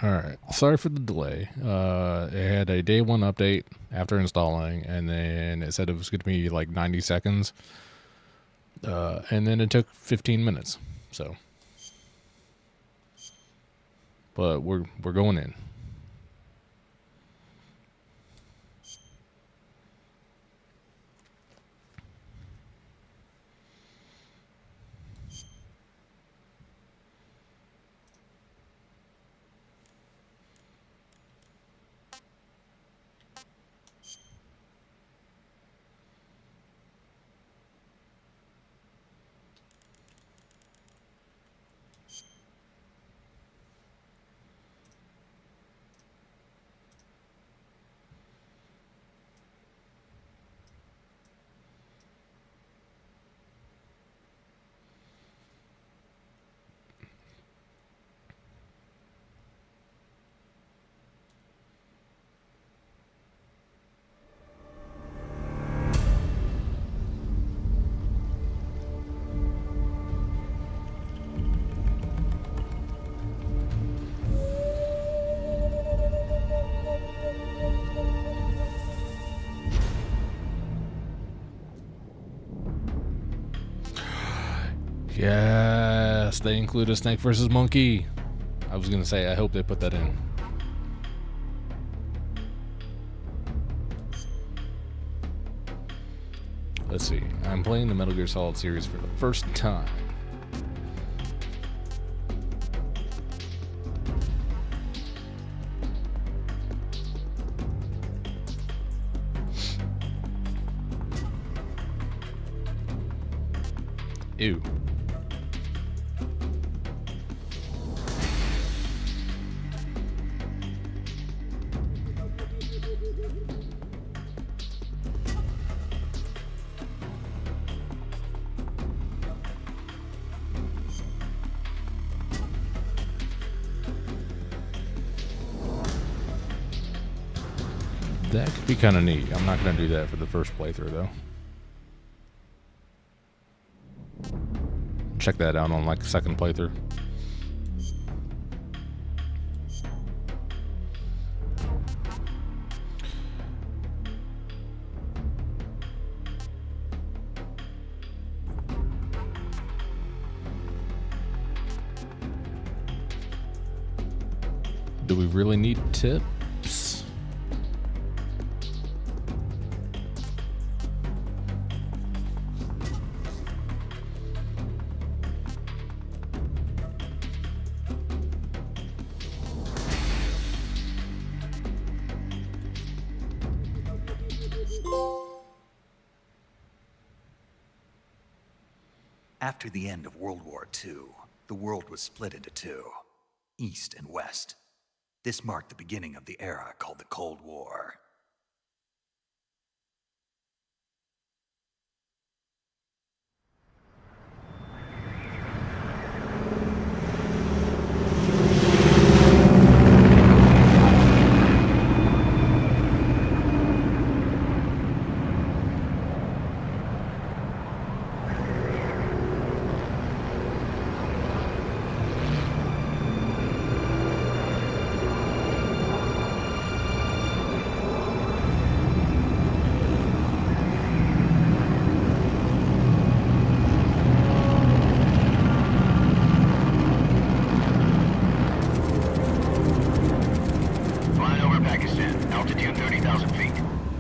Alright, sorry for the delay. It had a day one update after installing, and then it said it was going to be like 90 seconds. And then it took 15 minutes. So, but we're going in. Yes, they include a snake versus monkey. I was gonna say, I hope they put that in. Let's see. I'm playing the Metal Gear Solid series for the first time. Ew. That could be kind of neat. I'm not going to do that for the first playthrough, though. Check that out on, like, second playthrough. Do we really need tips? After the end of World War II, the world was split into two, East and West. This marked the beginning of the era called the Cold War.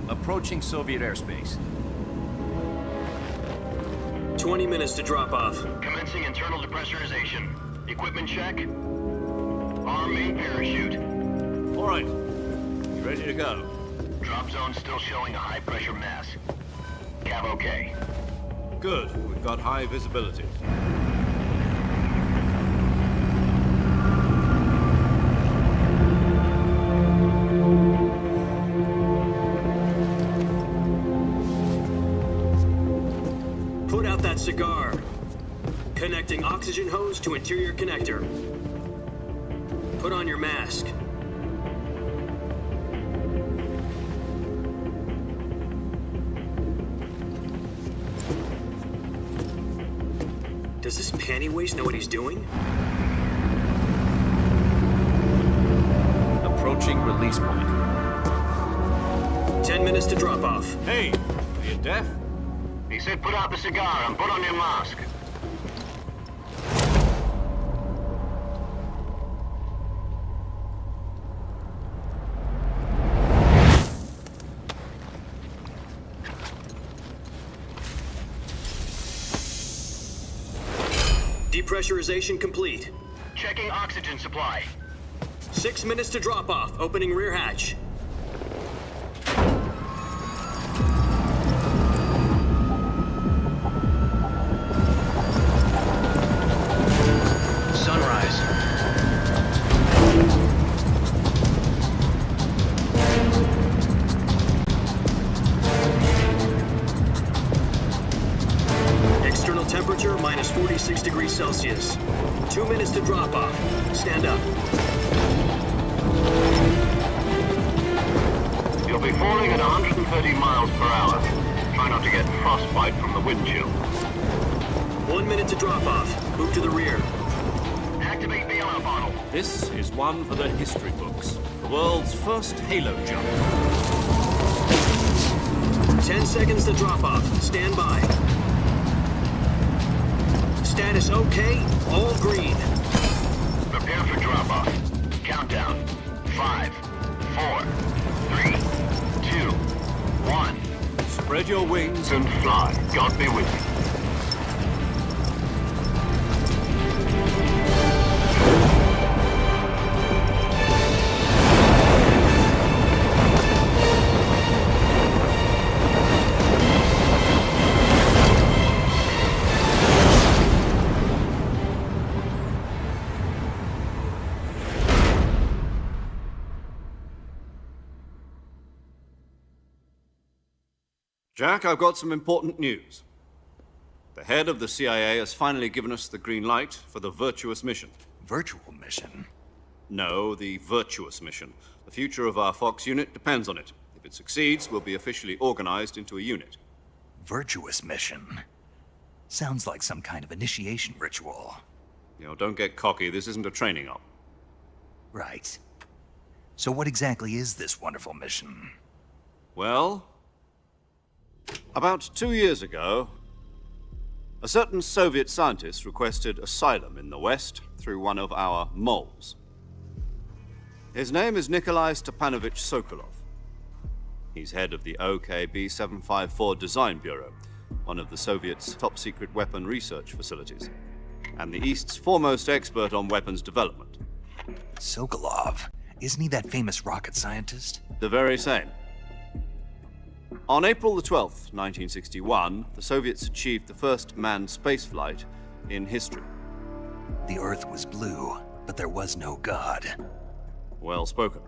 Approaching Soviet airspace. 20 minutes to drop off. Commencing internal depressurization. Equipment check. Arm main parachute. All right. You ready to go? Drop zone still showing a high pressure mass. Cav okay. Good. We've got high visibility. Put out that cigar. Connecting oxygen hose to interior connector. Put on your mask. Does this panty waste know what he's doing? Approaching release point. 10 minutes to drop off. Hey, are you deaf? He said put out the cigar and put on your mask. Depressurization complete. Checking oxygen supply. 6 minutes to drop off. Opening rear hatch. Sunrise. External temperature minus 46 degrees Celsius. 2 minutes to drop off. Stand up. You'll be falling at 130 miles per hour. Try not to get frostbite from the wind chill. 1 minute to drop off. Move to the rear. Activate the ammo bottle. This is one for the history books. The world's first halo jump. 10 seconds to drop off. Stand by. Status okay. All green. Prepare for drop-off. Countdown. 5, 4, 3, 2, 1. Spread your wings And fly. God be with you. Jack, I've got some important news. The head of the CIA has finally given us the green light for the virtuous mission. Virtual mission? No, the virtuous mission. The future of our Fox unit depends on it. If it succeeds, we'll be officially organized into a unit. Virtuous mission? Sounds like some kind of initiation ritual. You know, don't get cocky. This isn't a training op. Right. So what exactly is this wonderful mission? Well, about 2 years ago, a certain Soviet scientist requested asylum in the West through one of our moles. His name is Nikolai Stepanovich Sokolov. He's head of the OKB-754 Design Bureau, one of the Soviets' top-secret weapon research facilities, and the East's foremost expert on weapons development. Sokolov? Isn't he that famous rocket scientist? The very same. On April the 12th, 1961, the Soviets achieved the first manned spaceflight in history. The Earth was blue, but there was no God. Well spoken.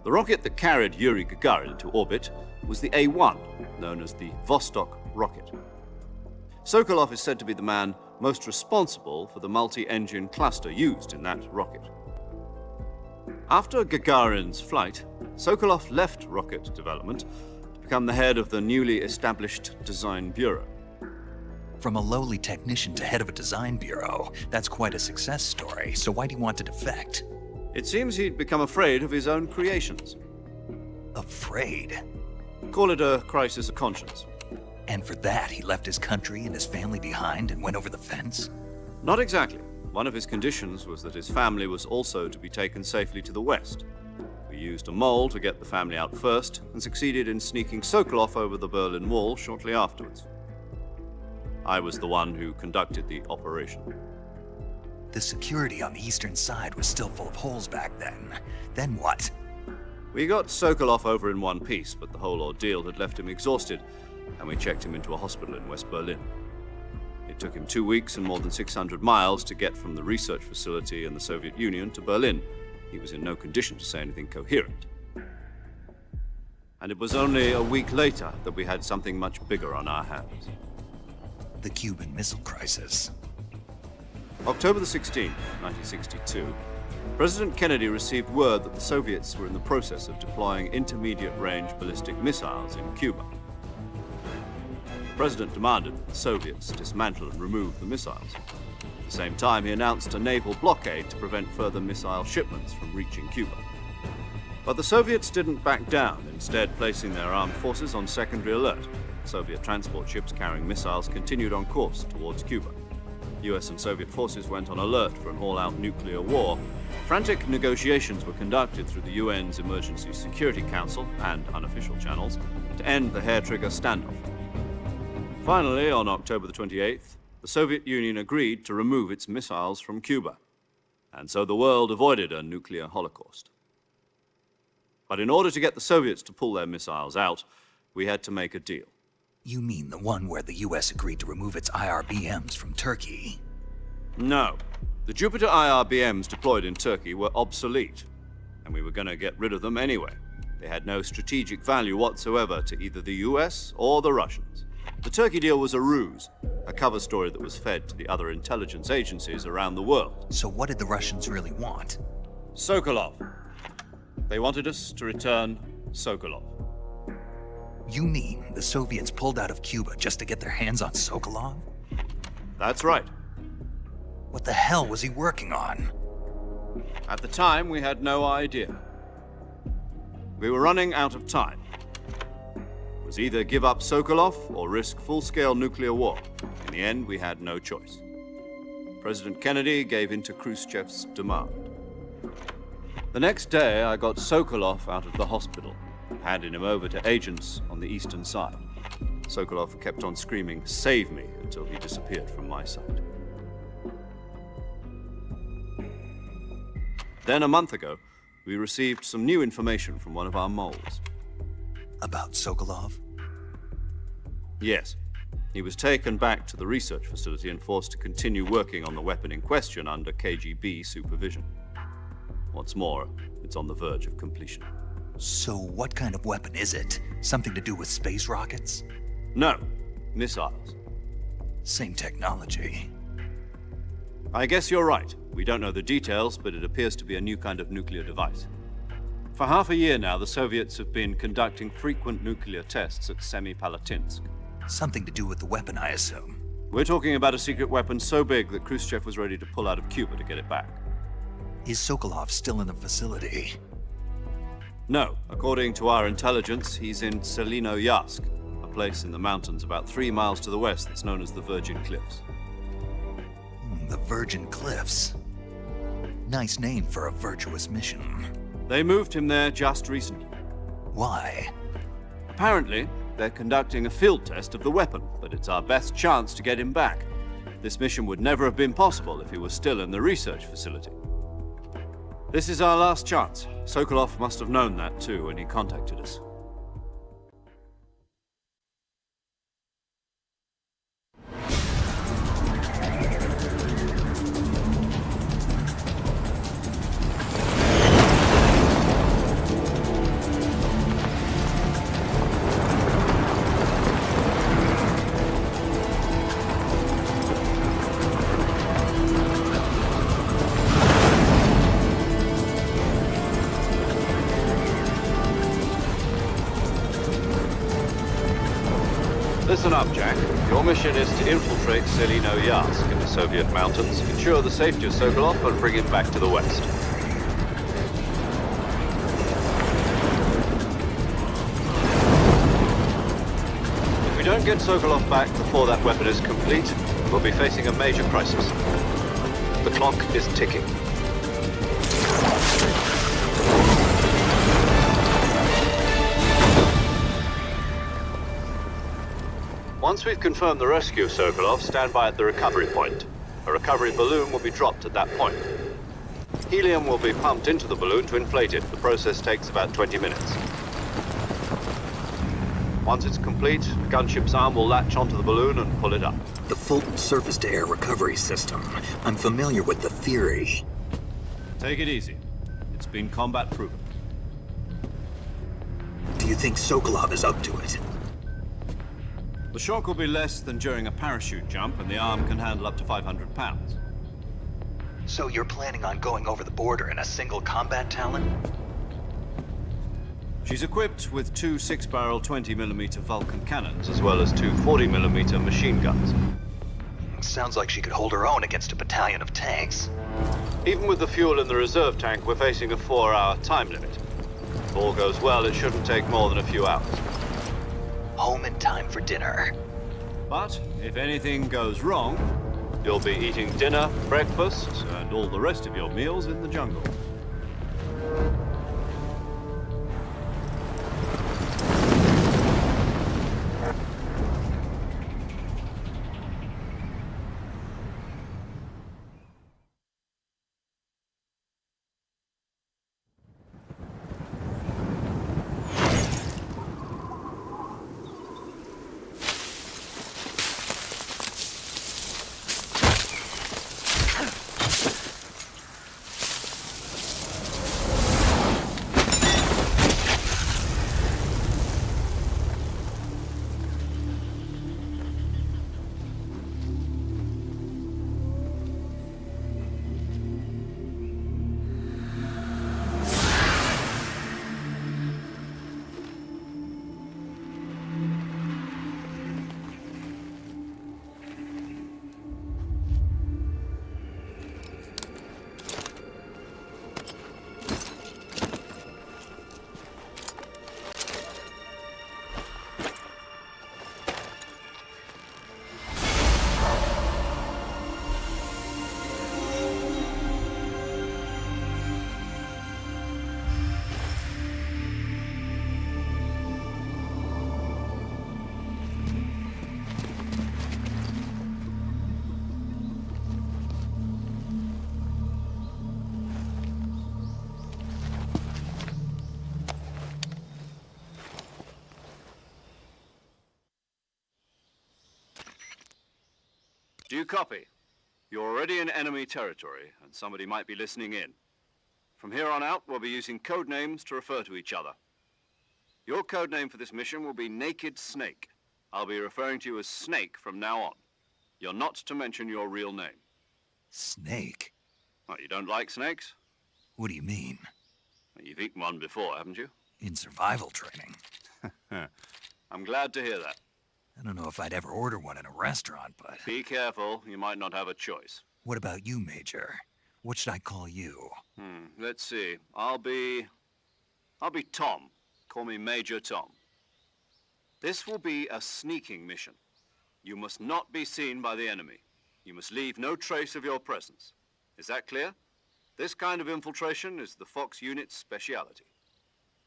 The rocket that carried Yuri Gagarin into orbit was the A-1, known as the Vostok rocket. Sokolov is said to be the man most responsible for the multi-engine cluster used in that rocket. After Gagarin's flight, Sokolov left rocket development to become the head of the newly established Design Bureau. From a lowly technician to head of a design bureau, that's quite a success story, so why'd he want to defect? It seems he'd become afraid of his own creations. Afraid? Call it a crisis of conscience. And for that, he left his country and his family behind and went over the fence? Not exactly. One of his conditions was that his family was also to be taken safely to the West. We used a mole to get the family out first and succeeded in sneaking Sokolov over the Berlin Wall shortly afterwards. I was the one who conducted the operation. The security on the eastern side was still full of holes back then. Then what? We got Sokolov over in one piece, but the whole ordeal had left him exhausted, and we checked him into a hospital in West Berlin. It took him 2 weeks and more than 600 miles to get from the research facility in the Soviet Union to Berlin. He was in no condition to say anything coherent. And it was only a week later that we had something much bigger on our hands. The Cuban Missile Crisis. October the 16th, 1962, President Kennedy received word that the Soviets were in the process of deploying intermediate-range ballistic missiles in Cuba. The President demanded that the Soviets dismantle and remove the missiles. At the same time, he announced a naval blockade to prevent further missile shipments from reaching Cuba. But the Soviets didn't back down, instead placing their armed forces on secondary alert. Soviet transport ships carrying missiles continued on course towards Cuba. US and Soviet forces went on alert for an all-out nuclear war. Frantic negotiations were conducted through the UN's Emergency Security Council and unofficial channels to end the hair-trigger standoff. Finally, on October the 28th, the Soviet Union agreed to remove its missiles from Cuba. And so the world avoided a nuclear holocaust. But in order to get the Soviets to pull their missiles out, we had to make a deal. You mean the one where the US agreed to remove its IRBMs from Turkey? No. The Jupiter IRBMs deployed in Turkey were obsolete, and we were going to get rid of them anyway. They had no strategic value whatsoever to either the US or the Russians. The Turkey deal was a ruse, a cover story that was fed to the other intelligence agencies around the world. So what did the Russians really want? Sokolov. They wanted us to return Sokolov. You mean the Soviets pulled out of Cuba just to get their hands on Sokolov? That's right. What the hell was he working on? At the time, we had no idea. We were running out of time. It was either give up Sokolov or risk full-scale nuclear war. In the end, we had no choice. President Kennedy gave in to Khrushchev's demand. The next day, I got Sokolov out of the hospital, handing him over to agents on the eastern side. Sokolov kept on screaming, "Save me," until he disappeared from my sight. Then, a month ago, we received some new information from one of our moles. About Sokolov? Yes. He was taken back to the research facility and forced to continue working on the weapon in question under KGB supervision. What's more, it's on the verge of completion. So what kind of weapon is it? Something to do with space rockets? No, missiles. Same technology. I guess you're right. We don't know the details, but it appears to be a new kind of nuclear device. For half a year now, the Soviets have been conducting frequent nuclear tests at Semipalatinsk. Something to do with the weapon, I assume. We're talking about a secret weapon so big that Khrushchev was ready to pull out of Cuba to get it back. Is Sokolov still in the facility? No. According to our intelligence, he's in Selino-Yarsk, a place in the mountains about 3 miles to the west that's known as the Virgin Cliffs. The Virgin Cliffs. Nice name for a virtuous mission. They moved him there just recently. Why? Apparently, they're conducting a field test of the weapon, but it's our best chance to get him back. This mission would never have been possible if he was still in the research facility. This is our last chance. Sokolov must have known that too when he contacted us. Listen up, Jack. Your mission is to infiltrate Selino-Yarsk in the Soviet mountains, ensure the safety of Sokolov, and bring him back to the west. If we don't get Sokolov back before that weapon is complete, we'll be facing a major crisis. The clock is ticking. Once we've confirmed the rescue of Sokolov, stand by at the recovery point. A recovery balloon will be dropped at that point. Helium will be pumped into the balloon to inflate it. The process takes about 20 minutes. Once it's complete, the gunship's arm will latch onto the balloon and pull it up. The Fulton surface-to-air recovery system. I'm familiar with the theory. Take it easy. It's been combat-proven. Do you think Sokolov is up to it? The shock will be less than during a parachute jump, and the arm can handle up to 500 pounds. So you're planning on going over the border in a single combat Talon? She's equipped with 2 6-barrel 20mm Vulcan cannons, as well as 2 40mm machine guns. Sounds like she could hold her own against a battalion of tanks. Even with the fuel in the reserve tank, we're facing a 4-hour time limit. If all goes well, it shouldn't take more than a few hours. Home in time for dinner. But if anything goes wrong, you'll be eating dinner, breakfast, and all the rest of your meals in the jungle. Do you copy? You're already in enemy territory, and somebody might be listening in. From here on out, we'll be using code names to refer to each other. Your code name for this mission will be Naked Snake. I'll be referring to you as Snake from now on. You're not to mention your real name. Snake? What, you don't like snakes? What do you mean? Well, you've eaten one before, haven't you? In survival training. I'm glad to hear that. I don't know if I'd ever order one in a restaurant, but... Be careful, you might not have a choice. What about you, Major? What should I call you? Let's see. I'll be Tom. Call me Major Tom. This will be a sneaking mission. You must not be seen by the enemy. You must leave no trace of your presence. Is that clear? This kind of infiltration is the Fox unit's speciality.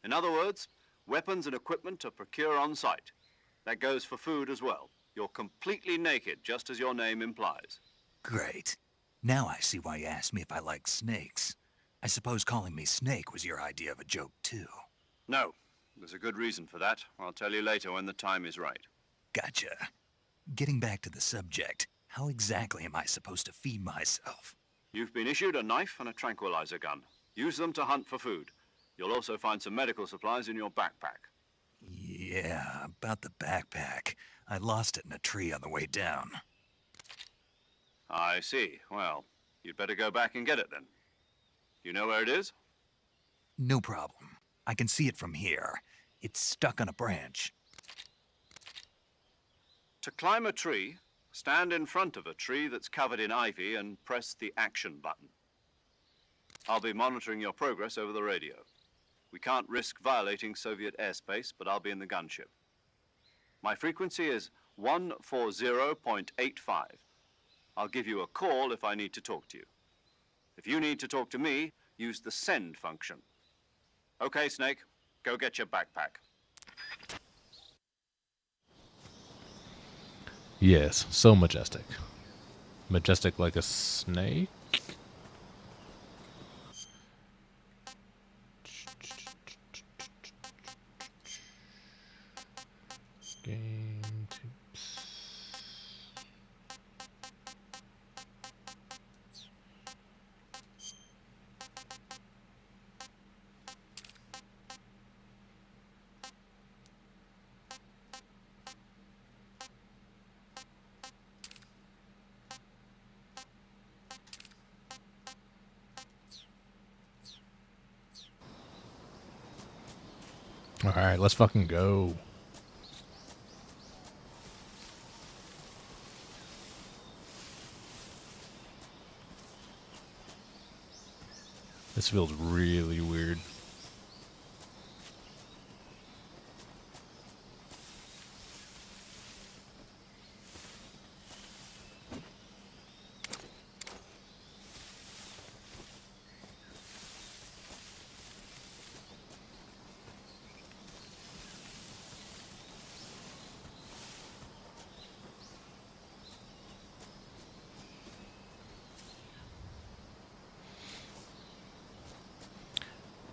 In other words, weapons and equipment are procured on site. That goes for food as well. You're completely naked, just as your name implies. Great. Now I see why you asked me if I like snakes. I suppose calling me Snake was your idea of a joke, too. No, there's a good reason for that. I'll tell you later when the time is right. Gotcha. Getting back to the subject, how exactly am I supposed to feed myself? You've been issued a knife and a tranquilizer gun. Use them to hunt for food. You'll also find some medical supplies in your backpack. Yeah, about the backpack. I lost it in a tree on the way down. I see. Well, you'd better go back and get it then. You know where it is? No problem. I can see it from here. It's stuck on a branch. To climb a tree, stand in front of a tree that's covered in ivy and press the action button. I'll be monitoring your progress over the radio. We can't risk violating Soviet airspace, but I'll be in the gunship. My frequency is 140.85. I'll give you a call if I need to talk to you. If you need to talk to me, use the send function. Okay, Snake, go get your backpack. Yes, so majestic. Majestic like a snake? Game tips. All right, let's fucking go. This feels really weird.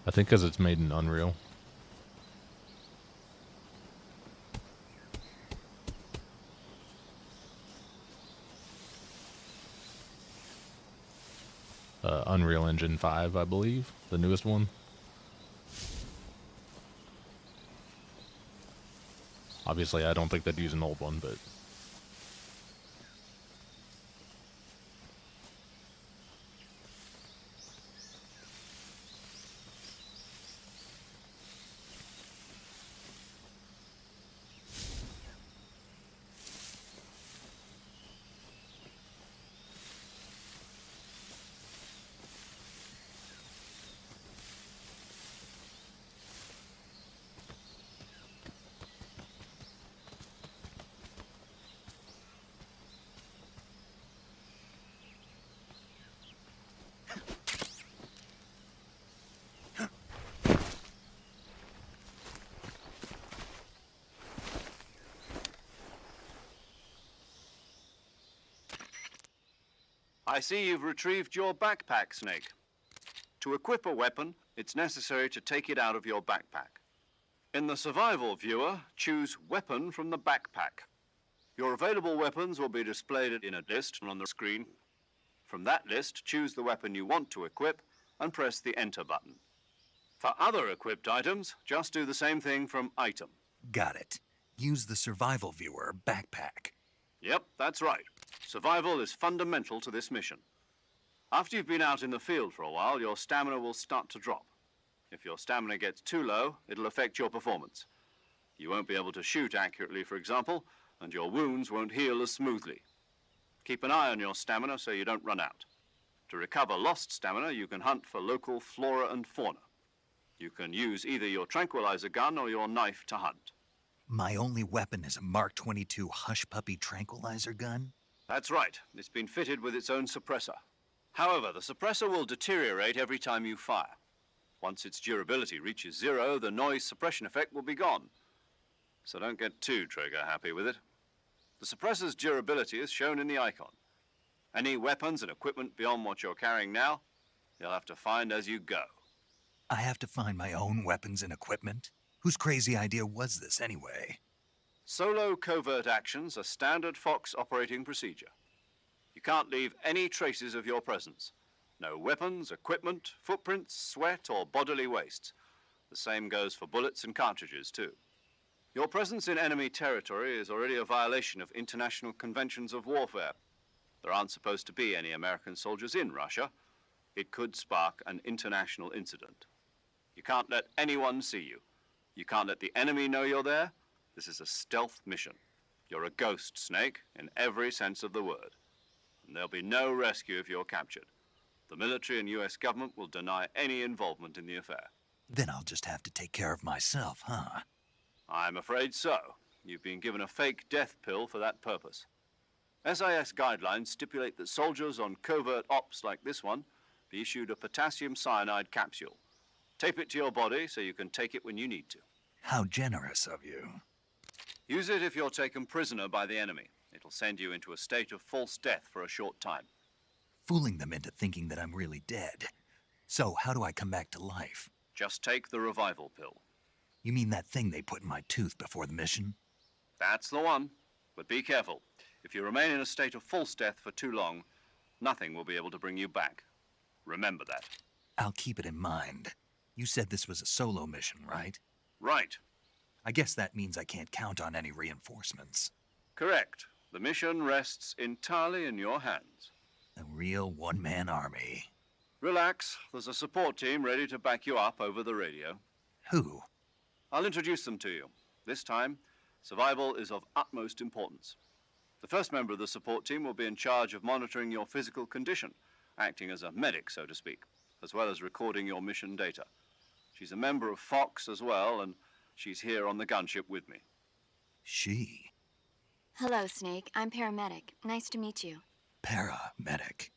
I think because it's made in Unreal. Unreal Engine 5, I believe, the newest one. Obviously, I don't think they'd use an old one, but... I see you've retrieved your backpack, Snake. To equip a weapon, it's necessary to take it out of your backpack. In the survival viewer, choose Weapon from the backpack. Your available weapons will be displayed in a list on the screen. From that list, choose the weapon you want to equip and press the Enter button. For other equipped items, just do the same thing from Item. Got it. Use the survival viewer backpack. Yep, that's right. Survival is fundamental to this mission. After you've been out in the field for a while, your stamina will start to drop. If your stamina gets too low, it'll affect your performance. You won't be able to shoot accurately, for example, and your wounds won't heal as smoothly. Keep an eye on your stamina so you don't run out. To recover lost stamina, you can hunt for local flora and fauna. You can use either your tranquilizer gun or your knife to hunt. My only weapon is a Mark 22 Hush Puppy tranquilizer gun? That's right. It's been fitted with its own suppressor. However, the suppressor will deteriorate every time you fire. Once its durability reaches 0, the noise suppression effect will be gone. So don't get too trigger happy with it. The suppressor's durability is shown in the icon. Any weapons and equipment beyond what you're carrying now, you'll have to find as you go. I have to find my own weapons and equipment? Whose crazy idea was this anyway? Solo covert actions are standard Fox operating procedure. You can't leave any traces of your presence. No weapons, equipment, footprints, sweat, or bodily wastes. The same goes for bullets and cartridges, too. Your presence in enemy territory is already a violation of international conventions of warfare. There aren't supposed to be any American soldiers in Russia. It could spark an international incident. You can't let anyone see you. You can't let the enemy know you're there. This is a stealth mission. You're a ghost, Snake, in every sense of the word. And there'll be no rescue if you're captured. The military and U.S. government will deny any involvement in the affair. Then I'll just have to take care of myself, huh? I'm afraid so. You've been given a fake death pill for that purpose. SIS guidelines stipulate that soldiers on covert ops like this one be issued a potassium cyanide capsule. Tape it to your body so you can take it when you need to. How generous of you. Use it if you're taken prisoner by the enemy. It'll send you into a state of false death for a short time. Fooling them into thinking that I'm really dead. So, how do I come back to life? Just take the revival pill. You mean that thing they put in my tooth before the mission? That's the one. But be careful. If you remain in a state of false death for too long, nothing will be able to bring you back. Remember that. I'll keep it in mind. You said this was a solo mission, right? Right. I guess that means I can't count on any reinforcements. Correct. The mission rests entirely in your hands. A real one-man army. Relax. There's a support team ready to back you up over the radio. Who? I'll introduce them to you. This time, survival is of utmost importance. The first member of the support team will be in charge of monitoring your physical condition, acting as a medic, so to speak, as well as recording your mission data. She's a member of Fox as well, and she's here on the gunship with me. She? Hello, Snake. I'm paramedic. Nice to meet you. Paramedic.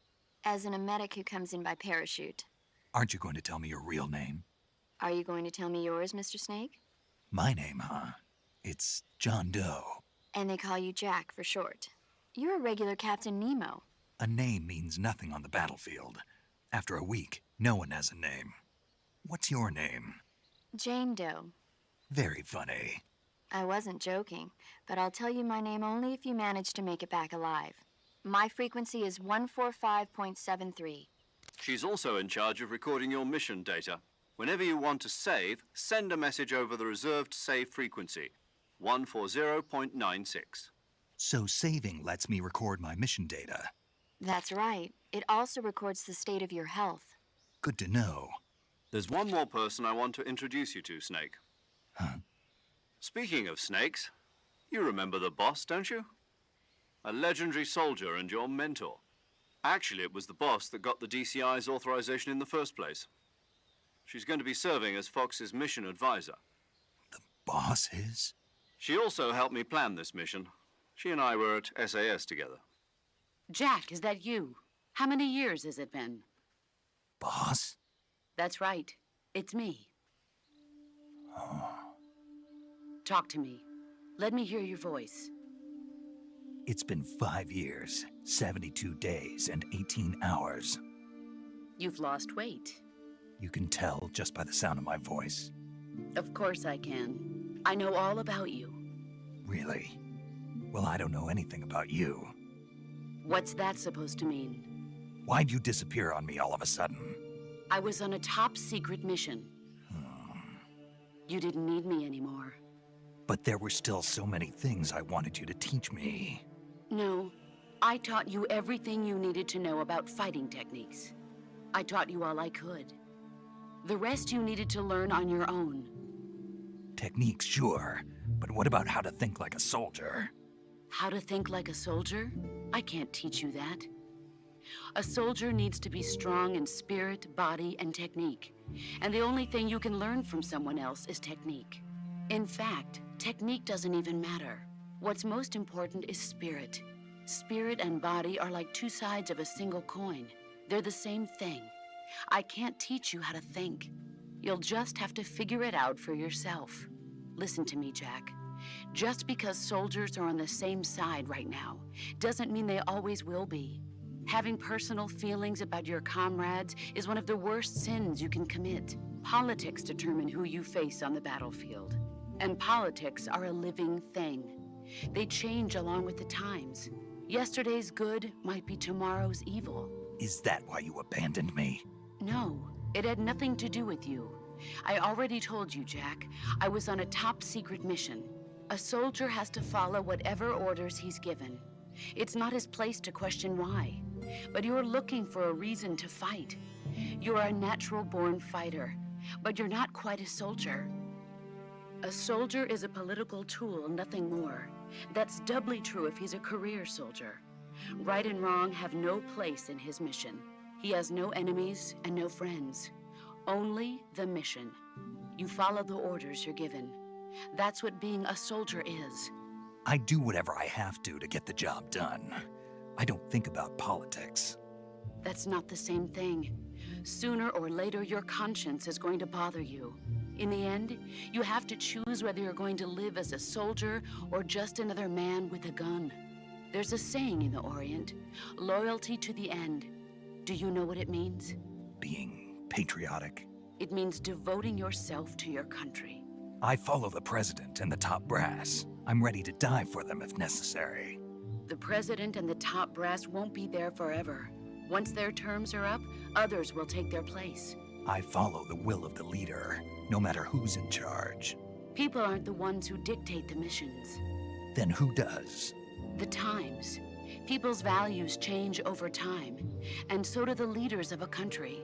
As in a medic who comes in by parachute. Aren't you going to tell me your real name? Are you going to tell me yours, Mr. Snake? My name, huh? It's John Doe. And they call you Jack for short. You're a regular Captain Nemo. A name means nothing on the battlefield. After a week, no one has a name. What's your name? Jane Doe. Very funny. I wasn't joking, but I'll tell you my name only if you manage to make it back alive. My frequency is 145.73. She's also in charge of recording your mission data. Whenever you want to save, send a message over the reserved save frequency, 140.96. So saving lets me record my mission data. That's right. It also records the state of your health. Good to know. There's one more person I want to introduce you to, Snake. Huh? Speaking of snakes, you remember the boss, don't you? A legendary soldier and your mentor. Actually, it was the boss that got the DCI's authorization in the first place. She's going to be serving as Fox's mission advisor. The boss is? She also helped me plan this mission. She and I were at SAS together. Jack, is that you? How many years has it been? Boss? That's right. It's me. Oh. Talk to me. Let me hear your voice. It's been 5 years, 72 days, and 18 hours. You've lost weight. You can tell just by the sound of my voice. Of course I can. I know all about you. Really? Well, I don't know anything about you. What's that supposed to mean? Why'd you disappear on me all of a sudden? I was on a top-secret mission. You didn't need me anymore. But there were still so many things I wanted you to teach me. No, I taught you everything you needed to know about fighting techniques. I taught you all I could. The rest you needed to learn on your own. Techniques, sure. But what about how to think like a soldier? How to think like a soldier? I can't teach you that. A soldier needs to be strong in spirit, body, and technique. And the only thing you can learn from someone else is technique. In fact, technique doesn't even matter. What's most important is spirit. Spirit and body are like two sides of a single coin. They're the same thing. I can't teach you how to think. You'll just have to figure it out for yourself. Listen to me, Jack. Just because soldiers are on the same side right now doesn't mean they always will be. Having personal feelings about your comrades is one of the worst sins you can commit. Politics determine who you face on the battlefield. And politics are a living thing. They change along with the times. Yesterday's good might be tomorrow's evil. Is that why you abandoned me? No, it had nothing to do with you. I already told you, Jack. I was on a top-secret mission. A soldier has to follow whatever orders he's given. It's not his place to question why. But you're looking for a reason to fight. You're a natural-born fighter, but you're not quite a soldier. A soldier is a political tool, nothing more. That's doubly true if he's a career soldier. Right and wrong have no place in his mission. He has no enemies and no friends. Only the mission. You follow the orders you're given. That's what being a soldier is. I do whatever I have to get the job done. I don't think about politics. That's not the same thing. Sooner or later, your conscience is going to bother you. In the end, you have to choose whether you're going to live as a soldier or just another man with a gun. There's a saying in the Orient, loyalty to the end. Do you know what it means? Being patriotic. It means devoting yourself to your country. I follow the president and the top brass. I'm ready to die for them if necessary. The president and the top brass won't be there forever. Once their terms are up, others will take their place. I follow the will of the leader, no matter who's in charge. People aren't the ones who dictate the missions. Then who does? The times. People's values change over time, and so do the leaders of a country.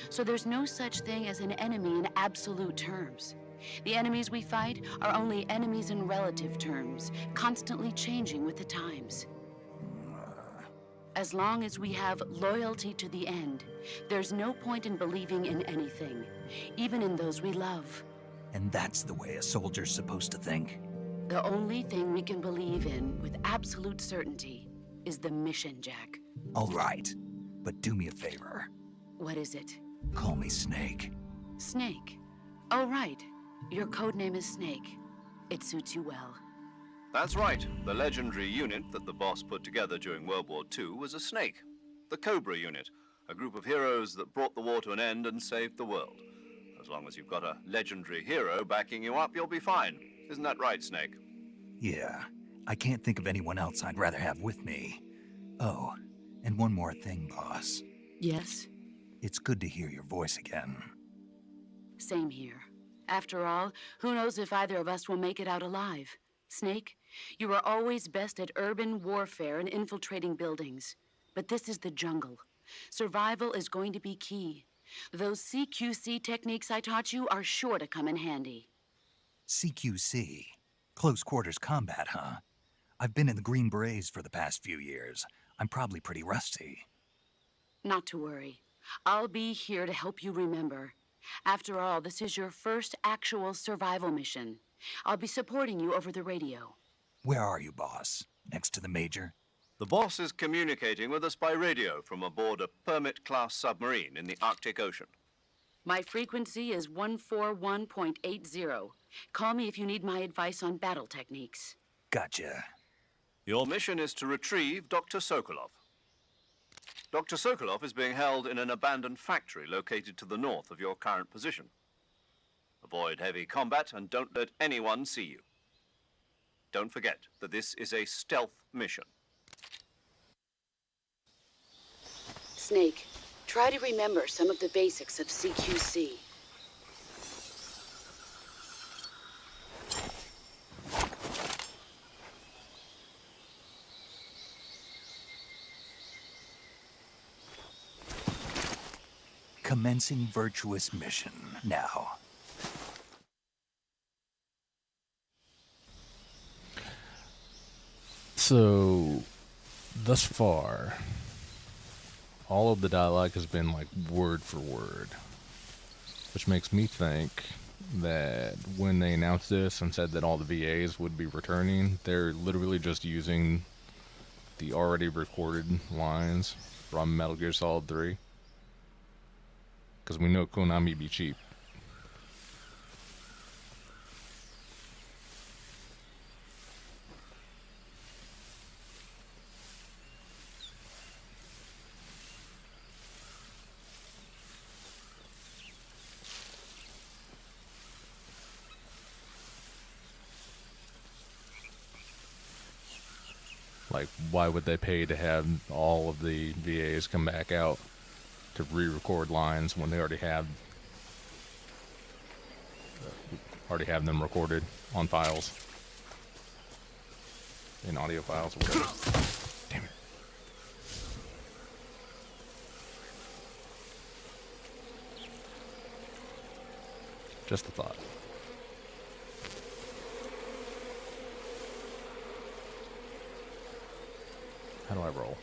So there's no such thing as an enemy in absolute terms. The enemies we fight are only enemies in relative terms, constantly changing with the times. As long as we have loyalty to the end, there's no point in believing in anything, even in those we love. And that's the way a soldier's supposed to think? The only thing we can believe in with absolute certainty is the mission, Jack. All right, but do me a favor. What is it? Call me Snake. Snake. Oh, right. Your codename is Snake. It suits you well. That's right. The legendary unit that the boss put together during World War II was a snake. The Cobra unit, a group of heroes that brought the war to an end and saved the world. A As long as you've got a legendary hero backing you up, you'll be fine. Isn't that right, Snake? Yeah, I can't think of anyone else I'd rather have with me. Oh, and one more thing, boss. Yes? It's good to hear your voice again. Same here. After all, who knows if either of us will make it out alive? Snake, you are always best at urban warfare and infiltrating buildings. But this is the jungle. Survival is going to be key. Those CQC techniques I taught you are sure to come in handy. CQC? Close quarters combat, huh? I've been in the Green Berets for the past few years. I'm probably pretty rusty. Not to worry. I'll be here to help you remember. After all, this is your first actual survival mission. I'll be supporting you over the radio. Where are you, boss? Next to the Major? The boss is communicating with us by radio from aboard a Permit-class submarine in the Arctic Ocean. My frequency is 141.80. Call me if you need my advice on battle techniques. Gotcha. Your mission is to retrieve Dr. Sokolov. Dr. Sokolov is being held in an abandoned factory located to the north of your current position. Avoid heavy combat and don't let anyone see you. Don't forget that this is a stealth mission. Snake, try to remember some of the basics of CQC. Commencing virtuous mission now. So, thus far, all of the dialogue has been like word for word, which makes me think that when they announced this and said that all the VAs would be returning, they're literally just using the already recorded lines from Metal Gear Solid 3. Because we know Konami be cheap. Like, why would they pay to have all of the VAs come back out to re-record lines when they already have them recorded on files, in audio files or whatever. Damn it. Just a thought. How do I roll?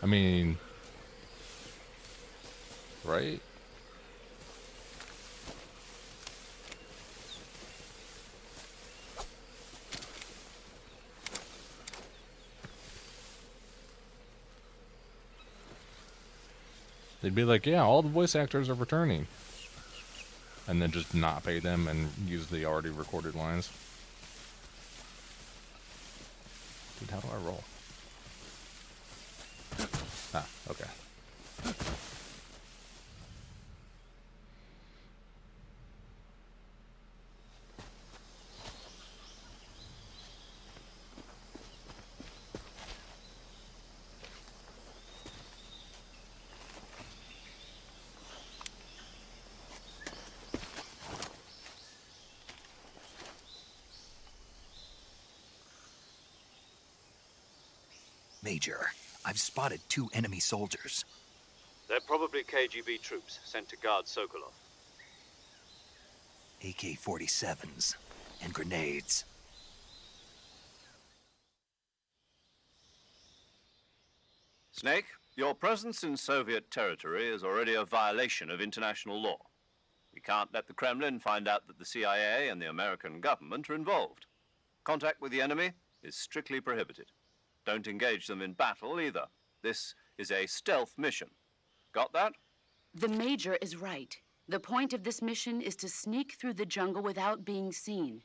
I mean, right? They'd be like, yeah, all the voice actors are returning. And then just not pay them and use the already recorded lines. Dude, how do I roll? Ah, okay. Major, I've spotted 2 enemy soldiers. They're probably KGB troops sent to guard Sokolov. AK-47s and grenades. Snake, your presence in Soviet territory is already a violation of international law. We can't let the Kremlin find out that the CIA and the American government are involved. Contact with the enemy is strictly prohibited. Don't engage them in battle either. This is a stealth mission. Got that? The Major is right. The point of this mission is to sneak through the jungle without being seen.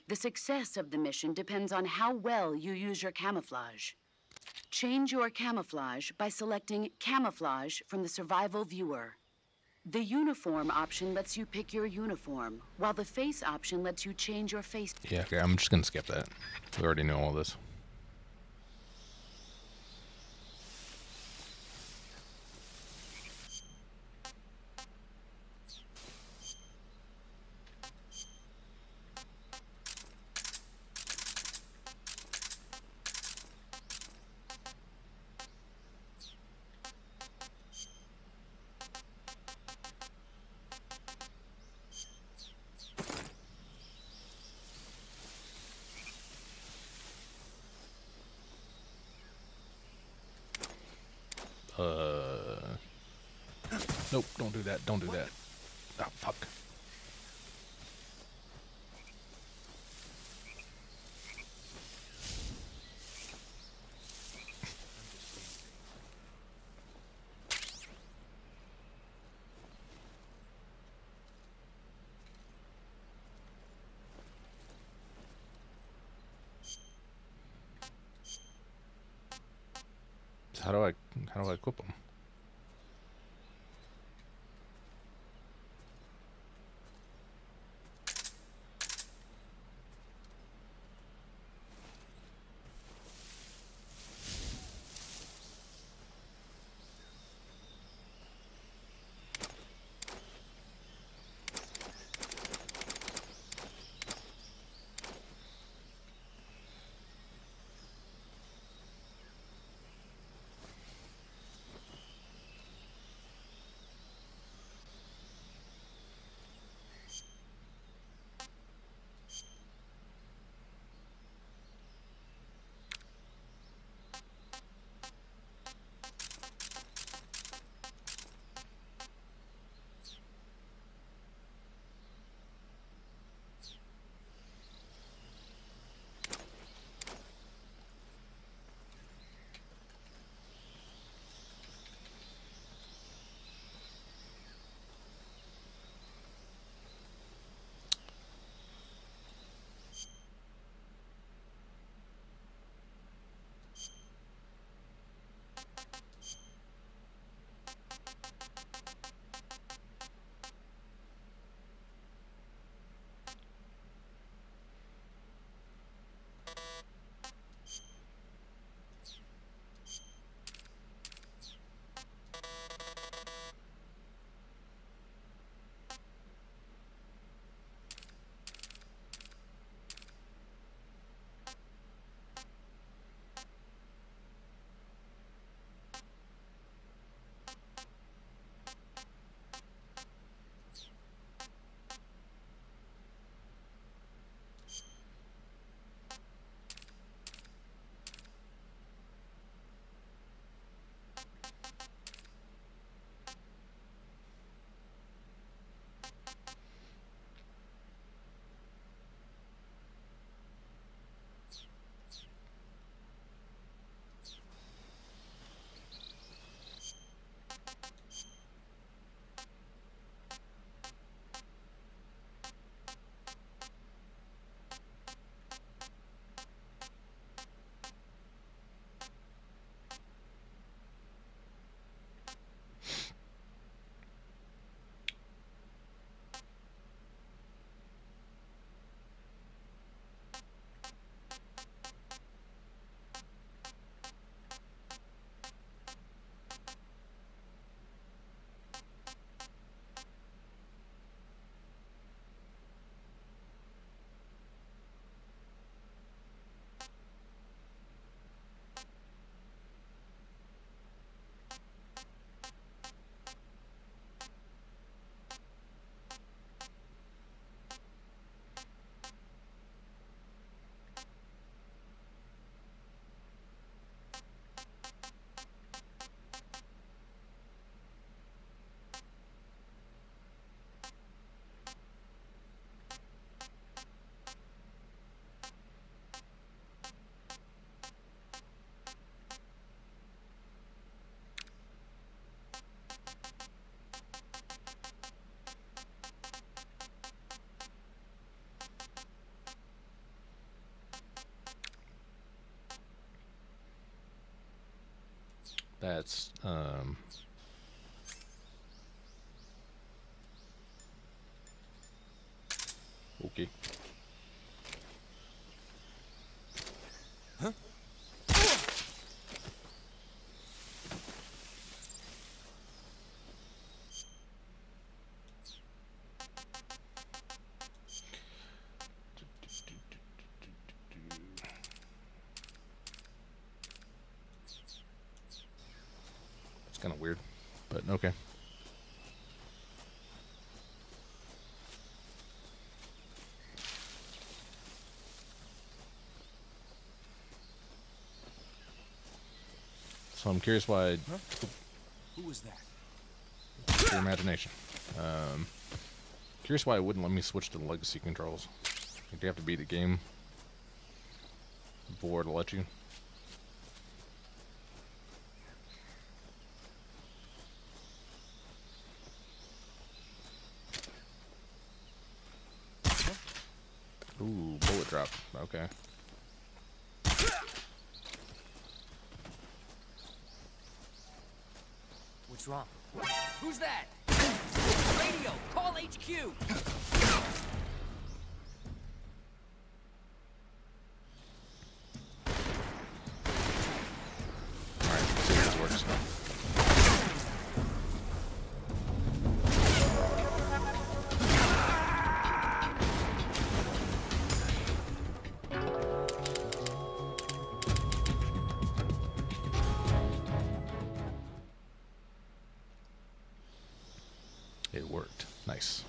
The success of the mission depends on how well you use your camouflage. Change your camouflage by selecting Camouflage from the Survival Viewer. The Uniform option lets you pick your uniform, while the Face option lets you change your face. Yeah, okay, I'm just gonna skip that. We already know all this. Nope, don't do that. Don't do that. Oh, fuck. So how do I equip them? That's okay. It's kind of weird, but okay. So I'm curious why. Who was that? Your imagination. Curious why it wouldn't let me switch to the legacy controls. Like, do you have to beat the game before to let you? Ooh, bullet drop. Okay. What's wrong? Who's that? Radio! Call HQ! Alright, let's see if this works. It worked. Nice.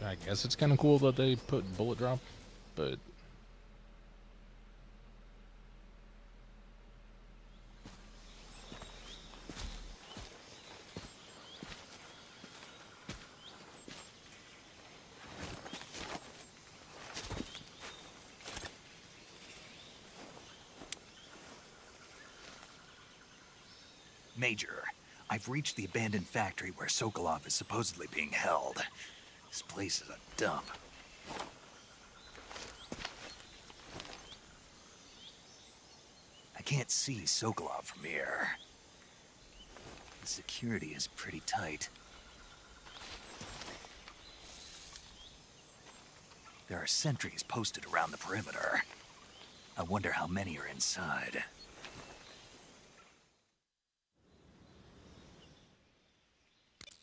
I guess it's kind of cool that they put bullet drop, but Major, I've reached the abandoned factory where Sokolov is supposedly being held. This place is a dump. I can't see Sokolov from here. The security is pretty tight. There are sentries posted around the perimeter. I wonder how many are inside.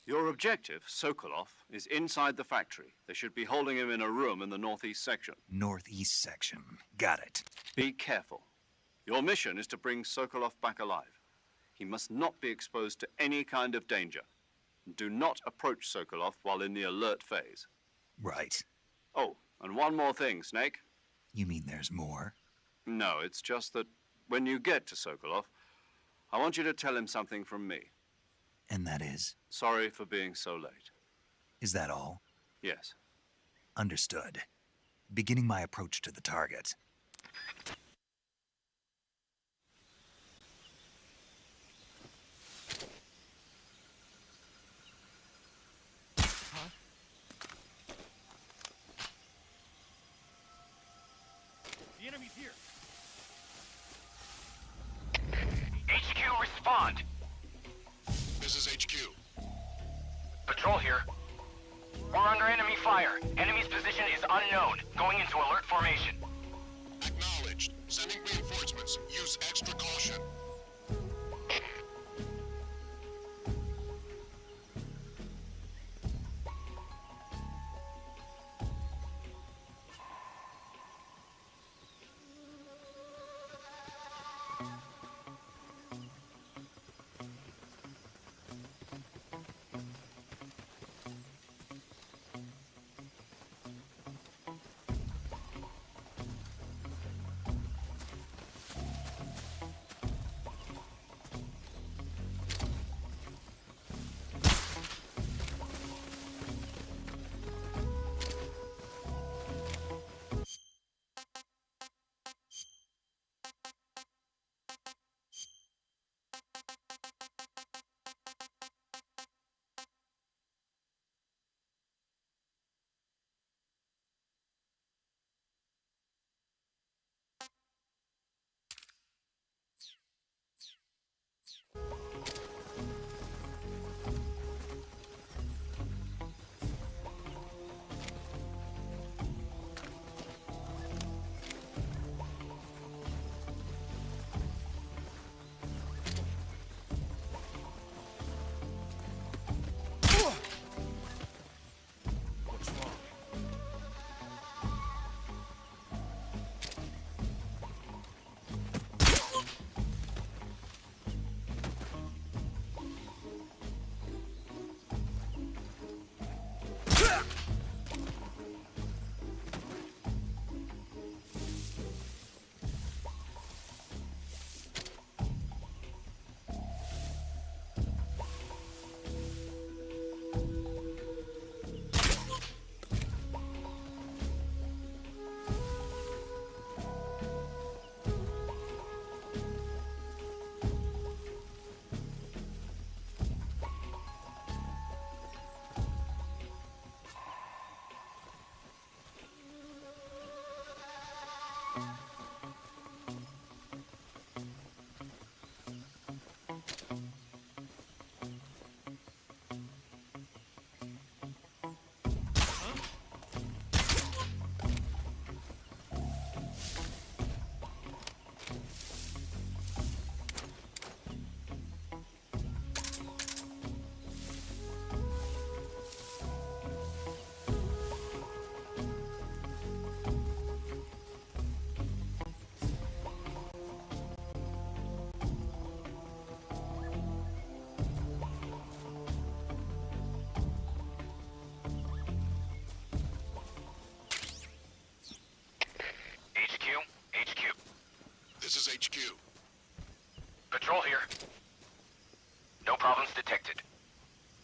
Your objective, Sokolov, is inside the factory. They should be holding him in a room in the northeast section. Northeast section. Got it. Be careful. Your mission is to bring Sokolov back alive. He must not be exposed to any kind of danger. Do not approach Sokolov while in the alert phase. Right. Oh, and one more thing, Snake. You mean there's more? No, it's just that when you get to Sokolov, I want you to tell him something from me. And that is? Sorry for being so late. Is that all? Yes. Understood. Beginning my approach to the target. The enemy's here! HQ, respond! This is HQ. Patrol here. We're under enemy fire. Enemy's position is unknown. Going into alert formation. Acknowledged. Sending reinforcements. Use extra caution. HQ. Patrol here. No problems detected.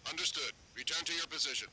Understood. Return to your position.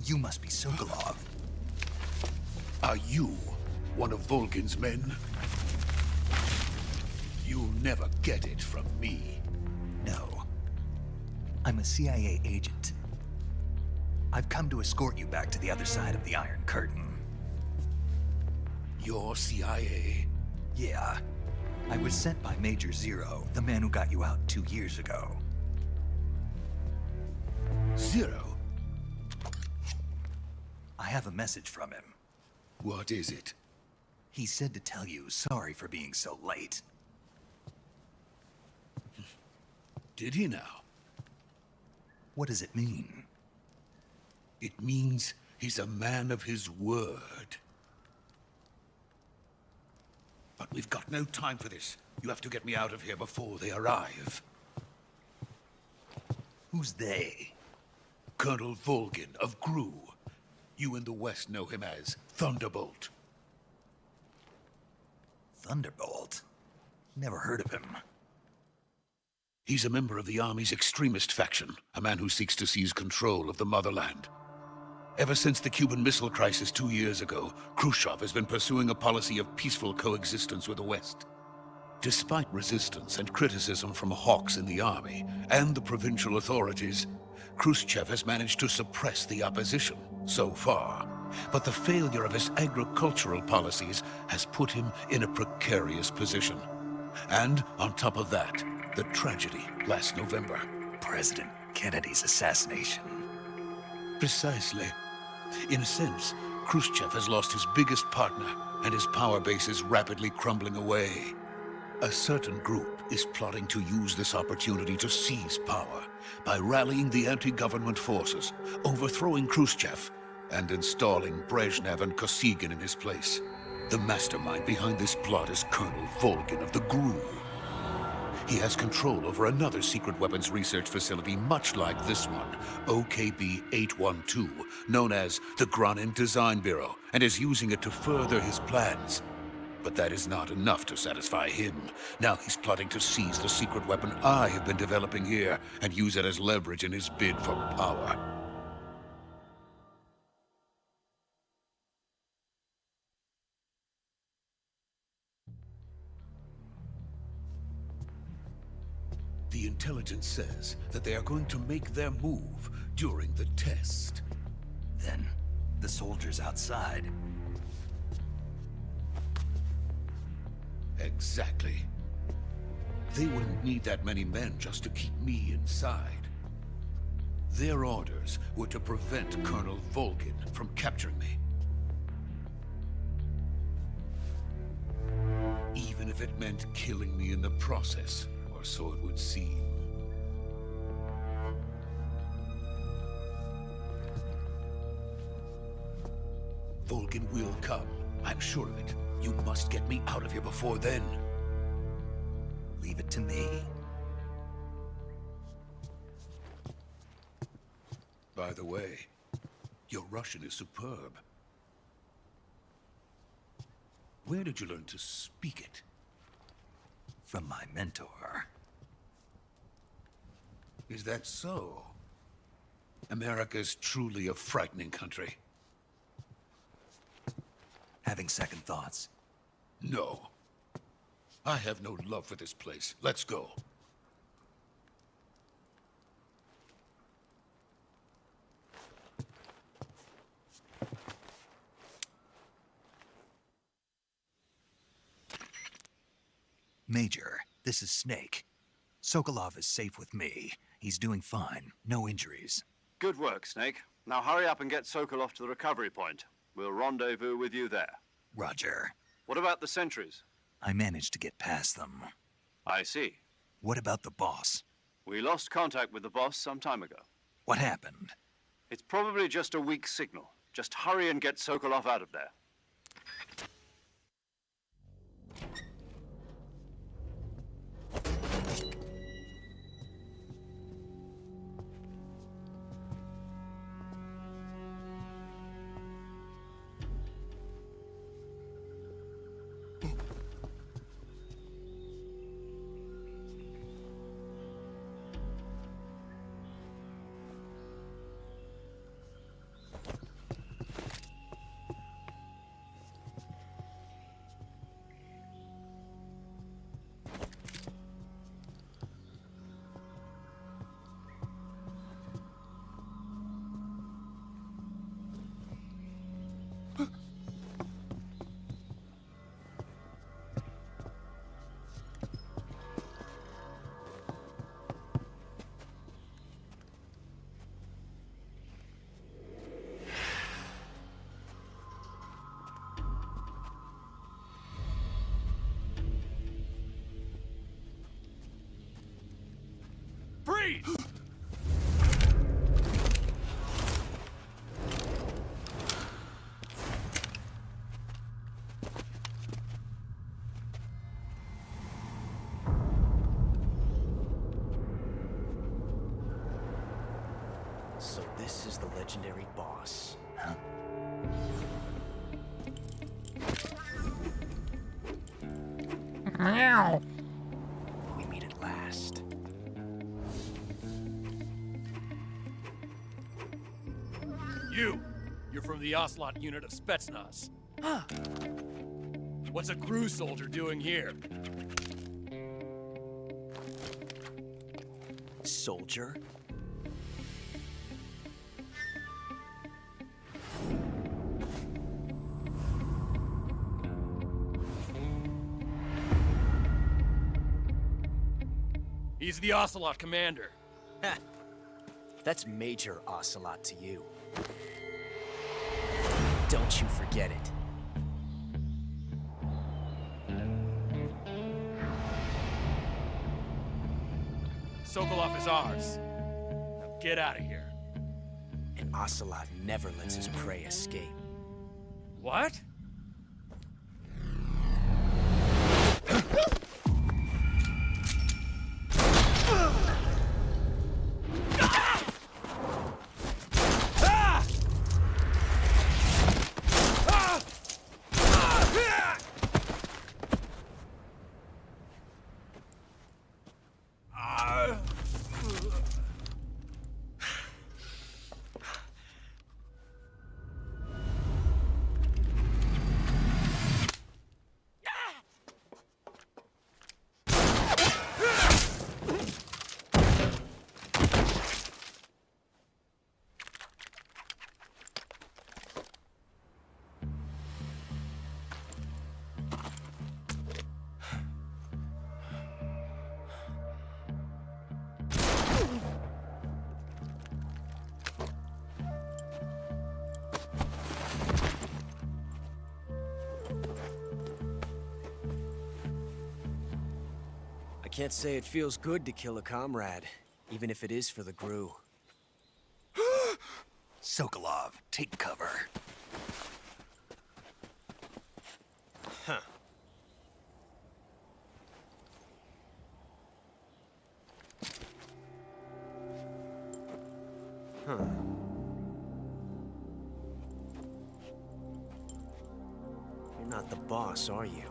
You must be Sokolov. Are you one of Volgin's men? You'll never get it from me. No. I'm a CIA agent. I've come to escort you back to the other side of the Iron Curtain. You're CIA? Yeah. I was sent by Major Zero, the man who got you out 2 years ago. Zero? I have a message from him. What is it? He said to tell you sorry for being so late. Did he now? What does it mean? It means he's a man of his word. But we've got no time for this. You have to get me out of here before they arrive. Who's they? Colonel Volgin of GRU. You in the West know him as Thunderbolt. Thunderbolt? Never heard of him. He's a member of the Army's extremist faction, a man who seeks to seize control of the motherland. Ever since the Cuban Missile Crisis 2 years ago, Khrushchev has been pursuing a policy of peaceful coexistence with the West. Despite resistance and criticism from hawks in the Army and the provincial authorities, Khrushchev has managed to suppress the opposition so far. But the failure of his agricultural policies has put him in a precarious position. And on top of that, the tragedy last November. President Kennedy's assassination. Precisely. In a sense, Khrushchev has lost his biggest partner, and his power base is rapidly crumbling away. A certain group is plotting to use this opportunity to seize power by rallying the anti-government forces, overthrowing Khrushchev, and installing Brezhnev and Kosygin in his place. The mastermind behind this plot is Colonel Volgin of the GRU. He has control over another secret weapons research facility much like this one, OKB-812, known as the Granin Design Bureau, and is using it to further his plans. But that is not enough to satisfy him. Now he's plotting to seize the secret weapon I have been developing here and use it as leverage in his bid for power. The intelligence says that they are going to make their move during the test. Then, the soldiers outside. Exactly. They wouldn't need that many men just to keep me inside. Their orders were to prevent Colonel Volgin from capturing me. Even if it meant killing me in the process, or so it would seem. Volgin will come. I'm sure of it. You must get me out of here before then. Leave it to me. By the way, your Russian is superb. Where did you learn to speak it? From my mentor. Is that so? America's truly a frightening country. Having second thoughts? No. I have no love for this place. Let's go. Major, this is Snake. Sokolov is safe with me. He's doing fine. No injuries. Good work, Snake. Now hurry up and get Sokolov to the recovery point. We'll rendezvous with you there. Roger. What about the sentries? I managed to get past them. I see. What about the boss? We lost contact with the boss some time ago. What happened? It's probably just a weak signal. Just hurry and get Sokolov out of there. Freeze! So this is the legendary boss. Huh? Meow. We meet at last. You're from the Ocelot unit of Spetsnaz. What's a crew soldier doing here? Soldier? He's the Ocelot commander. Ha! That's Major Ocelot to you. Don't you forget it. Sokolov is ours. Now get out of here. And Ocelot never lets his prey escape. What? I can't say it feels good to kill a comrade, even if it is for the GRU. Sokolov, take cover. Huh. Huh. You're not the boss, are you?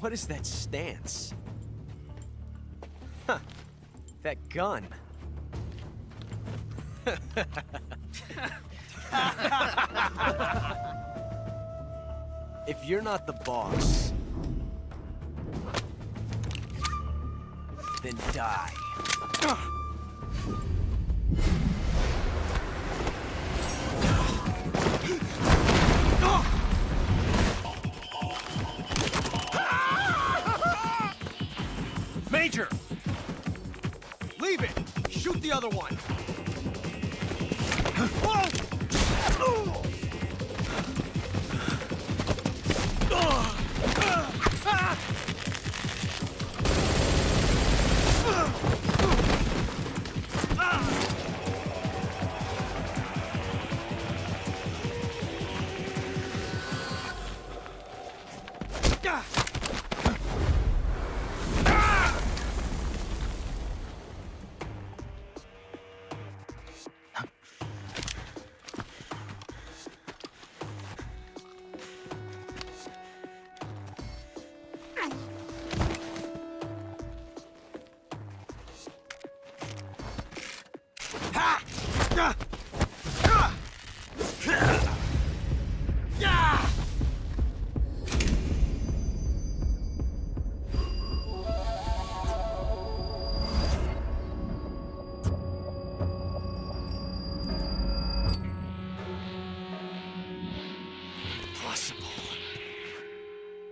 What is that stance? Huh. That gun. If you're not the boss, then die. Major! Leave it! Shoot the other one!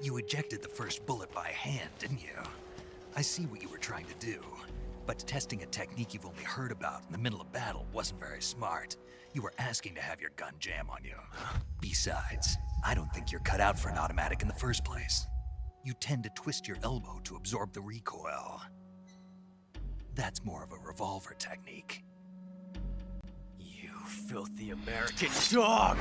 You ejected the first bullet by hand, didn't you? I see what you were trying to do. But testing a technique you've only heard about in the middle of battle wasn't very smart. You were asking to have your gun jam on you. Besides, I don't think you're cut out for an automatic in the first place. You tend to twist your elbow to absorb the recoil. That's more of a revolver technique. You filthy American dog!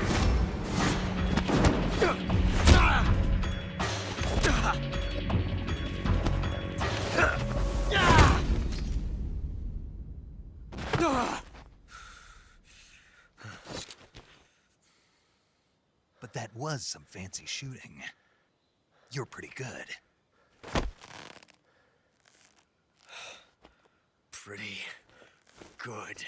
But that was some fancy shooting. You're pretty good. Pretty good.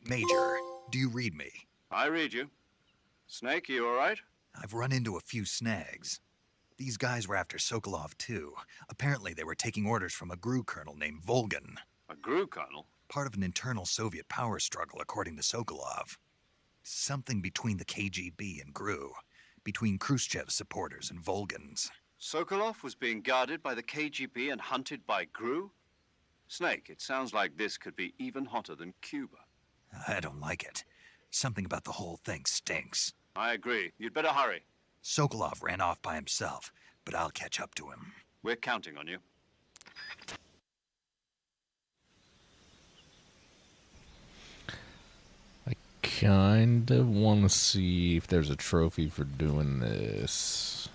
Major, do you read me? I read you. Snake, you all right? I've run into a few snags. These guys were after Sokolov too. Apparently they were taking orders from a GRU colonel named Volgan. A GRU colonel? Part of an internal Soviet power struggle, according to Sokolov. Something between the KGB and GRU. Between Khrushchev's supporters and Volgan's. Sokolov was being guarded by the KGB and hunted by GRU? Snake, it sounds like this could be even hotter than Cuba. I don't like it. Something about the whole thing stinks. I agree. You'd better hurry. Sokolov ran off by himself, but I'll catch up to him. We're counting on you. I kind of want to see if there's a trophy for doing this.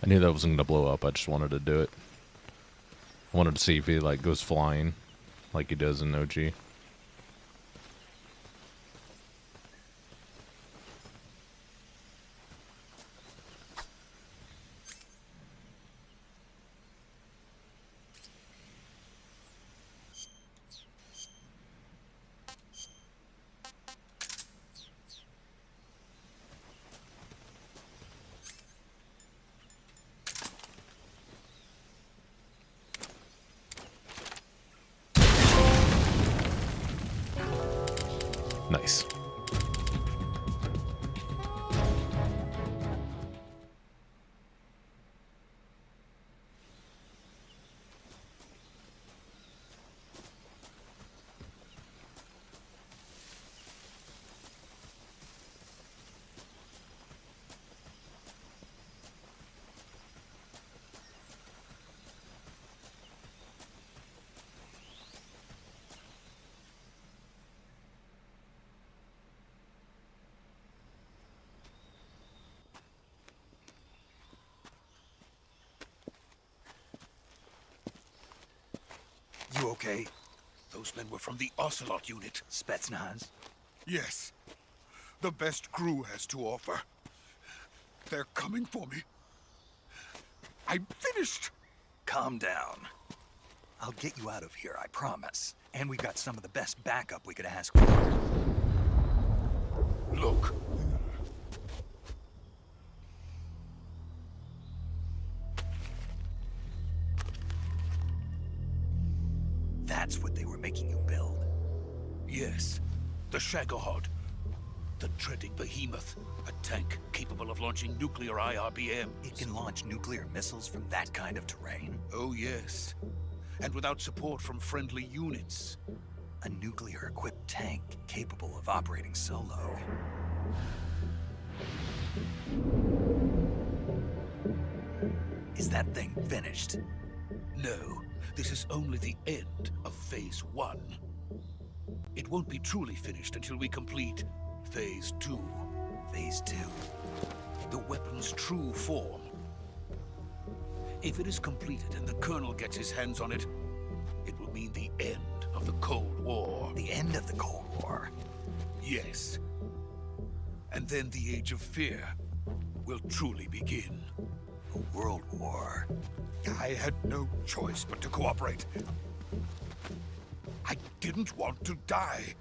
I knew that wasn't going to blow up. I just wanted to do it. I wanted to see if he, like, goes flying. like he does in OG. Nice. You okay? Those men were from the Ocelot unit. Spetsnaz? Yes. The best crew has to offer. They're coming for me. I'm finished. Calm down. I'll get you out of here, I promise. And we got some of the best backup we could ask for. Look. That's what they were making you build? Yes. The Shagohod. The dreading behemoth. A tank capable of launching nuclear IRBMs. It can launch nuclear missiles from that kind of terrain? Oh, yes. And without support from friendly units. A nuclear-equipped tank capable of operating solo. Is that thing finished? No. This is only the end of Phase 1. It won't be truly finished until we complete Phase 2. Phase 2? The weapon's true form. If it is completed and the Colonel gets his hands on it, it will mean the end of the Cold War. The end of the Cold War? Yes. And then the Age of Fear will truly begin. A world war? I had no choice but to cooperate. I didn't want to die.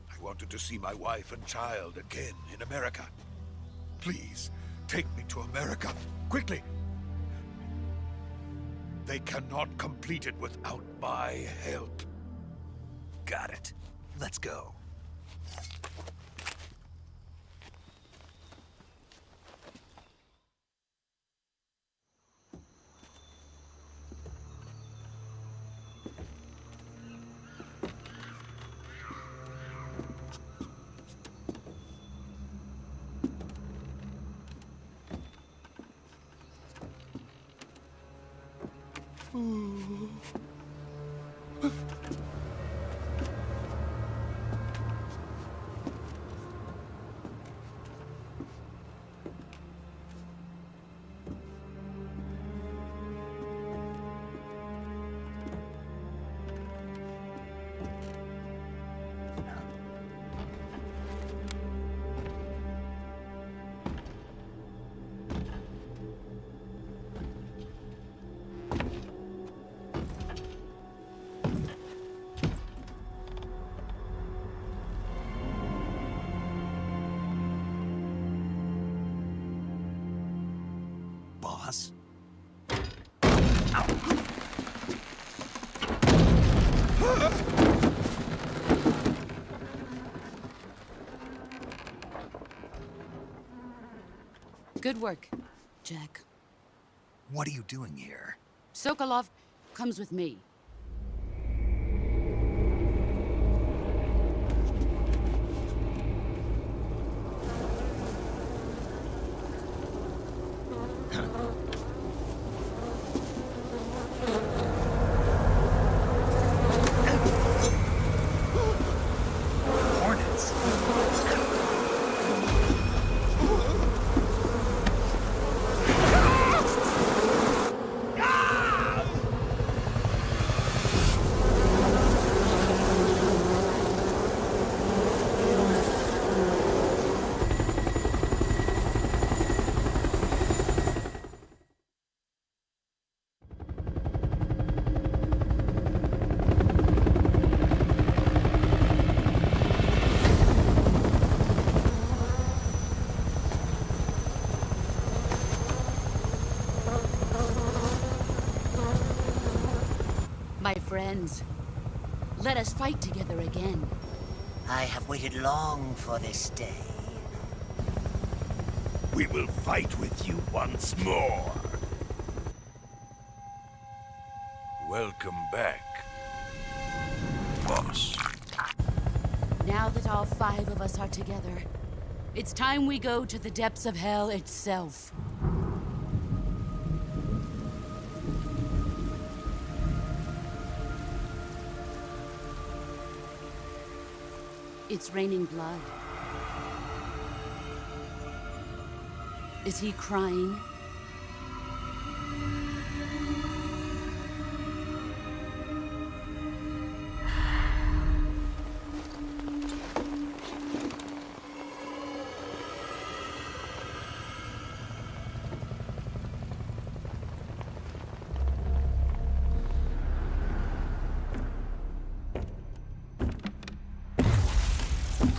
I wanted to see my wife and child again in America. Please, take me to America, quickly. They cannot complete it without my help. Got it. Let's go. Boss? Good work, Jack. What are you doing here? Sokolov comes with me. Hornets? My friends, let us fight together again. I have waited long for this day. We will fight with you once more. Welcome back, boss. Now that all 5 of us are together, it's time we go to the depths of hell itself. It's raining blood. Is he crying?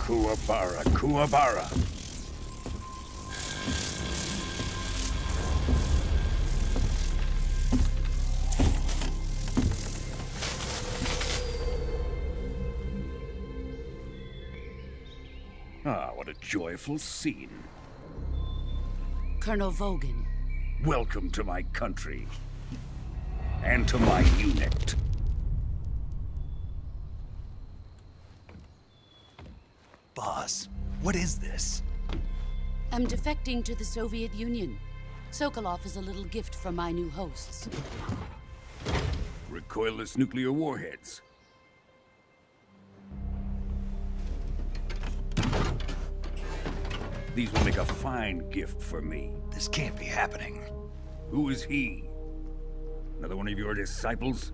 Kuwabara, Kuwabara. Ah, what a joyful scene. Colonel Vogan. Welcome to my country. And to my unit. Boss, what is this? I'm defecting to the Soviet Union. Sokolov is a little gift from my new hosts. Recoilless nuclear warheads. These will make a fine gift for me. This can't be happening. Who is he? Another one of your disciples?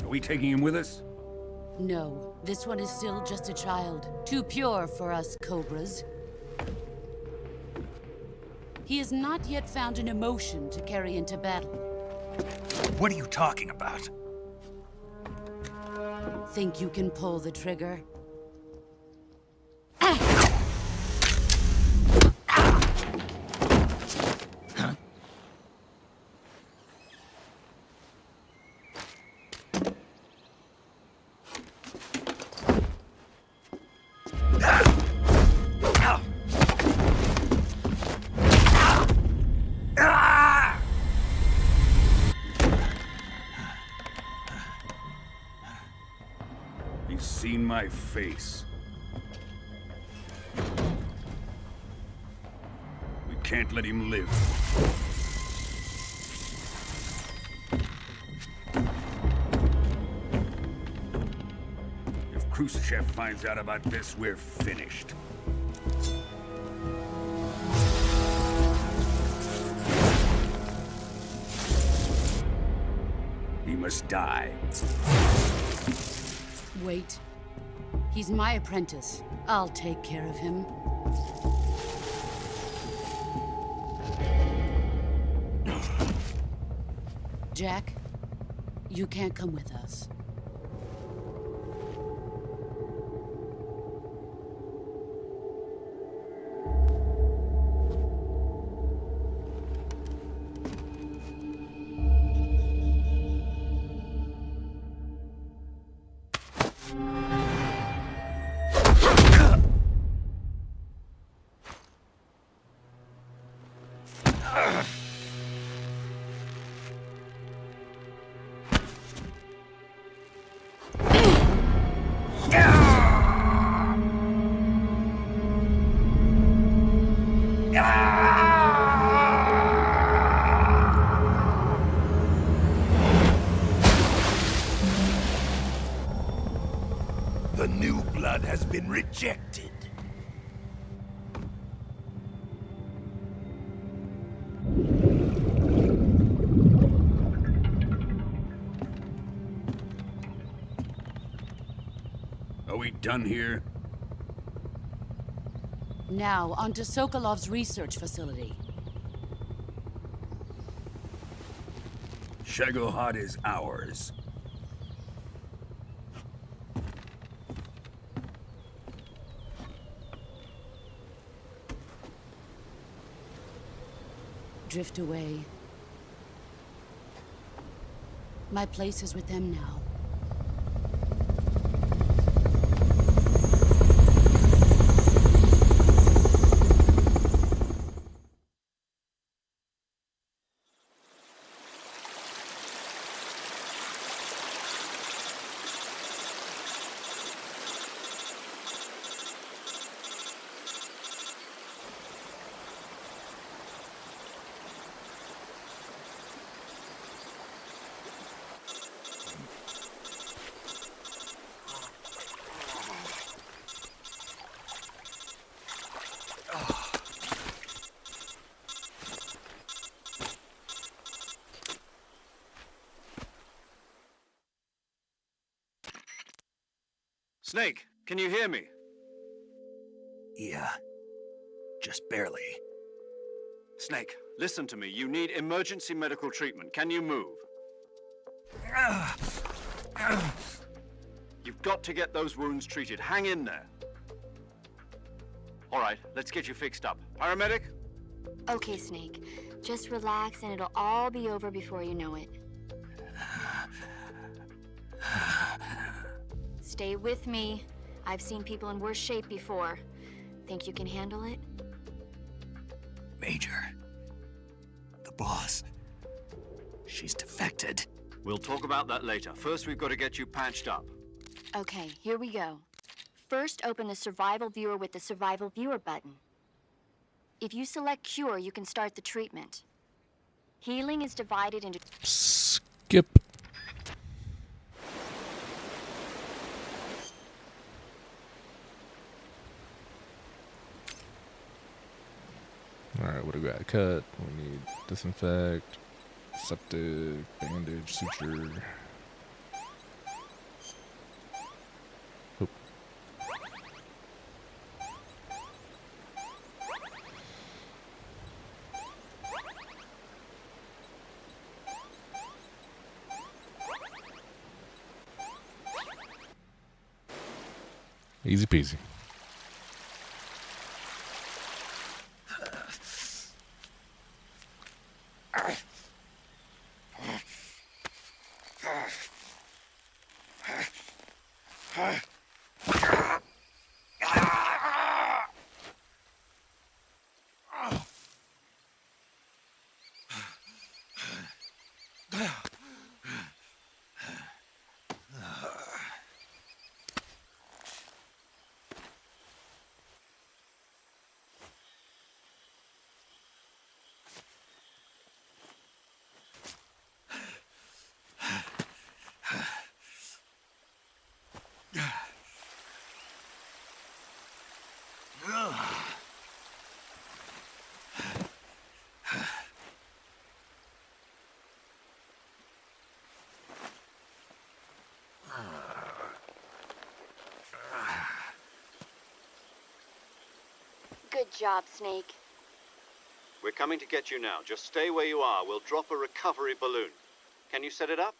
Are we taking him with us? No, this one is still just a child. Too pure for us Cobras. He has not yet found an emotion to carry into battle. What are you talking about? Think you can pull the trigger? He's seen my face. We can't let him live. If Khrushchev finds out about this, we're finished. He must die. Wait. He's my apprentice. I'll take care of him. Jack, you can't come with us. The new blood has been rejected. Are we done here? Now, onto Sokolov's research facility. Shagohod is ours. Drift away. My place is with them now. Snake, can you hear me? Yeah. Just barely. Snake, listen to me. You need emergency medical treatment. Can you move? You've got to get those wounds treated. Hang in there. All right, let's get you fixed up. Paramedic? Okay, Snake. Just relax and it'll all be over before you know it. Stay with me. I've seen people in worse shape before. Think you can handle it? Major. The boss. She's defected. We'll talk about that later. First, we've got to get you patched up. Okay, here we go. First, open the Survival Viewer with the Survival Viewer button. If you select Cure, you can start the treatment. Healing is divided into... Skip. Alright, what do we got? Cut. We need disinfect, septic, bandage, suture. Oop. Easy peasy. Good job, Snake. We're coming to get you now. Just stay where you are. We'll drop a recovery balloon. Can you set it up?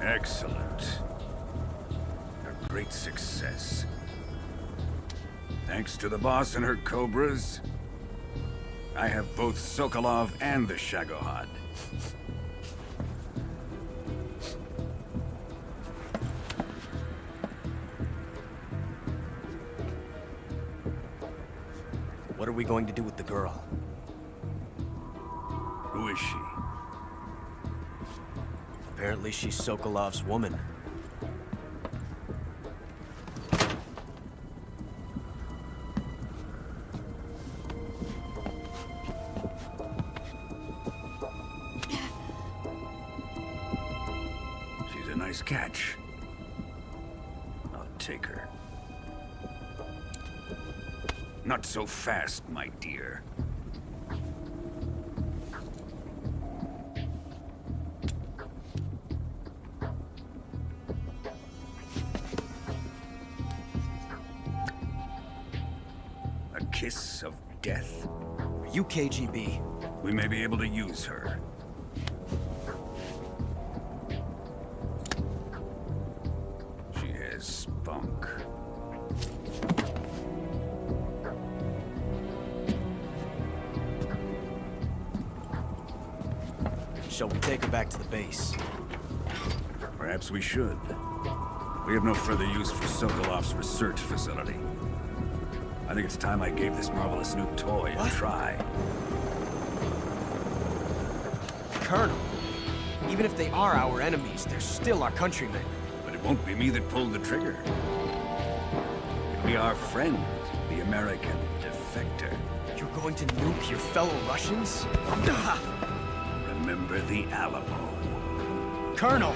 Excellent. A great success. Thanks to the boss and her cobras, I have both Sokolov and the Shagohod. What are we going to do with the girl? Who is she? Apparently she's Sokolov's woman. She's a nice catch. I'll take her. Not so fast, my dear. A kiss of death? Are you KGB? We may be able to use her. She has spunk. Shall we take her back to the base? Perhaps we should. We have no further use for Sokolov's research facility. I think it's time I gave this marvelous new toy a try. Colonel, even if they are our enemies, they're still our countrymen. But it won't be me that pulled the trigger. It'll be our friend, the American defector. You're going to nuke your fellow Russians? Remember the Alamo. Colonel!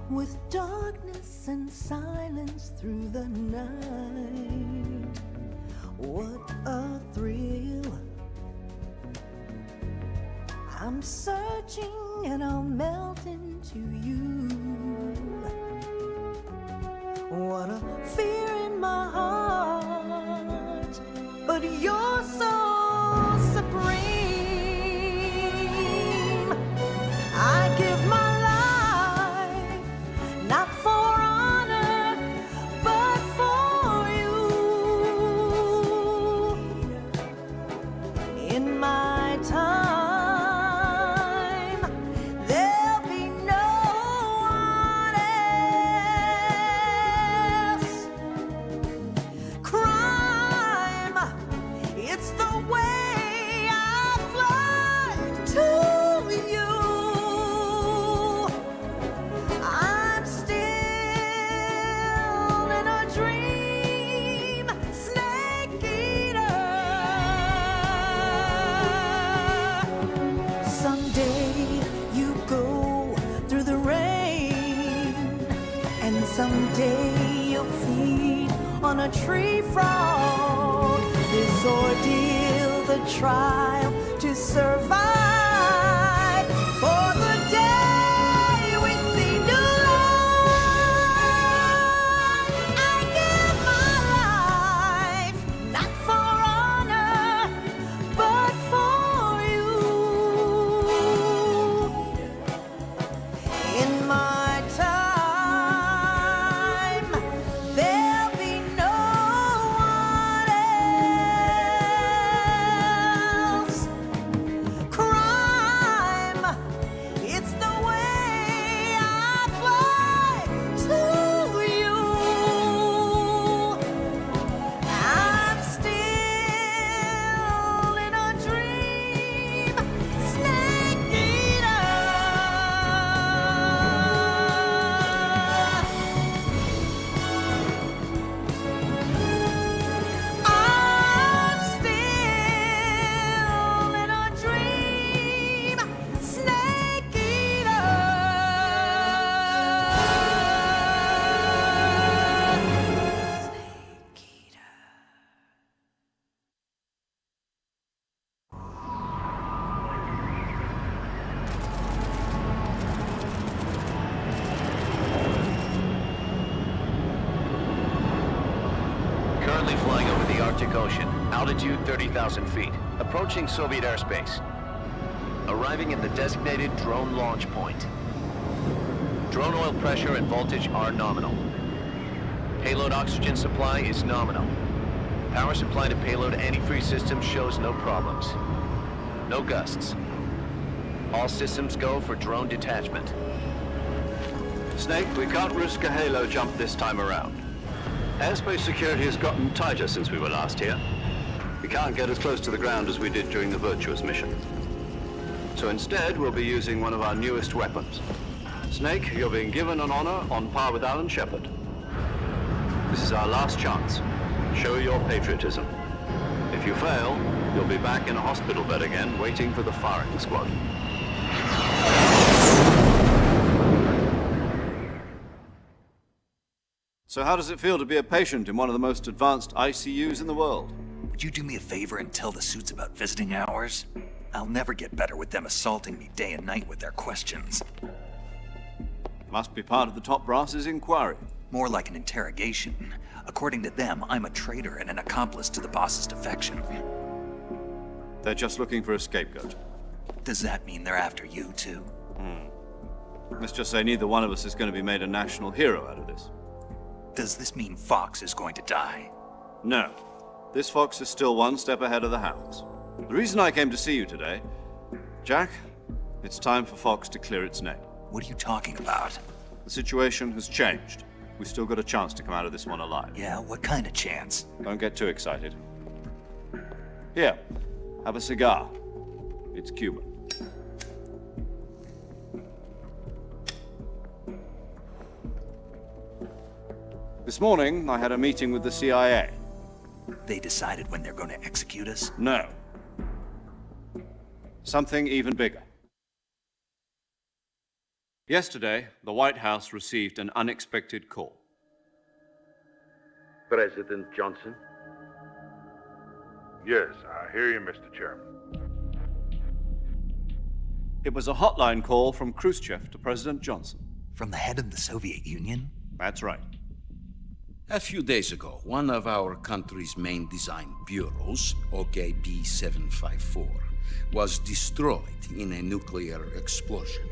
With darkness and silence through the night, what a thrill. I'm searching and I'll melt into you. What a fear in my heart, but you're so supreme. I give my not for honor, but for you. In my time, there'll be no one else. Crime, it's the way I fly to you. Someday you'll feed on a tree frog. This ordeal, the trial, to survive. For the day we see new life, I give my life, not for honor, but for you. In my time, there'll be no one else. Crime, it's the way I fly to you. I'm still in a dream, snake eater. I'm still in a dream, snake eater. Currently flying over the Arctic Ocean. Altitude 30,000 feet. Approaching Soviet airspace. Arriving at the designated drone launch point. Drone oil pressure and voltage are nominal. Payload oxygen supply is nominal. Power supply to payload antifreeze system shows no problems. No gusts. All systems go for drone detachment. Snake, we can't risk a halo jump this time around. Airspace security has gotten tighter since we were last here. We can't get as close to the ground as we did during the Virtuous mission. So instead, we'll be using one of our newest weapons. Snake, you're being given an honor on par with Alan Shepard. This is our last chance. Show your patriotism. If you fail, you'll be back in a hospital bed again, waiting for the firing squad. So how does it feel to be a patient in one of the most advanced ICUs in the world? Would you do me a favor and tell the suits about visiting hours? I'll never get better with them assaulting me day and night with their questions. Must be part of the top brass's inquiry. More like an interrogation. According to them, I'm a traitor and an accomplice to the boss's defection. They're just looking for a scapegoat. Does that mean they're after you, too? Let's just say neither one of us is going to be made a national hero out of this. Does this mean Fox is going to die? No. This fox is still one step ahead of the hounds. The reason I came to see you today, Jack, it's time for Fox to clear its name. What are you talking about? The situation has changed. We've still got a chance to come out of this one alive. Yeah, what kind of chance? Don't get too excited. Here, have a cigar. It's Cuban. This morning, I had a meeting with the CIA. They decided when they're going to execute us? No. Something even bigger. Yesterday, the White House received an unexpected call. President Johnson? Yes, I hear you, Mr. Chairman. It was a hotline call from Khrushchev to President Johnson. From the head of the Soviet Union? That's right. A few days ago, one of our country's main design bureaus, OKB 754, was destroyed in a nuclear explosion.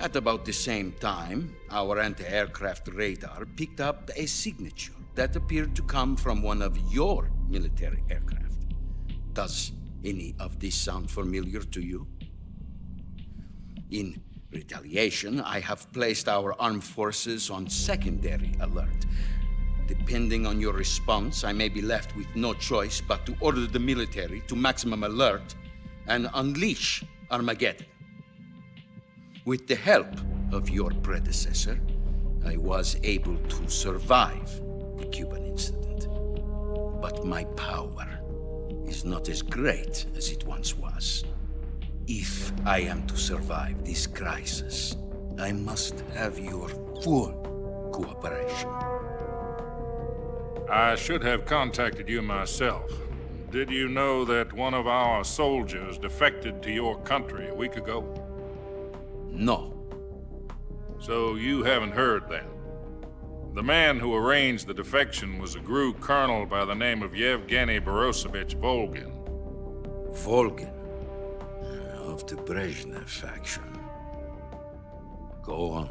At about the same time, our anti-aircraft radar picked up a signature that appeared to come from one of your military aircraft. Does any of this sound familiar to you? In retaliation, I have placed our armed forces on secondary alert. Depending on your response, I may be left with no choice but to order the military to maximum alert and unleash Armageddon. With the help of your predecessor, I was able to survive the Cuban incident. But my power is not as great as it once was. If I am to survive this crisis, I must have your full cooperation. I should have contacted you myself, did you know that one of our soldiers defected to your country a week ago? No. So you haven't heard then? The man who arranged the defection was a GRU colonel by the name of Yevgeny Borosovich Volgin. Volgin? Of the Brezhnev faction. Go on.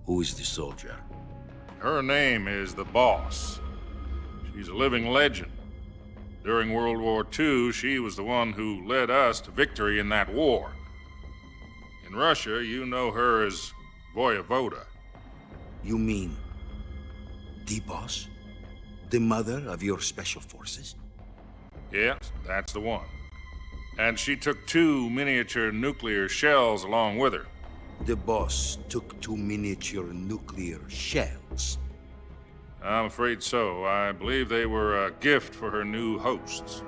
Who is the soldier? Her name is the Boss. She's a living legend. During World War II, she was the one who led us to victory in that war. In Russia, you know her as Voyevoda. You mean the Boss? The mother of your special forces? Yes, that's the one. And she took 2 miniature nuclear shells along with her. The Boss took 2 miniature nuclear shells? I'm afraid so. I believe they were a gift for her new hosts.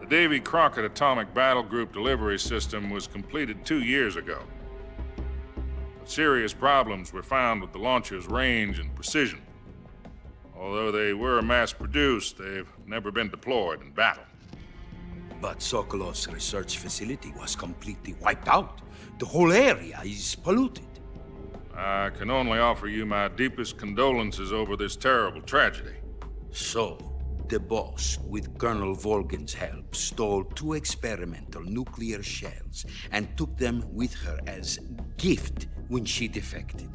The Davy Crockett Atomic Battle Group delivery system was completed 2 years ago. But serious problems were found with the launcher's range and precision. Although they were mass-produced, they've never been deployed in battle. But Sokolov's research facility was completely wiped out. The whole area is polluted. I can only offer you my deepest condolences over this terrible tragedy. So, the Boss, with Colonel Volgin's help, stole 2 experimental nuclear shells and took them with her as gift when she defected.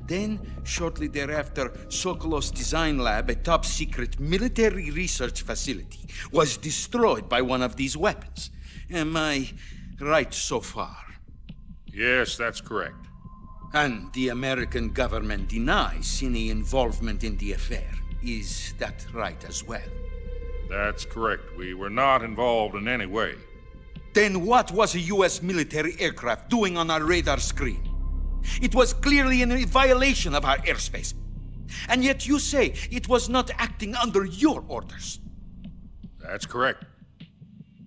Then, shortly thereafter, Sokolov's design lab, a top-secret military research facility, was destroyed by one of these weapons. Am I right so far? Yes, that's correct. And the American government denies any involvement in the affair. Is that right as well? That's correct. We were not involved in any way. Then what was a U.S. military aircraft doing on our radar screen? It was clearly in violation of our airspace. And yet you say it was not acting under your orders. That's correct.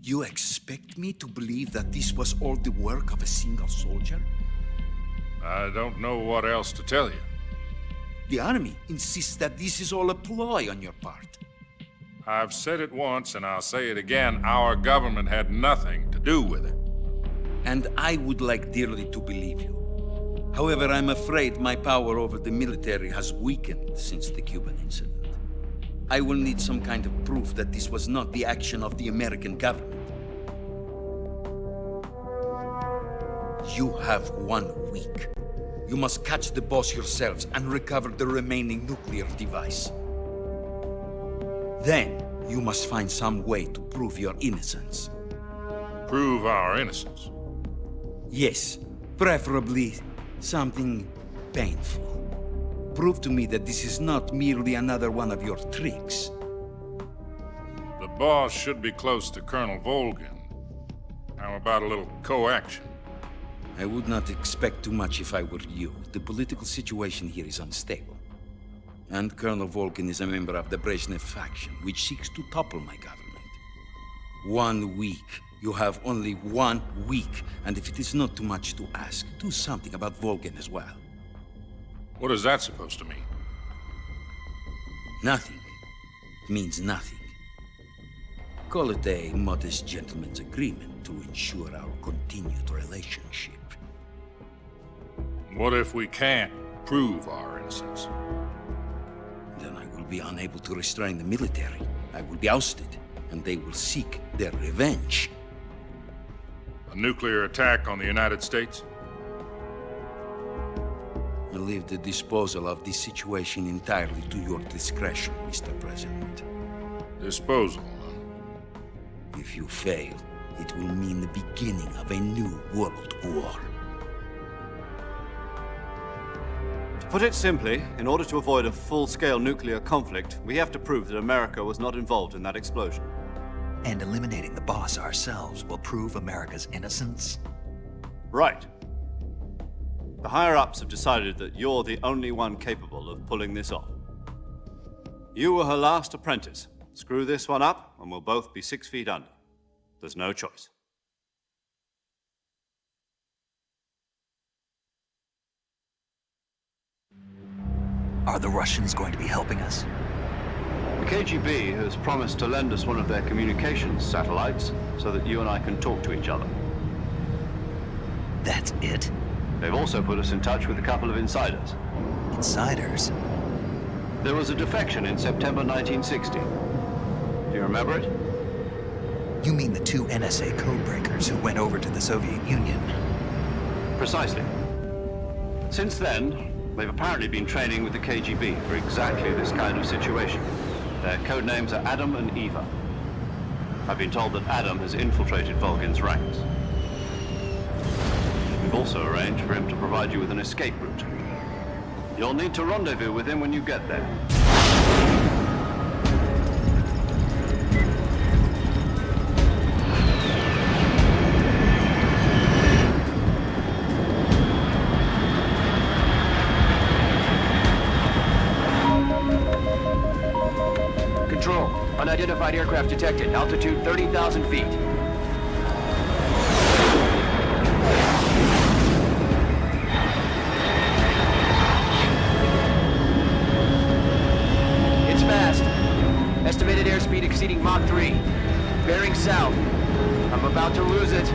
You expect me to believe that this was all the work of a single soldier? I don't know what else to tell you. The Army insists that this is all a ploy on your part. I've said it once and I'll say it again. Our government had nothing to do with it. And I would like dearly to believe you. However, I'm afraid my power over the military has weakened since the Cuban incident. I will need some kind of proof that this was not the action of the American government. You have 1 week. You must catch the Boss yourselves and recover the remaining nuclear device. Then, you must find some way to prove your innocence. Prove our innocence? Yes, preferably something painful. Prove to me that this is not merely another one of your tricks. The Boss should be close to Colonel Volgin. How about a little co-action? I would not expect too much if I were you. The political situation here is unstable. And Colonel Volgin is a member of the Brezhnev faction, which seeks to topple my government. 1 week. You have only 1 week. And if it is not too much to ask, do something about Volgin as well. What is that supposed to mean? Nothing. It means nothing. Call it a modest gentleman's agreement to ensure our continued relationship. What if we can't prove our innocence? Then I will be unable to restrain the military. I will be ousted, and they will seek their revenge. A nuclear attack on the United States? I leave the disposal of this situation entirely to your discretion, Mr. President. Disposal, huh? If you fail, it will mean the beginning of a new world war. To put it simply, in order to avoid a full-scale nuclear conflict, we have to prove that America was not involved in that explosion. And eliminating the Boss ourselves will prove America's innocence? Right. The higher-ups have decided that you're the only one capable of pulling this off. You were her last apprentice. Screw this one up, and we'll both be 6 feet under. There's no choice. Are the Russians going to be helping us? The KGB has promised to lend us one of their communications satellites so that you and I can talk to each other. That's it? They've also put us in touch with a couple of insiders. Insiders? There was a defection in September 1960. Do you remember it? You mean the two NSA codebreakers who went over to the Soviet Union? Precisely. Since then, they've apparently been training with the KGB for exactly this kind of situation. Their code names are Adam and Eva. I've been told that Adam has infiltrated Volgin's ranks. We've also arranged for him to provide you with an escape route. You'll need to rendezvous with him when you get there. Control, unidentified aircraft detected. Altitude 30,000 feet. It's fast. Estimated airspeed exceeding Mach 3. Bearing south. I'm about to lose it.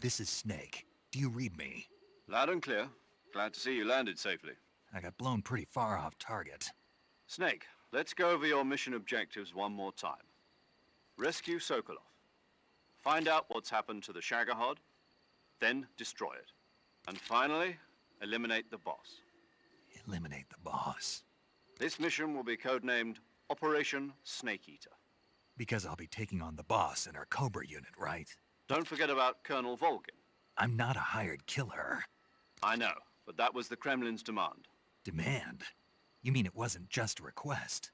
This is Snake. Do you read me? Loud and clear. Glad to see you landed safely. I got blown pretty far off target. Snake, let's go over your mission objectives one more time. Rescue Sokolov. Find out what's happened to the Shagohod, then destroy it. And finally, eliminate the boss. Eliminate the boss. This mission will be codenamed Operation Snake Eater. Because I'll be taking on the boss in our Cobra unit, right? Don't forget about Colonel Volgin. I'm not a hired killer. I know, but that was the Kremlin's demand. Demand? You mean it wasn't just a request?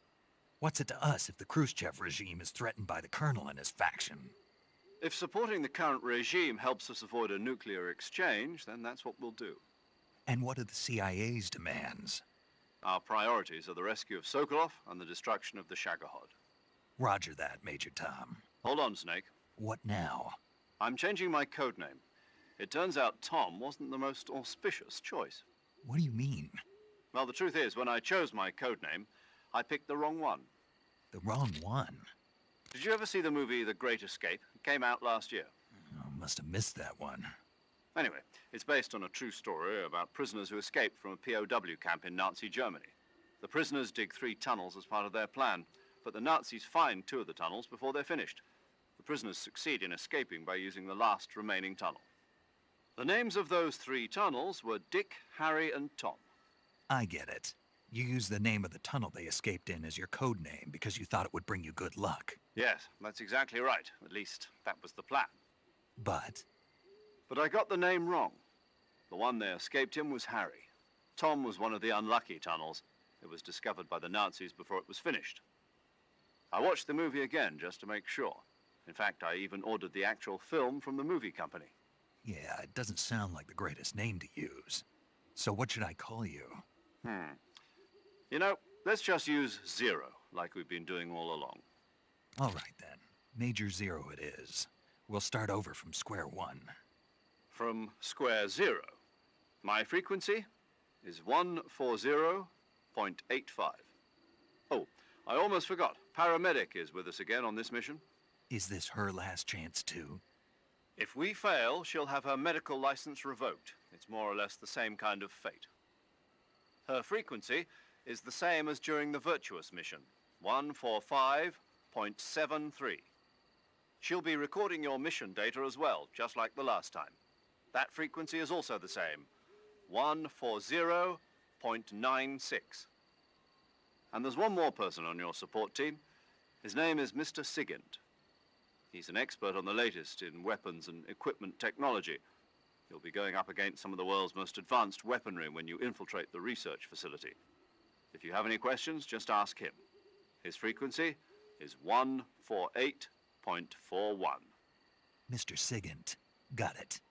What's it to us if the Khrushchev regime is threatened by the Colonel and his faction? If supporting the current regime helps us avoid a nuclear exchange, then that's what we'll do. And what are the CIA's demands? Our priorities are the rescue of Sokolov and the destruction of the Shagohod. Roger that, Major Tom. Hold on, Snake. What now? I'm changing my codename. It turns out Tom wasn't the most auspicious choice. What do you mean? Well, the truth is, when I chose my codename, I picked the wrong one. The wrong one? Did you ever see the movie The Great Escape? It came out last year. Oh, must have missed that one. Anyway, it's based on a true story about prisoners who escaped from a POW camp in Nazi Germany. The prisoners dig 3 tunnels as part of their plan, but the Nazis find 2 of the tunnels before they're finished. The prisoners succeed in escaping by using the last remaining tunnel. The names of those 3 tunnels were Dick, Harry, and Tom. I get it. You used the name of the tunnel they escaped in as your code name because you thought it would bring you good luck. Yes, that's exactly right. At least, that was the plan. But I got the name wrong. The one they escaped in was Harry. Tom was one of the unlucky tunnels. It was discovered by the Nazis before it was finished. I watched the movie again just to make sure. In fact, I even ordered the actual film from the movie company. yeah, it doesn't sound like the greatest name to use. So what should I call you? You know, let's just use Zero, like we've been doing all along. All right, then. Major Zero it is. We'll start over from square one. From square zero. My frequency is 140.85. Oh, I almost forgot. Paramedic is with us again on this mission. Is this her last chance, too? If we fail, she'll have her medical license revoked. It's more or less the same kind of fate. Her frequency is the same as during the Virtuous mission, 145.73. She'll be recording your mission data as well, just like the last time. That frequency is also the same, 140.96. And there's one more person on your support team. His name is Mr. Sigint. He's an expert on the latest in weapons and equipment technology. You'll be going up against some of the world's most advanced weaponry when you infiltrate the research facility. If you have any questions, just ask him. His frequency is 148.41. Mr. Sigint. Got it.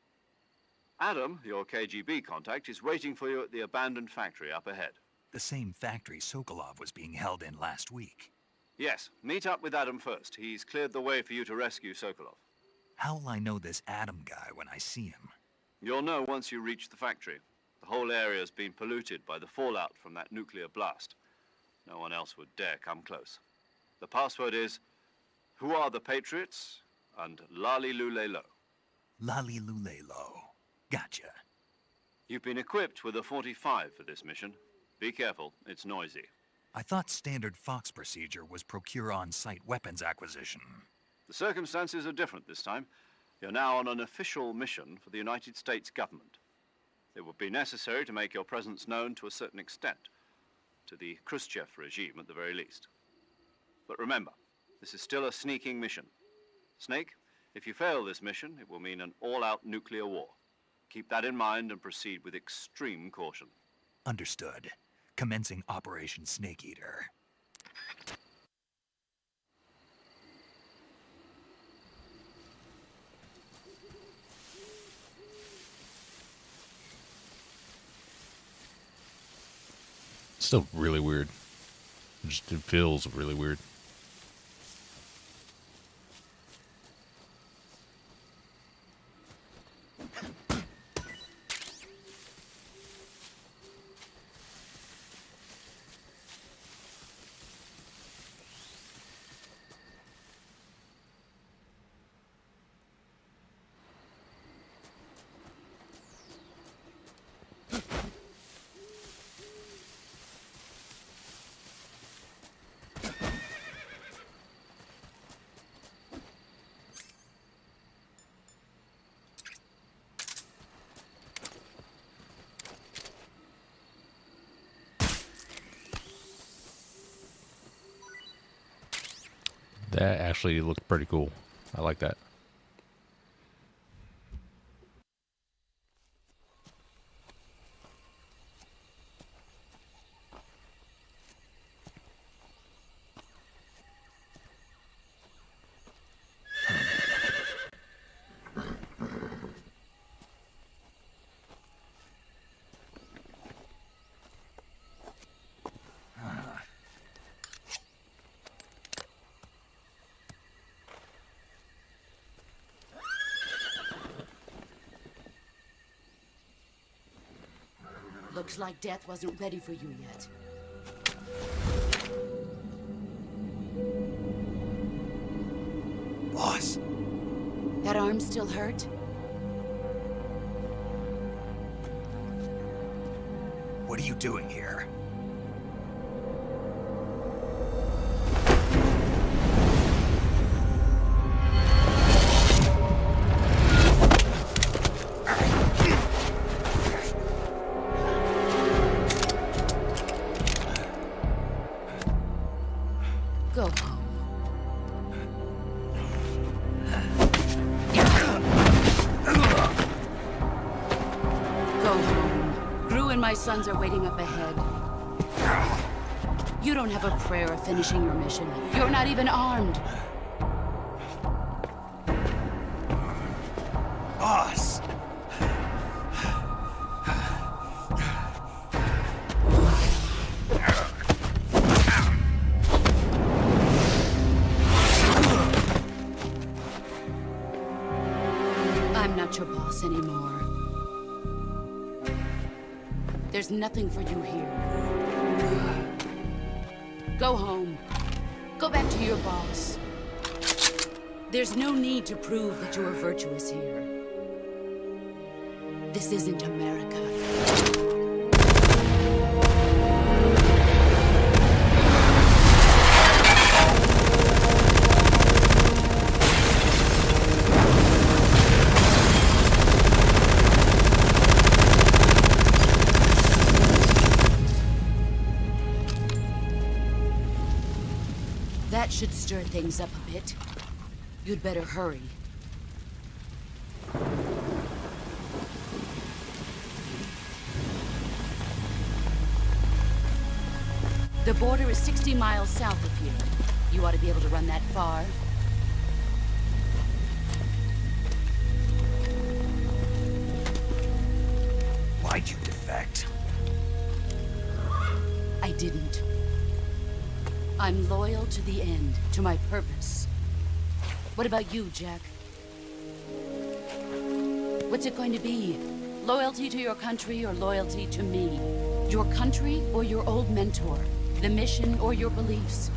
Adam, your KGB contact, is waiting for you at the abandoned factory up ahead. The same factory Sokolov was being held in last week. Yes, meet up with Adam first. He's cleared the way for you to rescue Sokolov. How will I know this Adam guy when I see him? You'll know once you reach the factory. The whole area's been polluted by the fallout from that nuclear blast. No one else would dare come close. The password is, "Who are the Patriots?" and "Lali Lule Lo." Lali Lule Lo. Gotcha. You've been equipped with a 45 for this mission. Be careful, it's noisy. I thought standard Fox procedure was procure on-site weapons acquisition. The circumstances are different this time. You're now on an official mission for the United States government. It would be necessary to make your presence known to a certain extent, to the Khrushchev regime at the very least. But remember, this is still a sneaking mission. Snake, if you fail this mission, it will mean an all-out nuclear war. Keep that in mind and proceed with extreme caution. Understood. Commencing Operation Snake Eater. Still really weird. It feels really weird. That actually looked pretty cool. I like that. Looks like death wasn't ready for you yet. Boss. That arm still hurt? What are you doing here? Go home. Go home. Gru and my sons are waiting up ahead. You don't have a prayer of finishing your mission. You're not even armed. Boss! I'm not your boss anymore. There's nothing for you here. Go home. Go back to your boss. There's no need to prove that you are virtuous here. This isn't America. That should stir things up a bit. You'd better hurry. The border is 60 miles south of here. You ought to be able to run that far. Why'd you defect? I didn't. I'm loyal to the end, to my purpose. What about you, Jack? What's it going to be? Loyalty to your country or loyalty to me? Your country or your old mentor? The mission or your beliefs?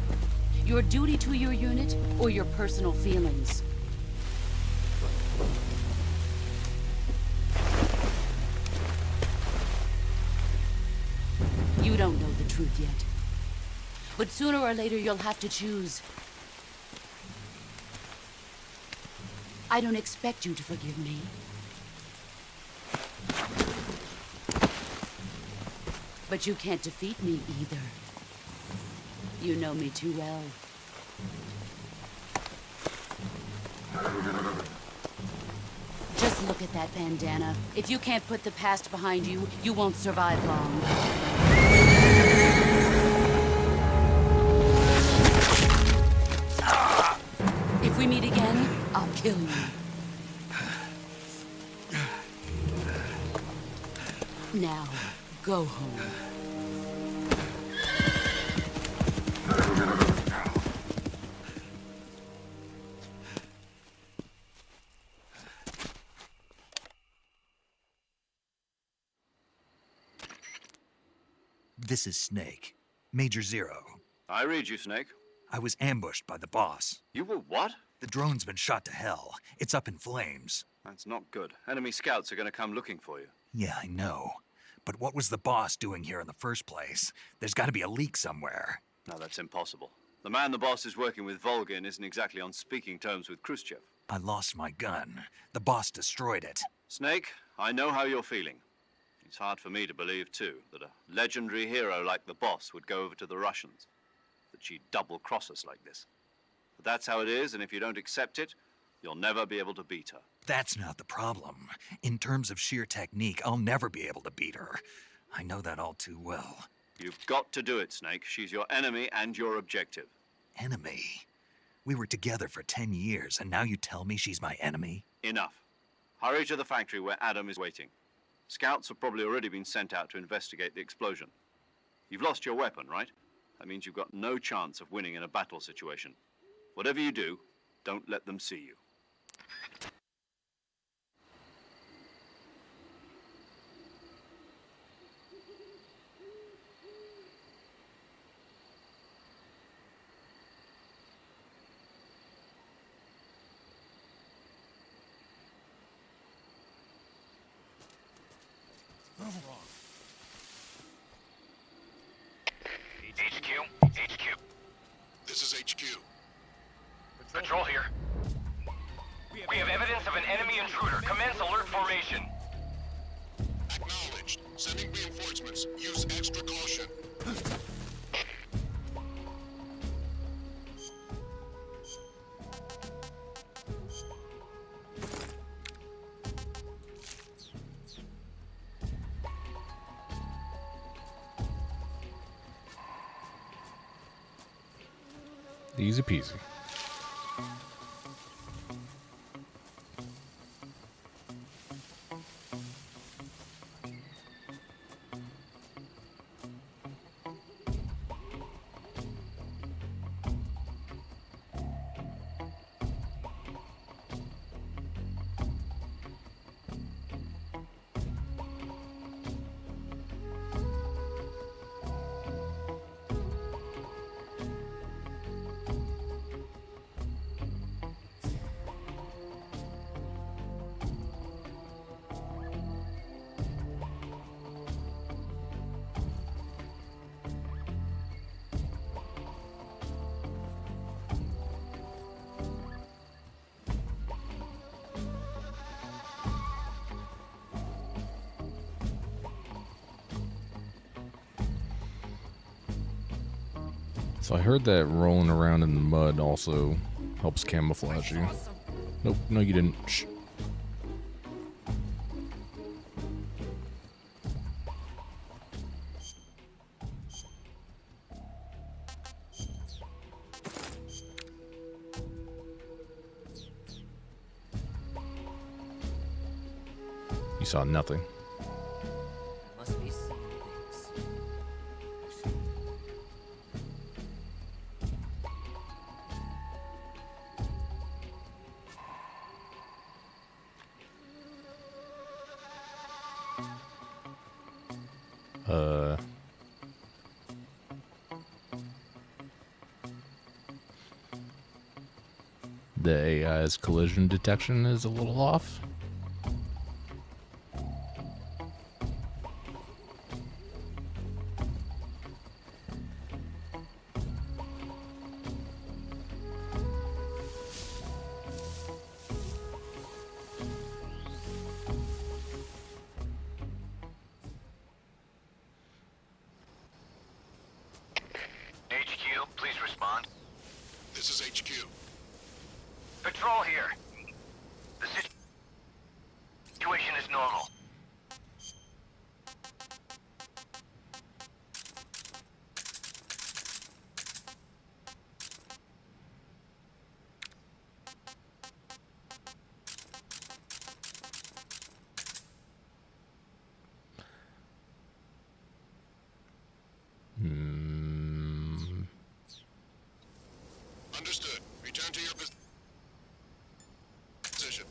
Your duty to your unit or your personal feelings? You don't know the truth yet. But sooner or later you'll have to choose. I don't expect you to forgive me. But you can't defeat me either. You know me too well. Just look at that bandana. If you can't put the past behind you, you won't survive long. If we meet again, I'll kill you. Now, go home. This is Snake. Major Zero. I read you, Snake. I was ambushed by the boss. You were what? The drone's been shot to hell. It's up in flames. That's not good. Enemy scouts are going to come looking for you. Yeah, I know. But what was the boss doing here in the first place? There's got to be a leak somewhere. No, that's impossible. The man the boss is working with, Volgin, isn't exactly on speaking terms with Khrushchev. I lost my gun. The boss destroyed it. Snake, I know how you're feeling. It's hard for me to believe, too, that a legendary hero like the boss would go over to the Russians. That she'd double-cross us like this. But that's how it is, and if you don't accept it, you'll never be able to beat her. That's not the problem. In terms of sheer technique, I'll never be able to beat her. I know that all too well. You've got to do it, Snake. She's your enemy and your objective. Enemy? We were together for 10 years, and now you tell me she's my enemy? Enough. Hurry to the factory where Adam is waiting. Scouts have probably already been sent out to investigate the explosion. You've lost your weapon, right? That means you've got no chance of winning in a battle situation. Whatever you do, don't let them see you. HQ. This is HQ. Patrol here. We have evidence of an enemy intruder. Commence alert formation. Acknowledged. Sending reinforcements. Use extra caution. Easy peasy. So I heard that rolling around in the mud also helps camouflage you. Nope, no you didn't. Shh. You saw nothing. Must be seeing things. The AI's collision detection is a little off. HQ, please respond. This is HQ. Patrol here. The situation is normal. Understood. Return to your position.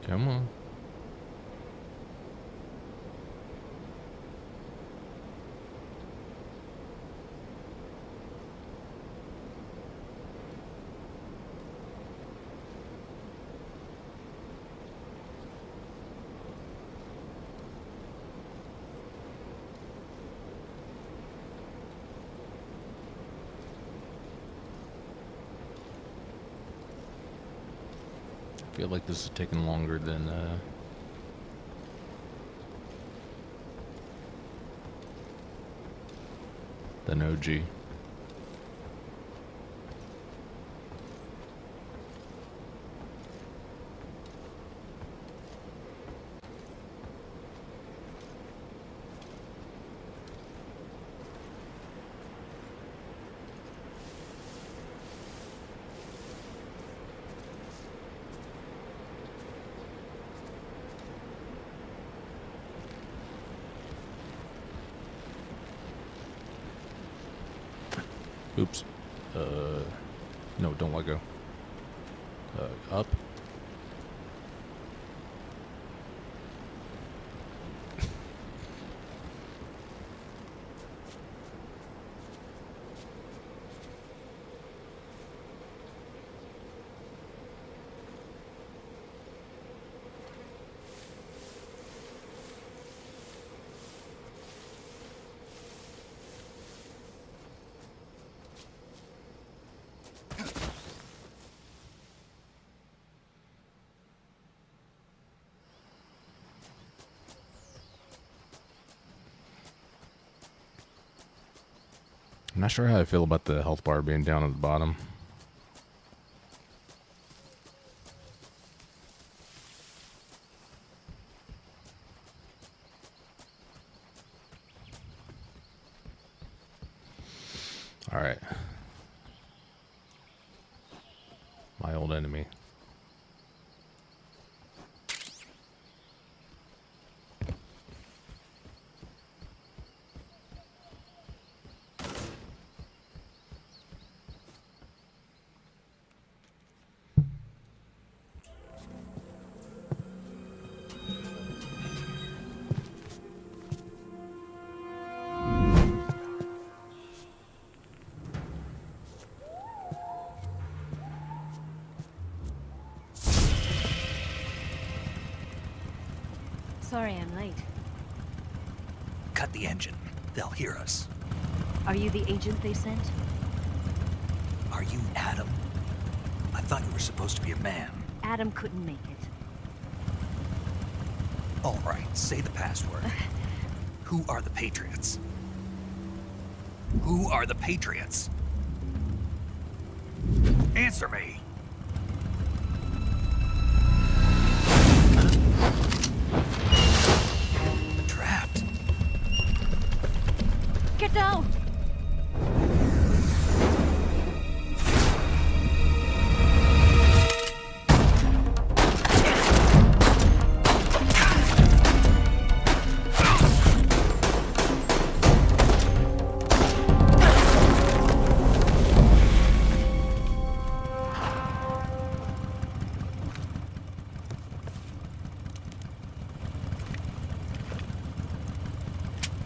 Come on. I feel like this is taking longer than OG. Oops. No, don't let go. Up. I'm not sure how I feel about the health bar being down at the bottom. All right. My old enemy. Sorry I'm late. Cut the engine. They'll hear us. Are you the agent they sent? Are you Adam? I thought you were supposed to be a man. Adam couldn't make it. All right, say the password. Who are the Patriots? Who are the Patriots? Answer me! Trapped. Get down!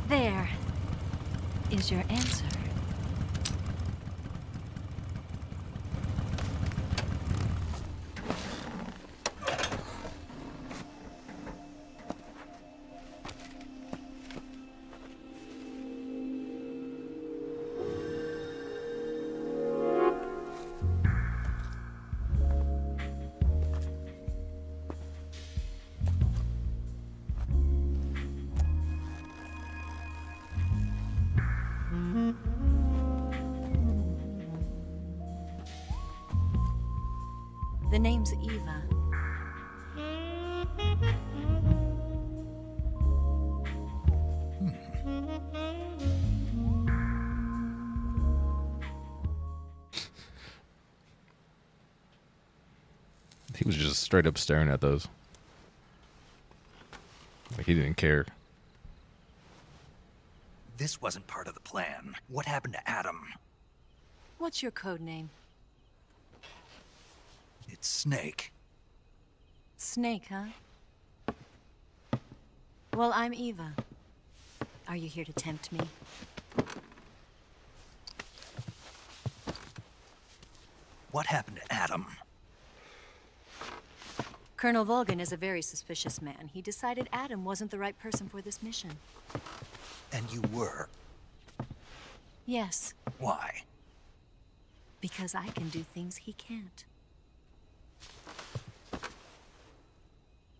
There is your answer. The name's Eva. He was just straight up staring at those. Like he didn't care. This wasn't part of the plan. What happened to Adam? What's your code name? It's Snake. Snake, huh? Well, I'm Eva. Are you here to tempt me? What happened to Adam? Colonel Volgan is a very suspicious man. He decided Adam wasn't the right person for this mission. And you were? Yes. Why? Because I can do things he can't.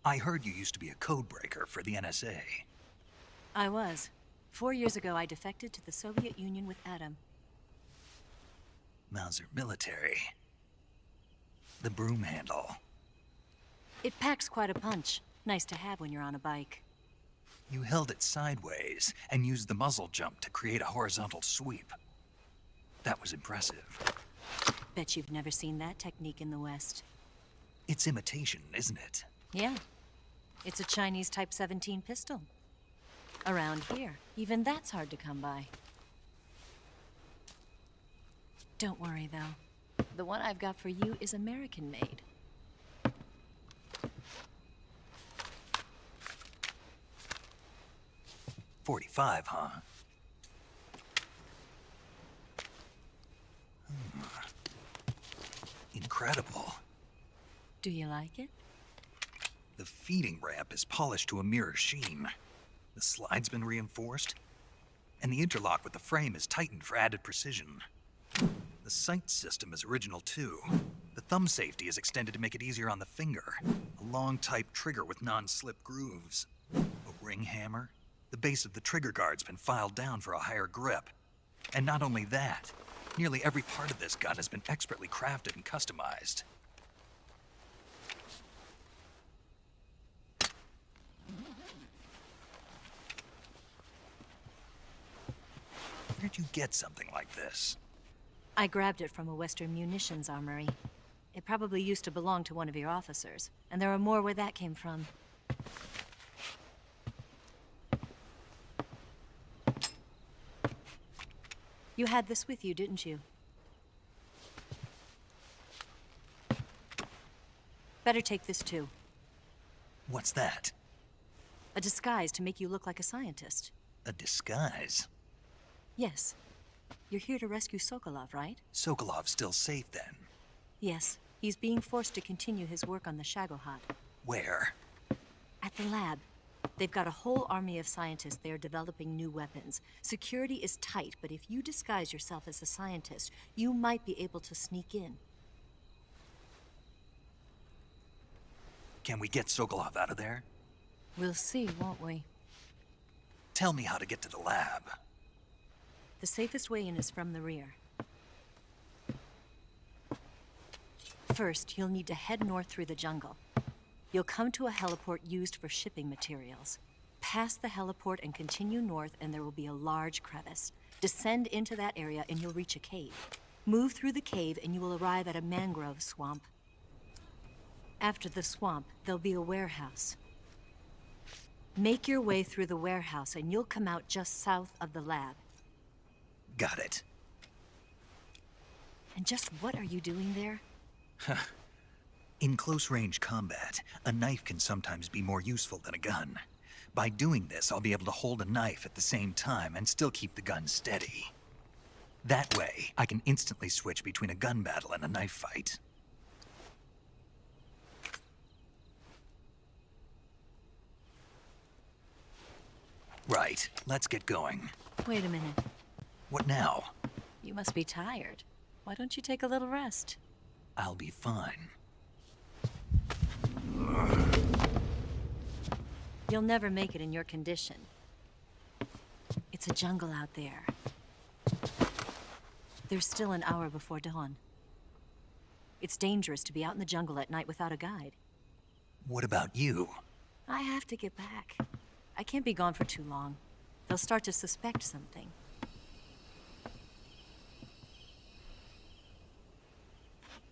I heard you used to be a codebreaker for the NSA. I was. 4 years ago, I defected to the Soviet Union with Adam. Mauser military. The broom handle. It packs quite a punch. Nice to have when you're on a bike. You held it sideways and used the muzzle jump to create a horizontal sweep. That was impressive. Bet you've never seen that technique in the West. It's imitation, isn't it? Yeah. It's a Chinese Type 17 pistol. Around here, even that's hard to come by. Don't worry, though. The one I've got for you is American-made. .45, huh? Incredible. Do you like it? The feeding ramp is polished to a mirror sheen. The slide's been reinforced, and the interlock with the frame is tightened for added precision. The sight system is original too. The thumb safety is extended to make it easier on the finger. A long type trigger with non-slip grooves. A ring hammer. The base of the trigger guard's been filed down for a higher grip. And not only that, nearly every part of this gun has been expertly crafted and customized. Where'd you get something like this? I grabbed it from a Western munitions armory. It probably used to belong to one of your officers, and there are more where that came from. You had this with you, didn't you? Better take this too. What's that? A disguise to make you look like a scientist. A disguise? Yes. You're here to rescue Sokolov, right? Sokolov's still safe then? Yes. He's being forced to continue his work on the Shagohod. Where? At the lab. They've got a whole army of scientists there developing new weapons. Security is tight, but if you disguise yourself as a scientist, you might be able to sneak in. Can we get Sokolov out of there? We'll see, won't we? Tell me how to get to the lab. The safest way in is from the rear. First, you'll need to head north through the jungle. You'll come to a heliport used for shipping materials. Pass the heliport and continue north, and there will be a large crevice. Descend into that area and you'll reach a cave. Move through the cave and you will arrive at a mangrove swamp. After the swamp, there'll be a warehouse. Make your way through the warehouse and you'll come out just south of the lab. Got it. And just what are you doing there? In close-range combat, a knife can sometimes be more useful than a gun. By doing this, I'll be able to hold a knife at the same time and still keep the gun steady. That way, I can instantly switch between a gun battle and a knife fight. Right, let's get going. Wait a minute. What now? You must be tired. Why don't you take a little rest? I'll be fine. You'll never make it in your condition. It's a jungle out there. There's still an hour before dawn. It's dangerous to be out in the jungle at night without a guide. What about you? I have to get back. I can't be gone for too long. They'll start to suspect something.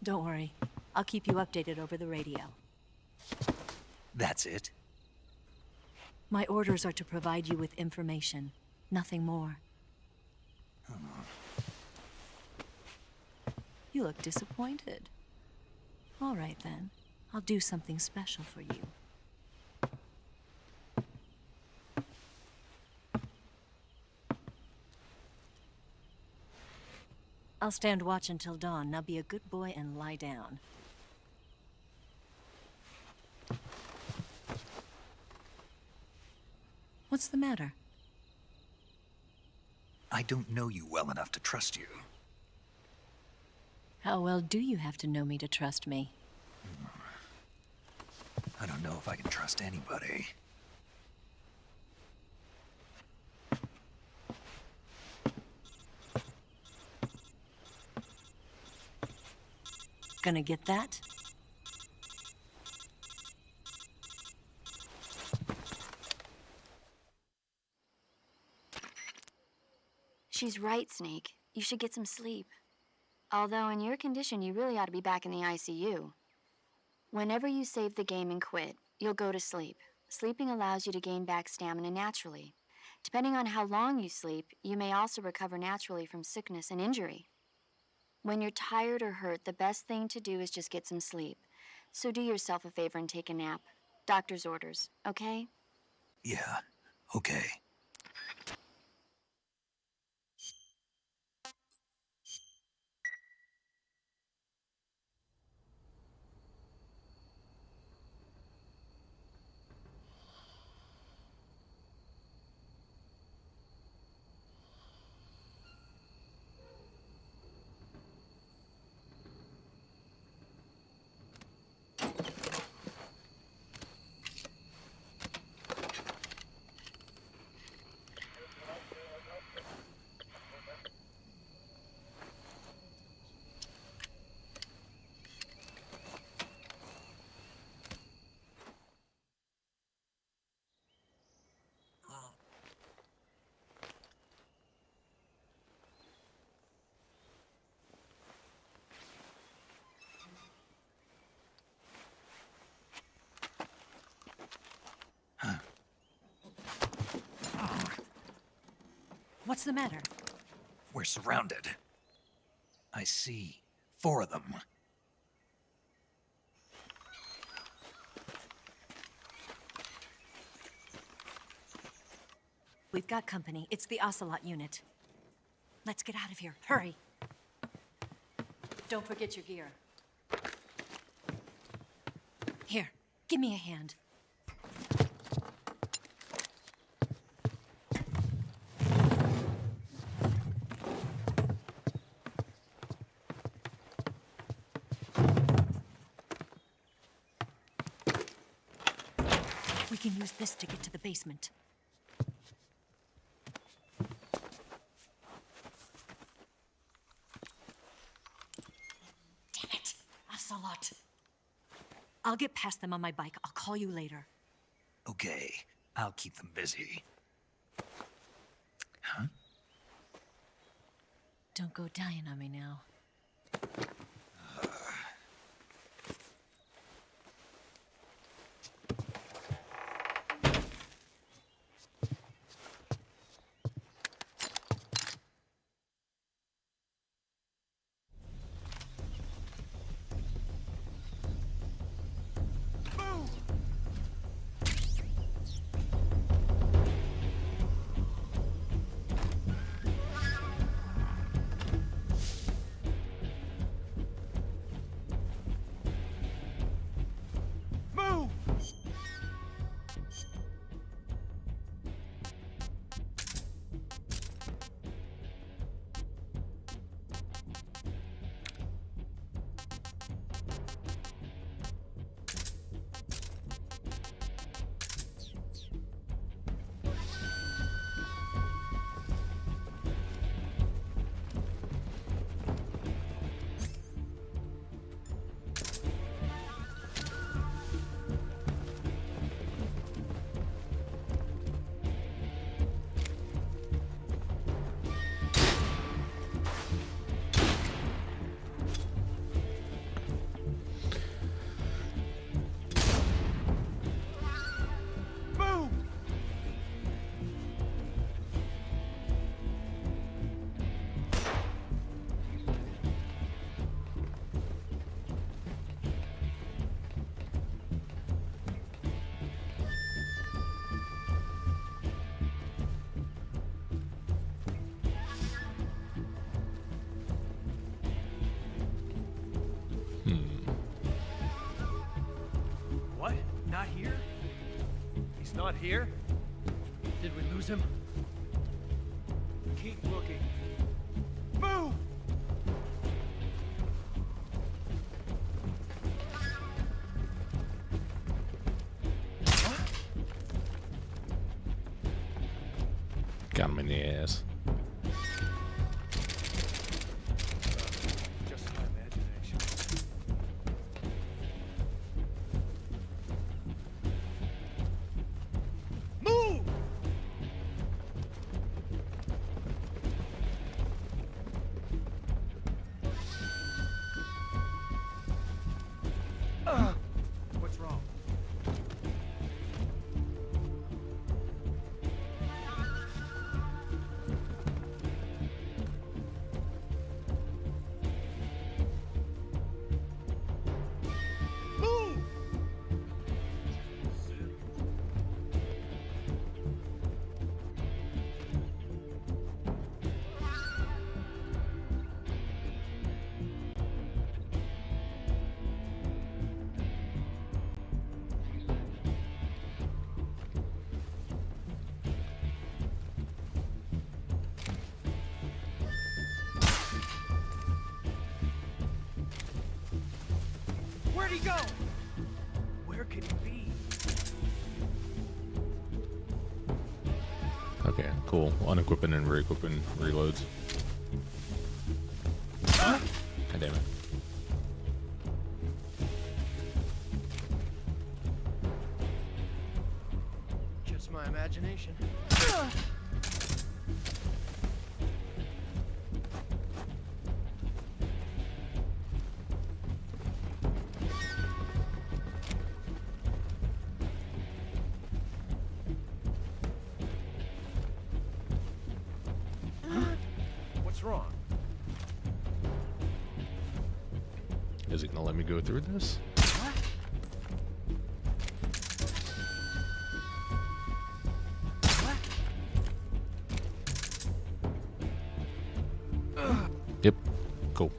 Don't worry. I'll keep you updated over the radio. That's it? My orders are to provide you with information. Nothing more. You look disappointed. All right, then. I'll do something special for you. I'll stand watch until dawn. Now be a good boy and lie down. What's the matter? I don't know you well enough to trust you. How well do you have to know me to trust me? I don't know if I can trust anybody. Gonna get that? She's right, Snake. You should get some sleep. Although in your condition, you really ought to be back in the ICU. Whenever you save the game and quit, you'll go to sleep. Sleeping allows you to gain back stamina naturally. Depending on how long you sleep, you may also recover naturally from sickness and injury. When you're tired or hurt, the best thing to do is just get some sleep. So do yourself a favor and take a nap. Doctor's orders, okay? Yeah, okay. What's the matter? We're surrounded. I see 4 of them. We've got company. It's the Ocelot unit. Let's get out of here. Hurry. Don't forget your gear. Here, give me a hand. can use this to get to the basement. Damn it! Ocelot. I'll get past them on my bike. I'll call you later. Okay, I'll keep them busy. Huh? Don't go dying on me now. What? Not here? He's not here? Did we lose him? Keep looking. Move! Got him in the ass. Just my imagination. Move! What's wrong? Move! Where'd he go? Where could he be? Okay, cool. Unequipping and re-equipping reloads. God damn it. Just my imagination. What's wrong? Is it gonna let me go through this? Yep. Cool.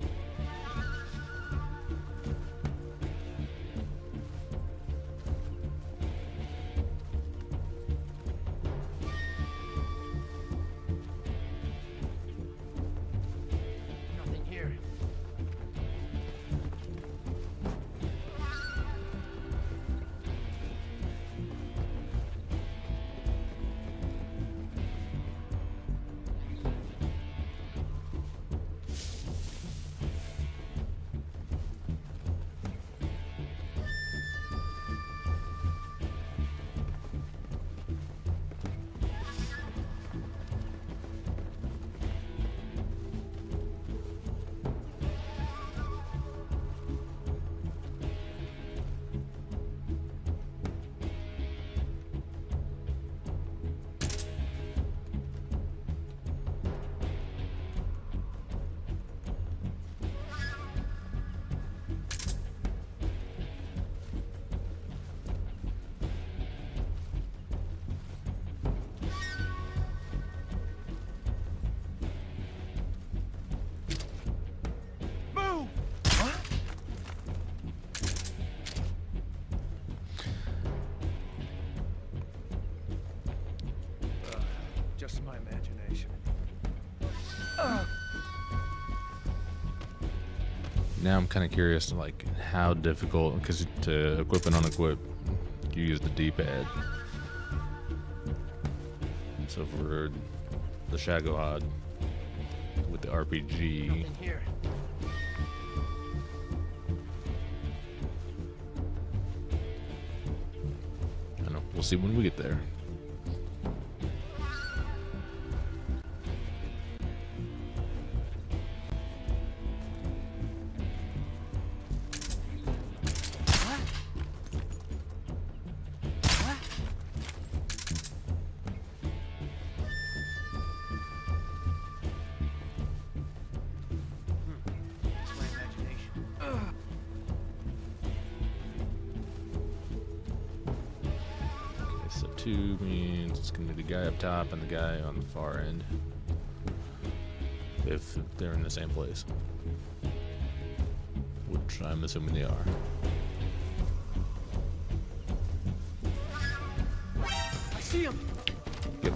Nothing here. my imagination. Now I'm kind of curious, like, how difficult, because to equip and unequip, you use the D-pad. So for the Shagohod with the RPG, Here. I don't know. We'll see when we get there. So 2 means it's going to be the guy up top and the guy on the far end. If they're in the same place. Which I'm assuming they are. I see him. Yep.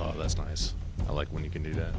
Oh, that's nice. I like when you can do that.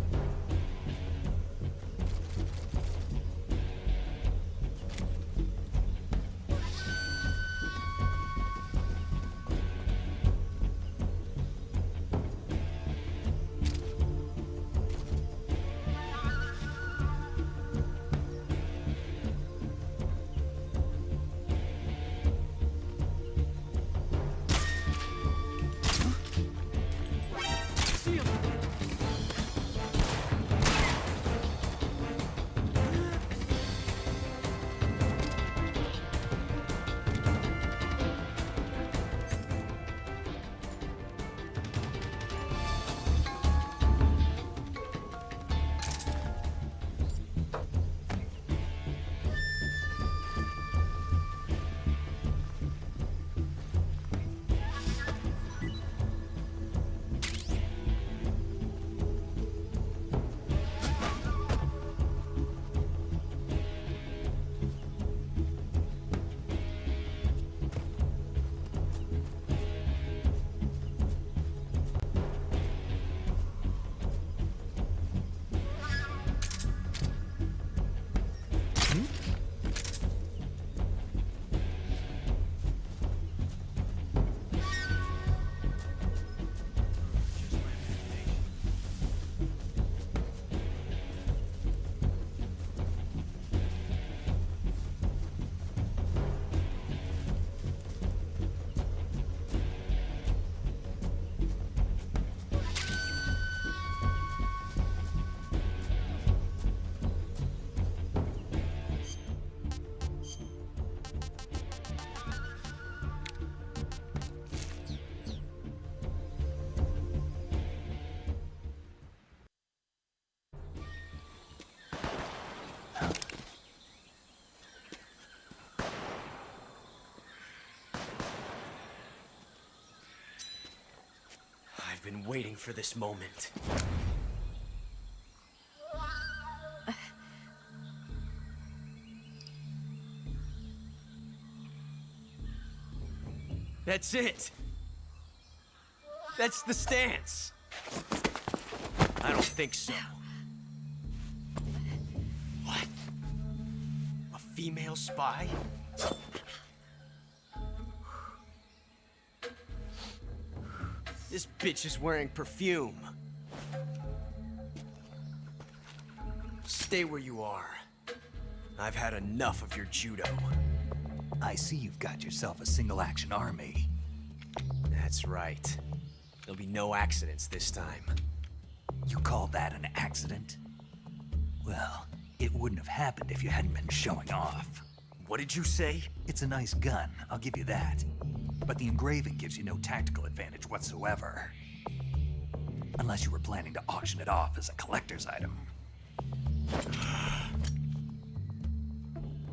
I've been waiting for this moment. That's it. That's the stance. I don't think so. What? A female spy? This bitch is wearing perfume. Stay where you are. I've had enough of your judo. I see you've got yourself a single-action army. That's right. There'll be no accidents this time. You call that an accident? Well, it wouldn't have happened if you hadn't been showing off. What did you say? It's a nice gun, I'll give you that. But the engraving gives you no tactical advantage whatsoever. Unless you were planning to auction it off as a collector's item.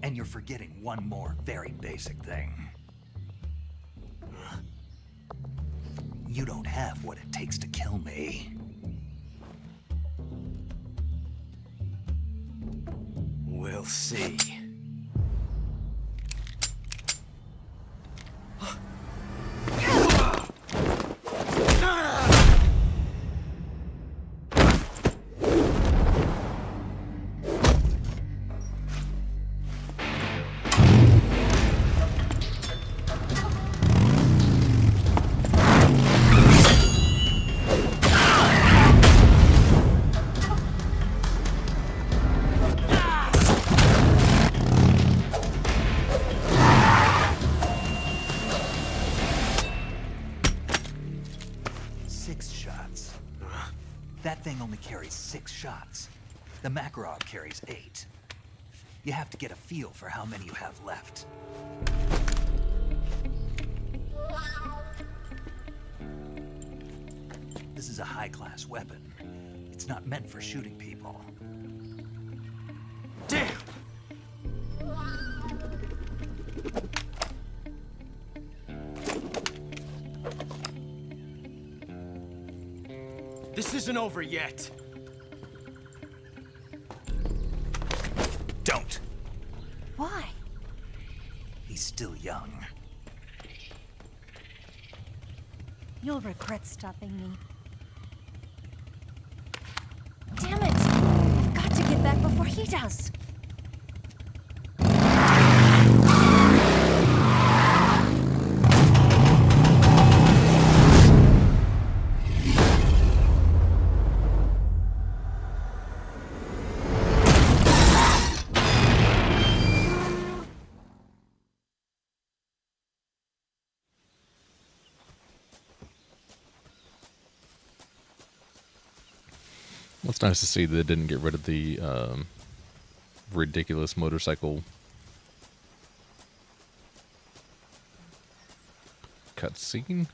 And you're forgetting one more very basic thing. You don't have what it takes to kill me. see. That thing only carries 6 shots. The Makarov carries 8. You have to get a feel for how many you have left. This is a high-class weapon. It's not meant for shooting people. Damn! This isn't over yet. Don't. Why? He's still young. You'll regret stopping me. Damn it! I've got to get back before he does. Well, it's nice to see that they didn't get rid of the ridiculous motorcycle cutscene.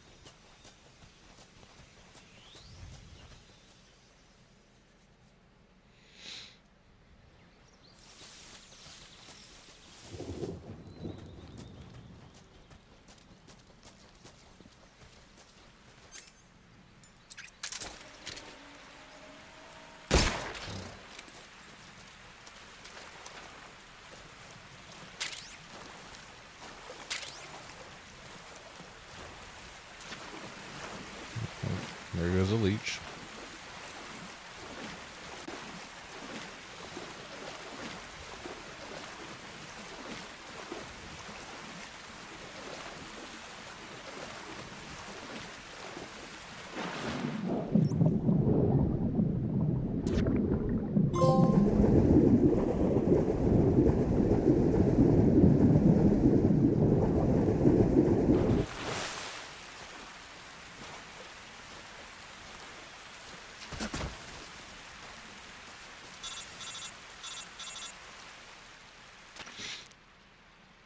There goes a leech.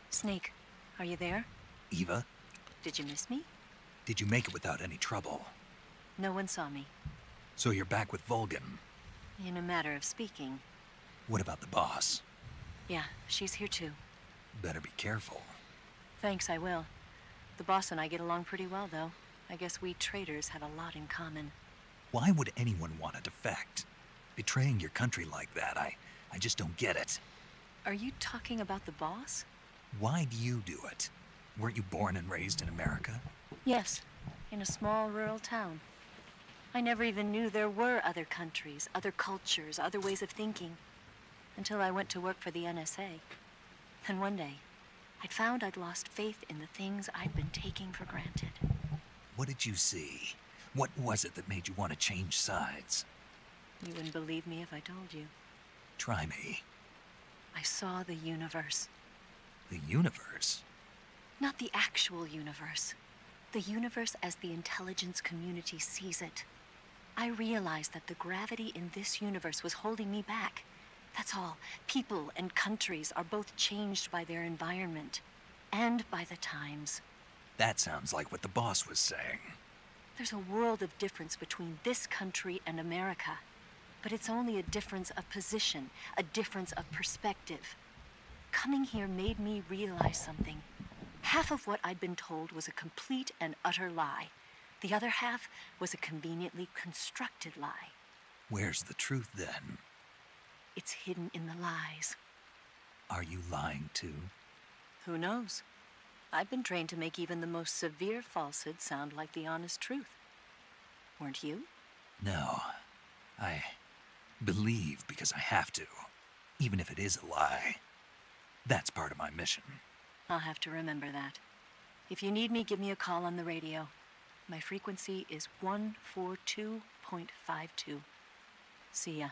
Snake, are you there? Eva, Did you miss me? did you make it without any trouble? No one saw me. So you're back with Volgin. In a matter of speaking. What about the boss? Yeah, she's here too. Better be careful. Thanks, I will. The boss and I get along pretty well, though. I guess we traitors have a lot in common. Why would anyone want to defect? Betraying your country like that, I just don't get it. Are you talking about the boss? Why do you do it? Weren't you born and raised in America? Yes, in a small rural town. I never even knew there were other countries, other cultures, other ways of thinking. Until I went to work for the NSA. Then one day, I'd found I'd lost faith in the things I'd been taking for granted. What did you see? What was it that made you want to change sides? You wouldn't believe me if I told you. Try me. I saw the universe. The universe? Not the actual universe. The universe as the intelligence community sees it. I realized that the gravity in this universe was holding me back. That's all. People and countries are both changed by their environment. And by the times. That sounds like what the boss was saying. There's a world of difference between this country and America. But it's only a difference of position, a difference of perspective. Coming here made me realize something. Half of what I'd been told was a complete and utter lie. The other half was a conveniently constructed lie. Where's the truth then? It's hidden in the lies. Are you lying too? Who knows? I've been trained to make even the most severe falsehood sound like the honest truth. Weren't you? No. I believe because I have to, even if it is a lie. That's part of my mission. I'll have to remember that. If you need me, give me a call on the radio. My frequency is 142.52. See ya.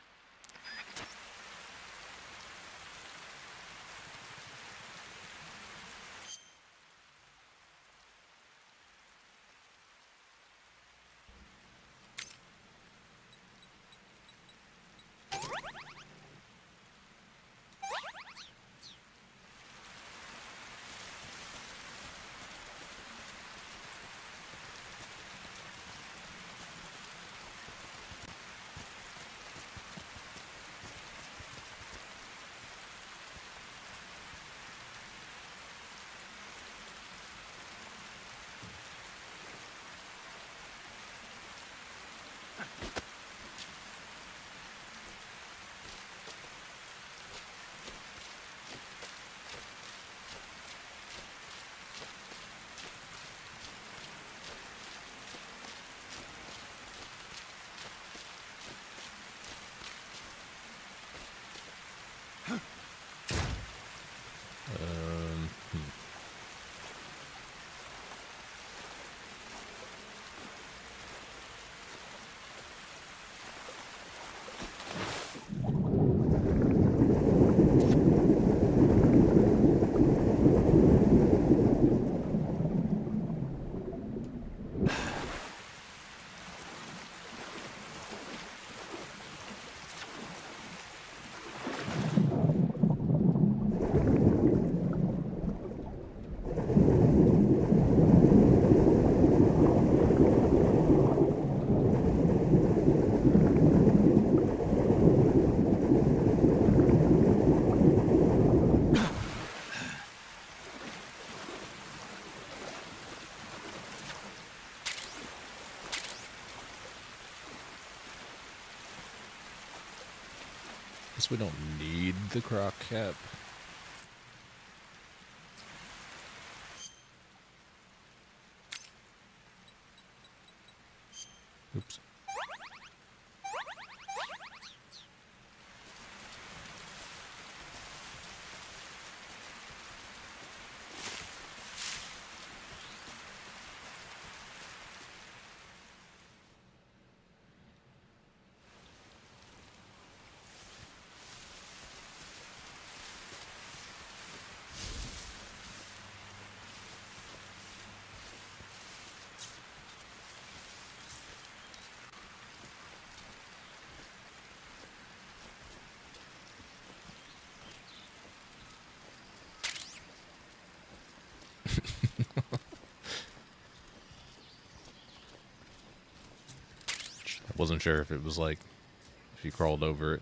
Guess we don't need the croc cap. Oops. I wasn't sure if it was like, if you crawled over it.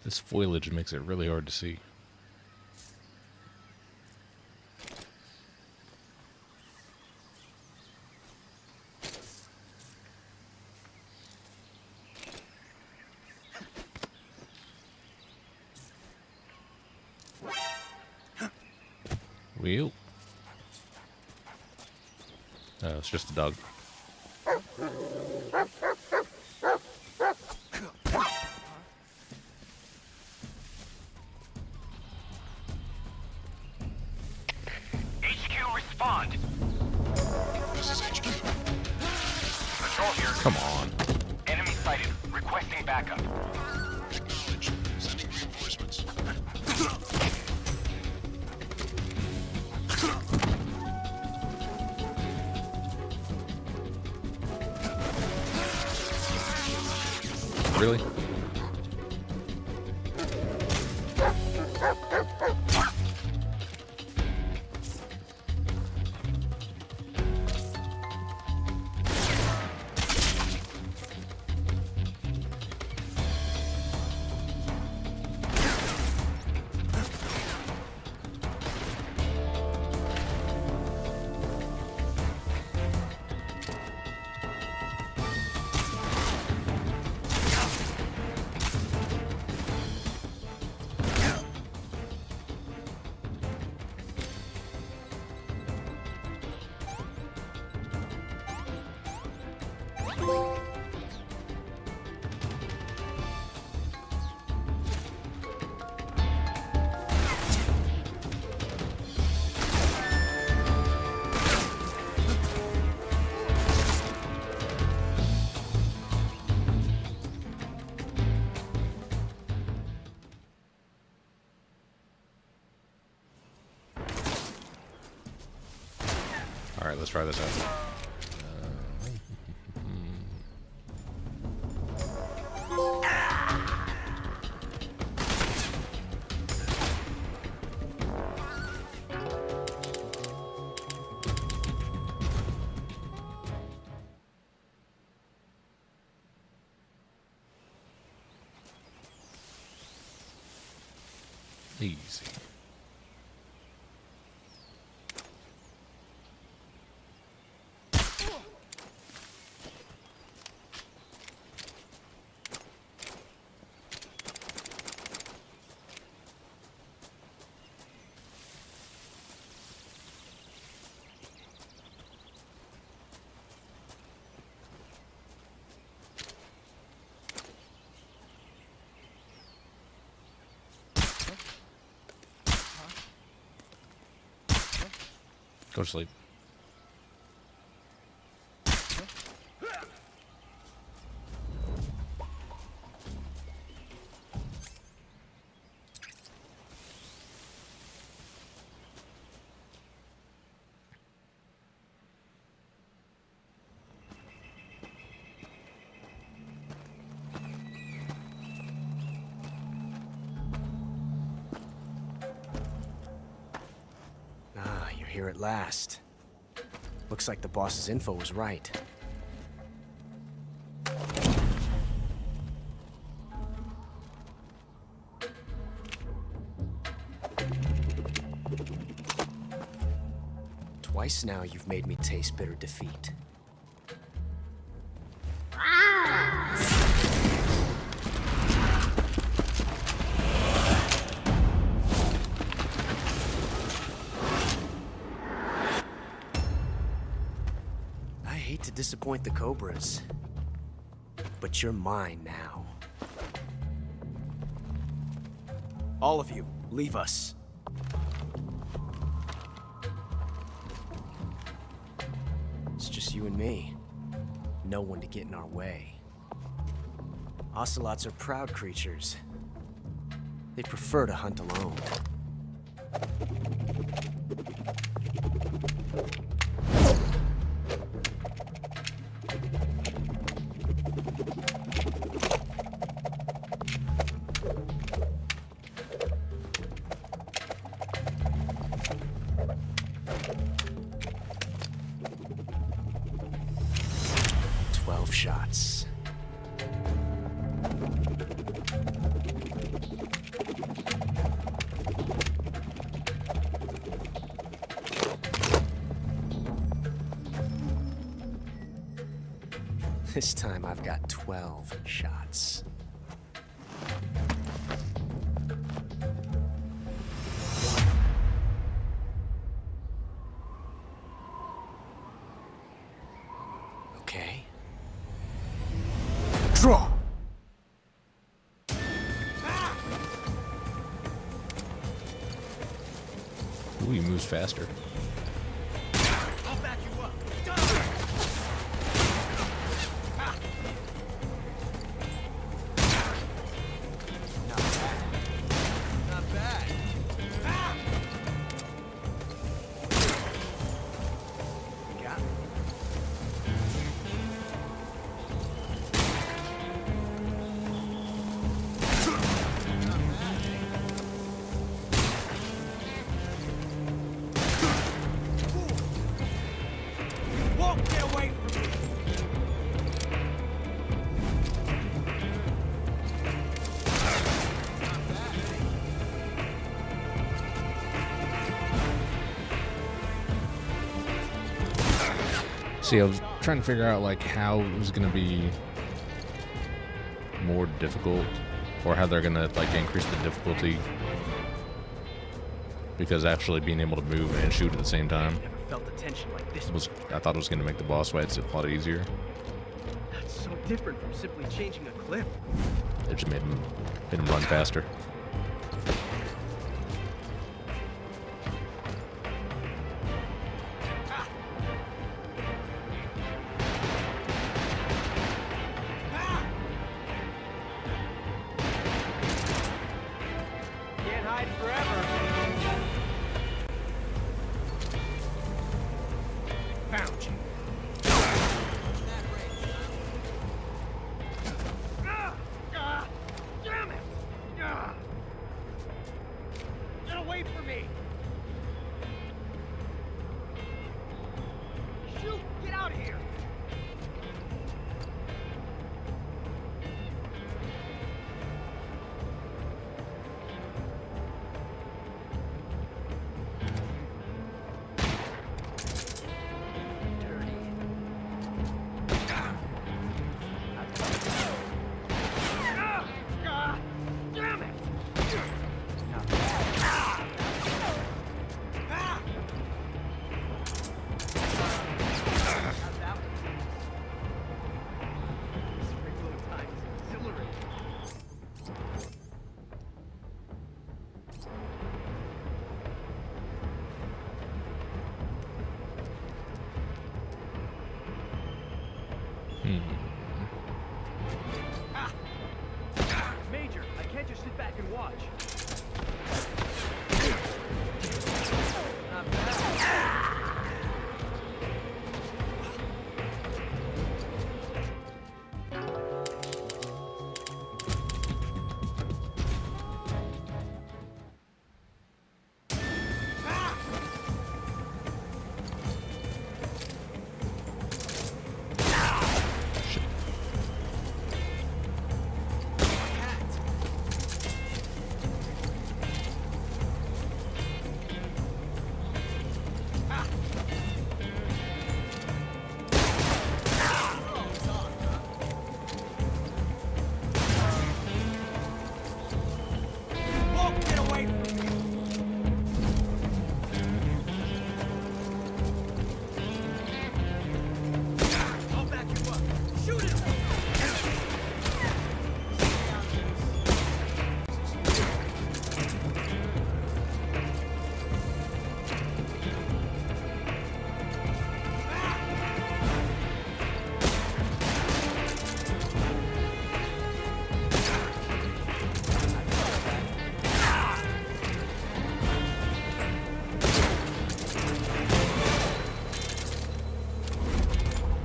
This foliage makes it really hard to see. Wheel. It's just a dog. HQ, Patrol here. Come on. Enemy sighted. Requesting backup. Acknowledged. Sending reinforcements. Really? All right, let's try this out. Easy. Go to sleep. Ah, you're here at last. Looks like the boss's info was right. Twice now you've made me taste bitter defeat. I hate to disappoint the Cobras, but you're mine now. All of you, leave us. It's just you and me. No one to get in our way. Ocelots are proud creatures. They prefer to hunt alone. Shots. This time I've got 12 shots. Okay. Draw! Ooh, he moves faster. I'll back you up. See, I was trying to figure out like how it was gonna be more difficult, or how they're gonna like increase the difficulty, because actually being able to move and shoot at the same time Never felt the tension like this. I thought it was gonna make the boss fights a lot easier. That's so different from simply changing a clip. It just made him run faster. Can't hide forever. Found you. Damn it! Get away from me! Shoot! Get out of here! Damn it! Major, I can't just sit back and watch. Not bad. Get away from me! I'll back you up. Shoot him!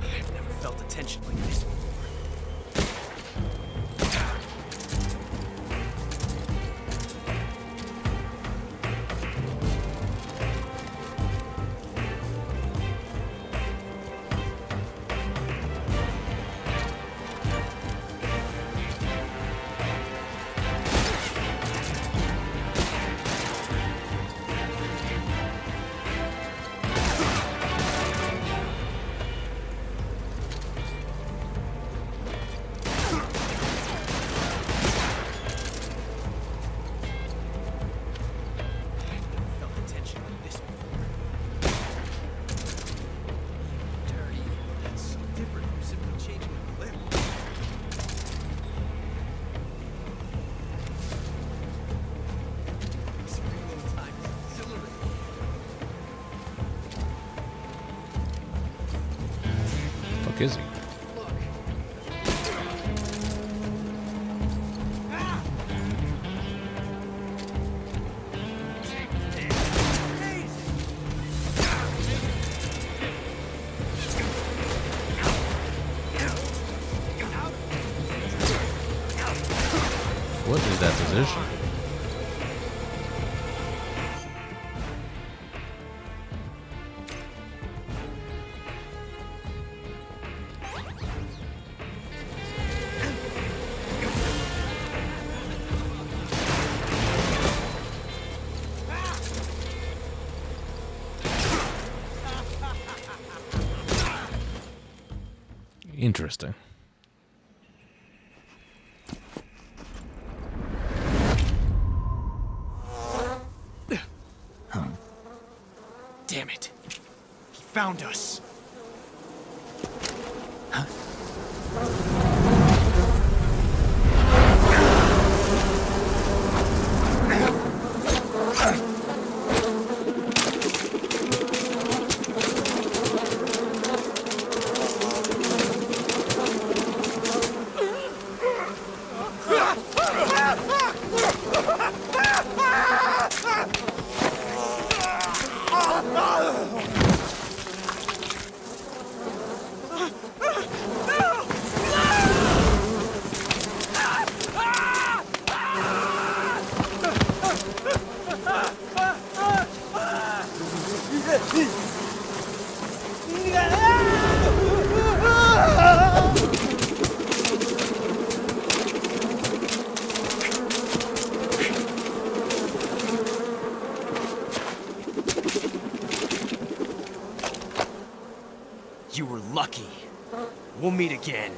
I've never felt a tension like this before. Felt the tension like this before. Dirty. That's so different from simply changing a clip. Screaming time is exhilarating. Fuck is he? What is that position? Interesting. Damn it. He found us. You were lucky. We'll meet again.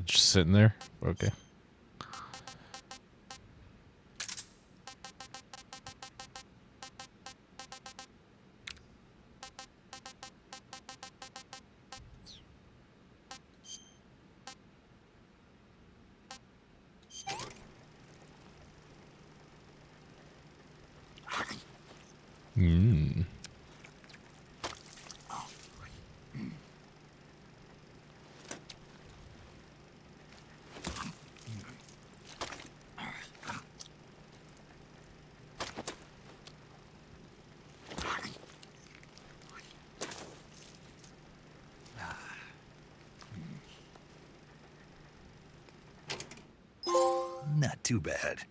Just sitting there. Okay. Mm. Not too bad.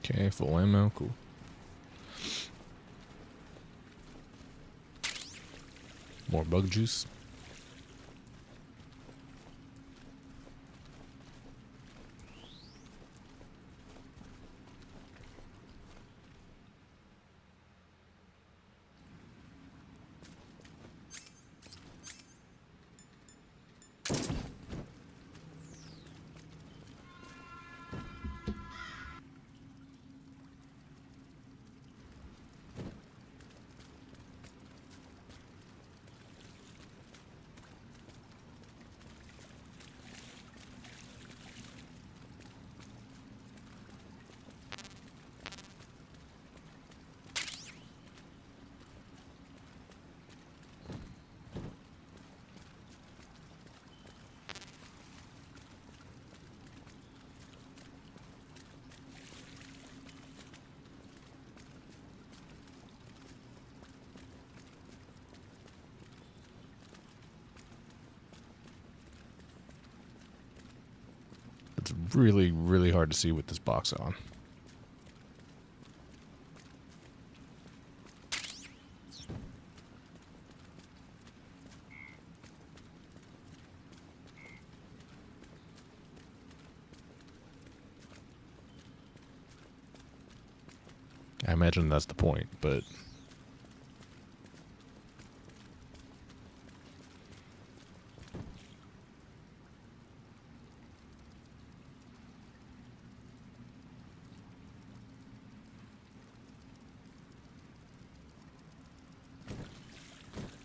Okay, full ammo, cool. More bug juice. really, really hard to see with this box on. I imagine that's the point, but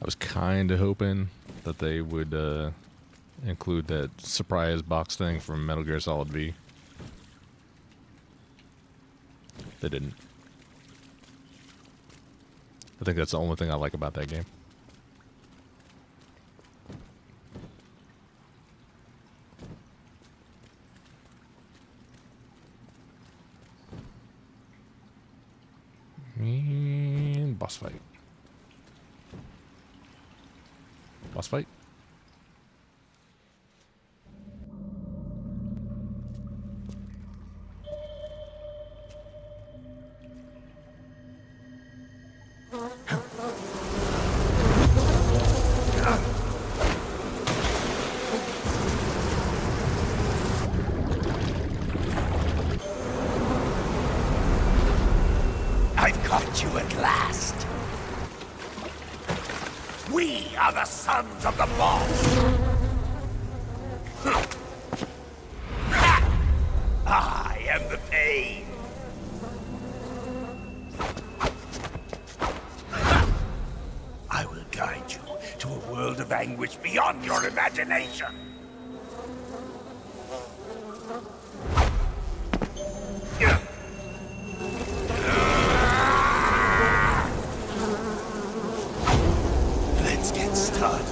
I was kind of hoping that they would include that surprise box thing from Metal Gear Solid V. They didn't. I think that's the only thing I like about that game. And boss fight. Boss fight. I've caught you at last. We are the sons of the boss. I am the pain. I will guide you to a world of anguish beyond your imagination. Let's get started.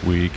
Weak.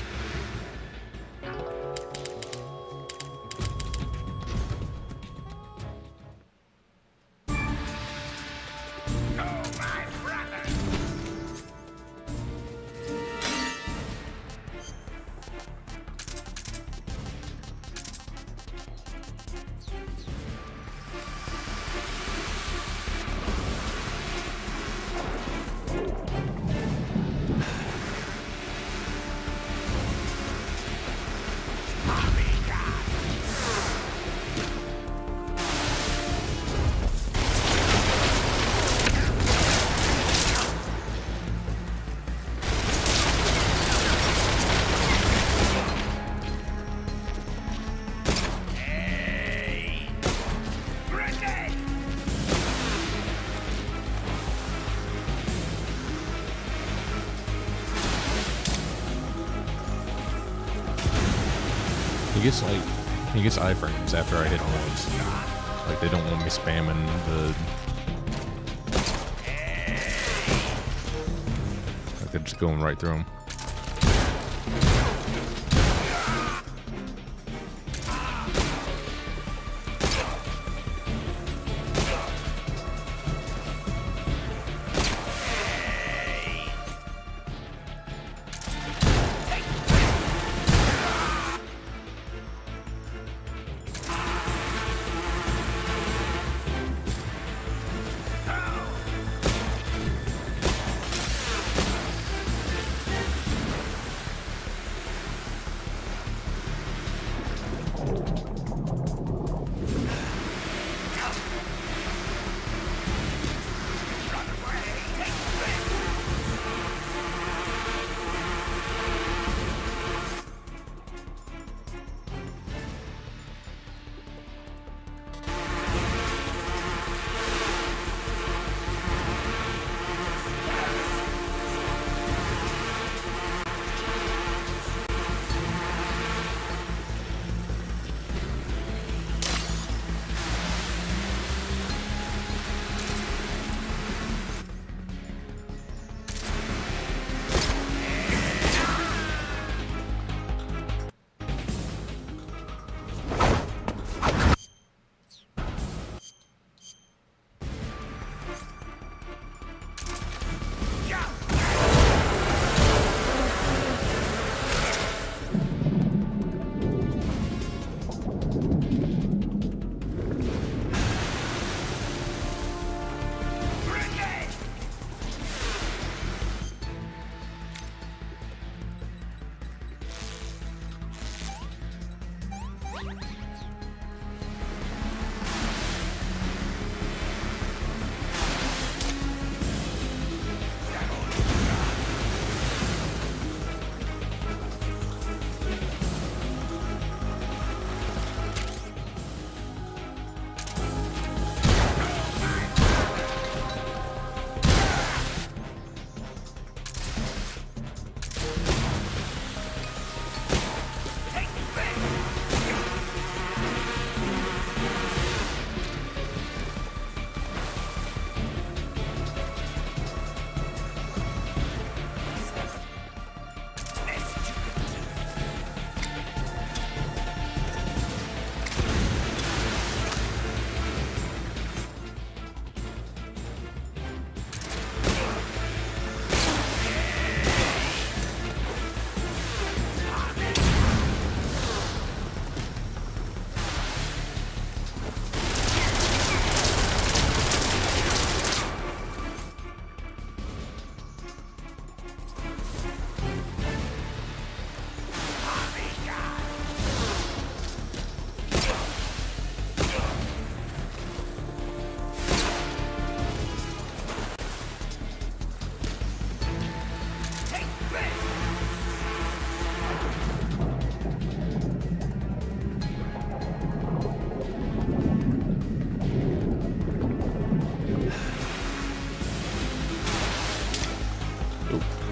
He gets iframes after I hit him once. Like, they don't want me spamming the... Like, they're just going right through him.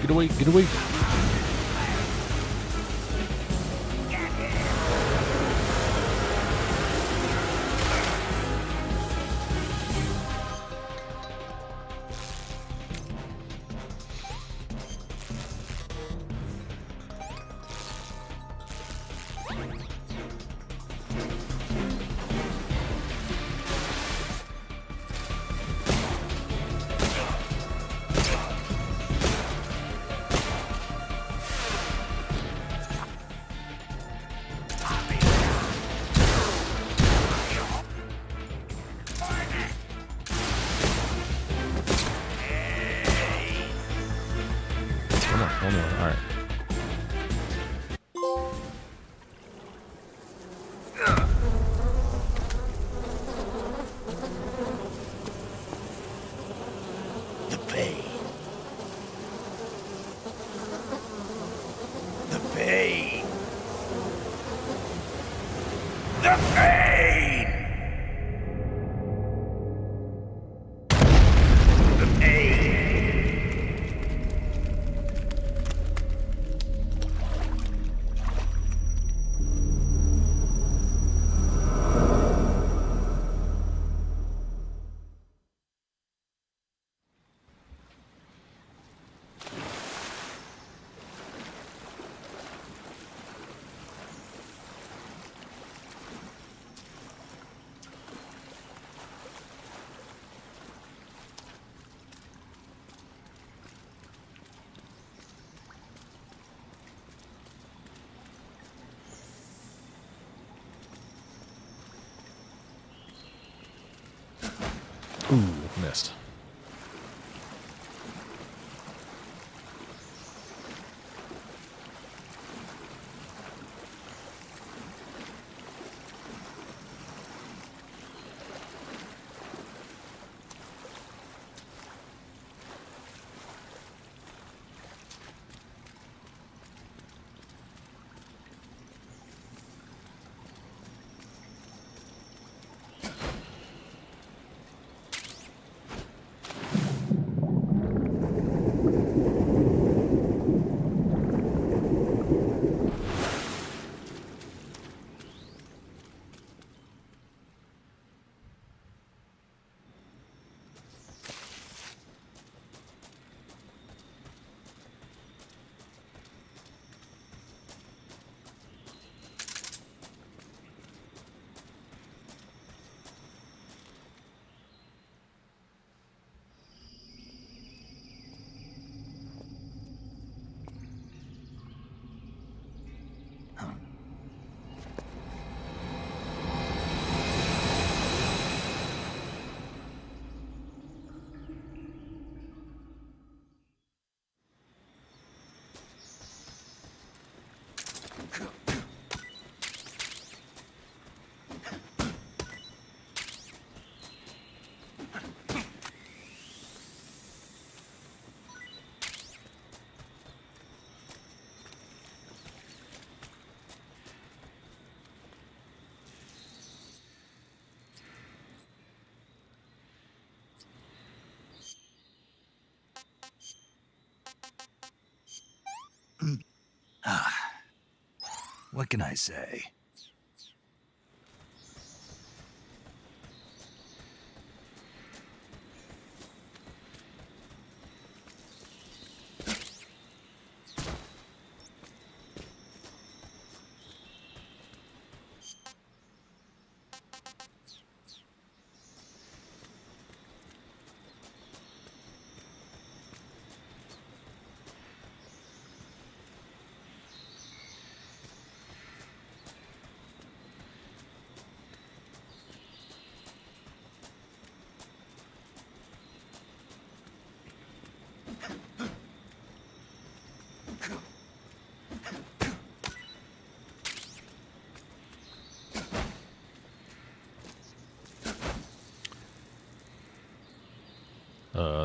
Get away, get away. one more. All right. The pain. The pain. The pain. The pain. Ooh, missed. What can I say?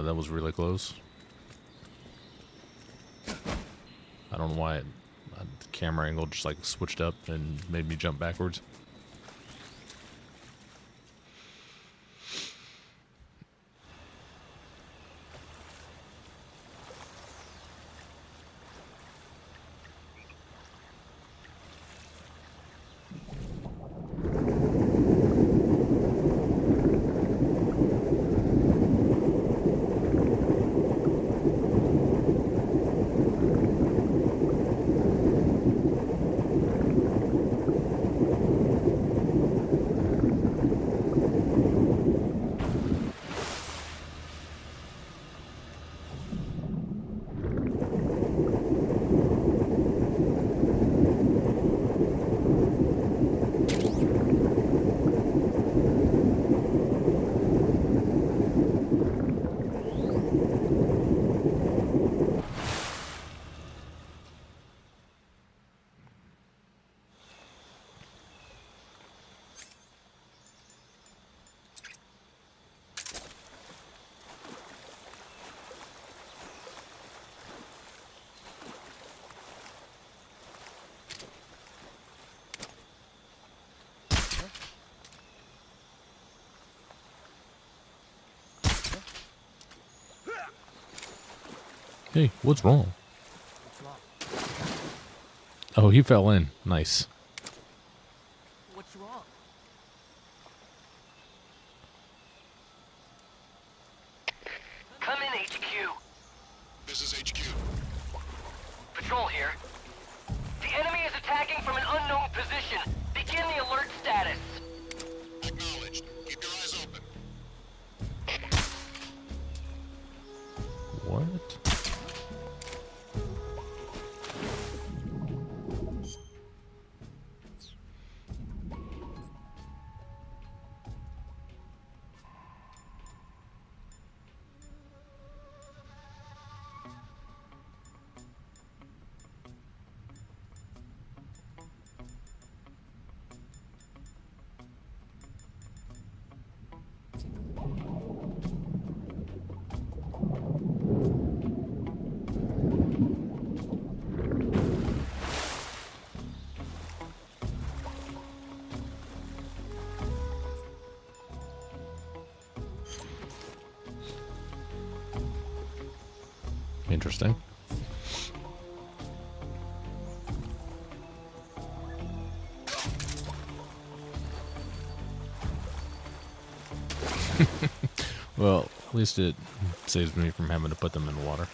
That was really close. I don't know why the camera angle just like switched up and made me jump backwards. Hey, what's wrong? Oh, he fell in. Nice. What's wrong? Come in, HQ. This is HQ. Patrol here. The enemy is attacking from an unknown position. Begin the alert status. Acknowledged. Keep your eyes open. What? Interesting. Well, at least it saves me from having to put them in the water.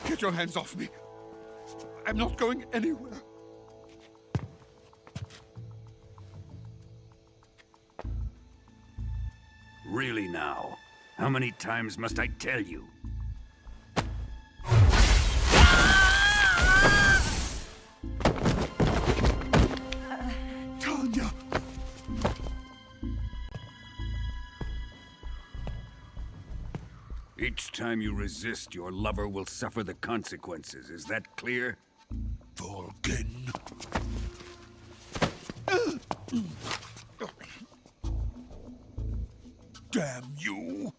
Get your hands off me. I'm not going anywhere. Really now? How many times must I tell you? Tanya! Each time you resist, your lover will suffer the consequences. Is that clear? Vulcan. Damn you!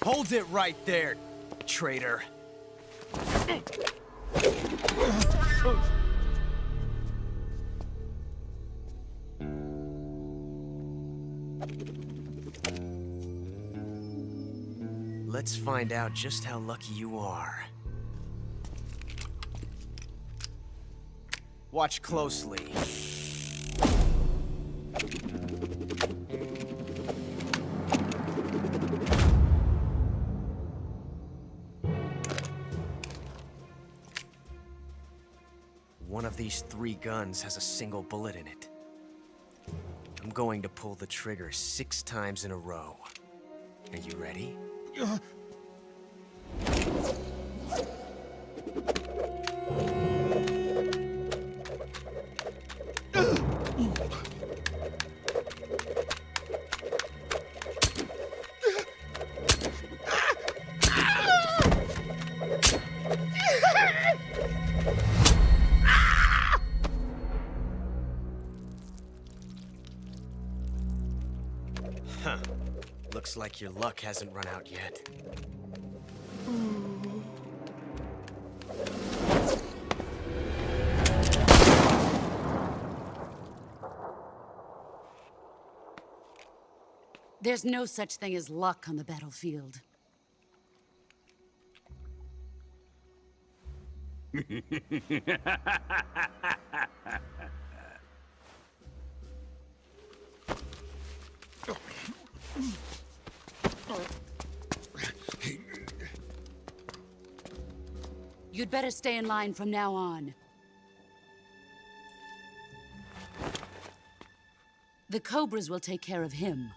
Hold it right there, traitor. Let's find out just how lucky you are. Watch closely. One of these 3 guns has a single bullet in it. I'm going to pull the trigger 6 times in a row. Are you ready? Huh. Looks like your luck hasn't run out yet. There's no such thing as luck on the battlefield. You'd better stay in line from now on. The Cobras will take care of him.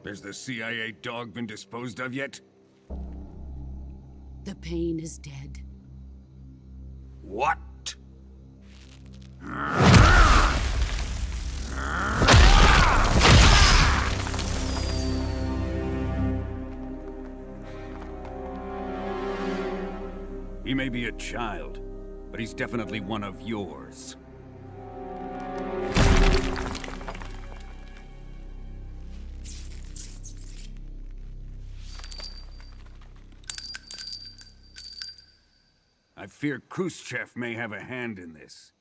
Has the CIA dog been disposed of yet? The pain is dead. What? He may be a child, but he's definitely one of yours. I fear Khrushchev may have a hand in this.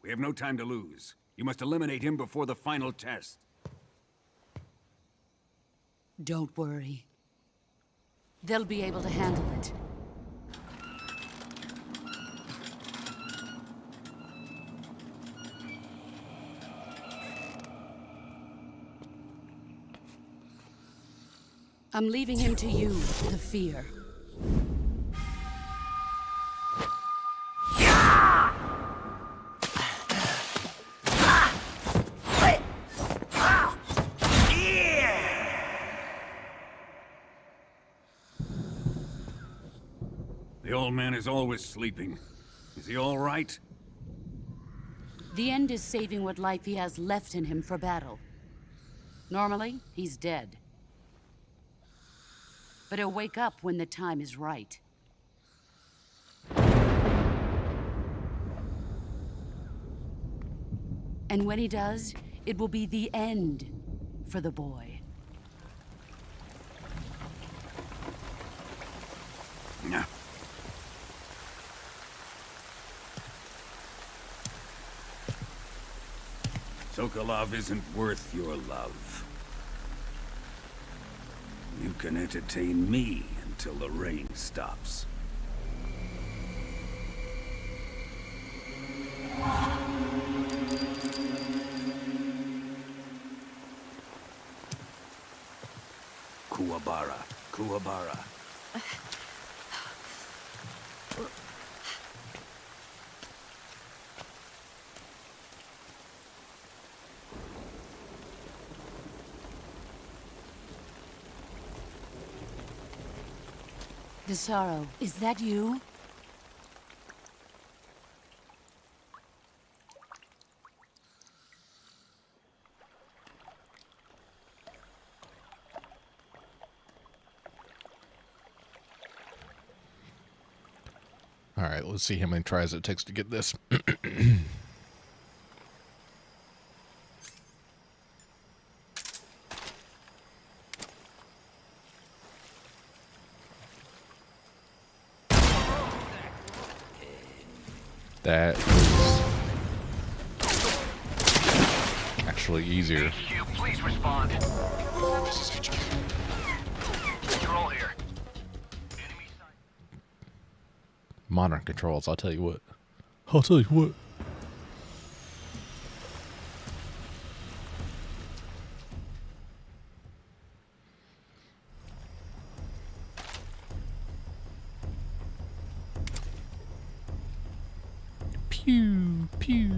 We have no time to lose. You must eliminate him before the final test. Don't worry. They'll be able to handle it. I'm leaving him to you, the fear. The old man is always sleeping. Is he all right? The end is saving what life he has left in him for battle. Normally, he's dead. But he'll wake up when the time is right. And when he does, it will be the end for the boy. Yeah. Sokolov isn't worth your love. You can entertain me until the rain stops. Kuwabara, Kuwabara. The Sorrow, is that you? All right, let's see how many tries it takes to get this. That was actually easier. HQ, please respond. This is HQ. Control here. Modern controls, I'll tell you what. I'll tell you what. Pew, pew.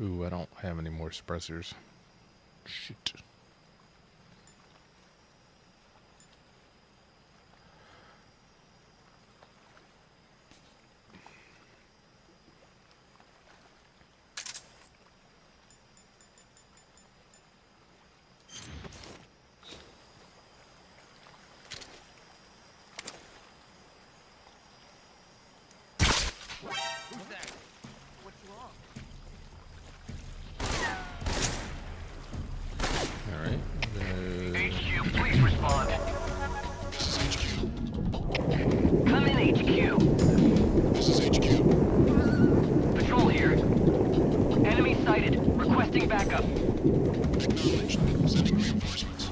Ooh, I don't have any more suppressors. Shit. Who's that? What's wrong? Alright. HQ, please respond. This is HQ. Come in, HQ. This is HQ. Patrol here. Enemy sighted. Requesting backup. Acknowledged. Sending reinforcements.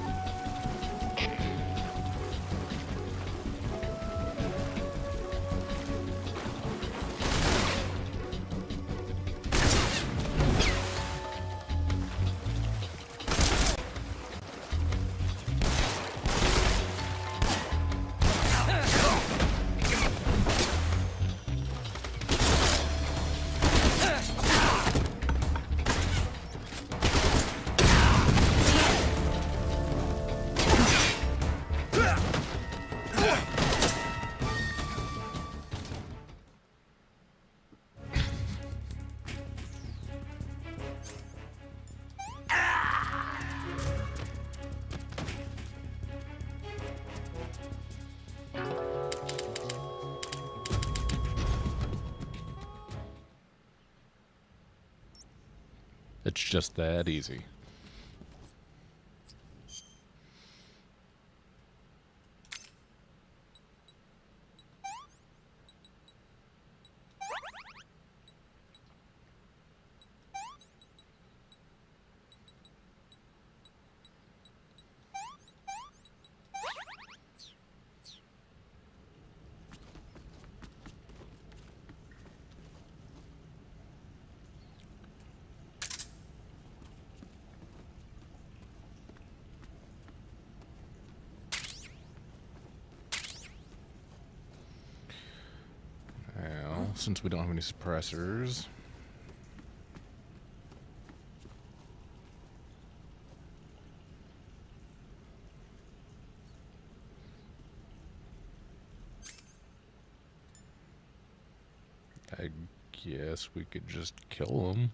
It's just that easy. Well, since we don't have any suppressors, I guess we could just kill them.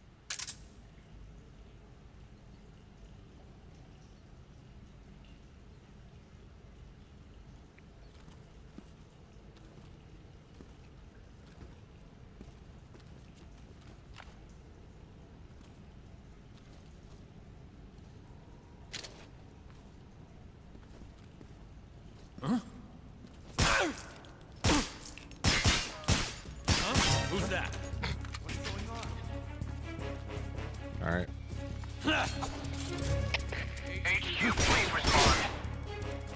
Huh? Who's that? What's going on? All right. HQ, please respond.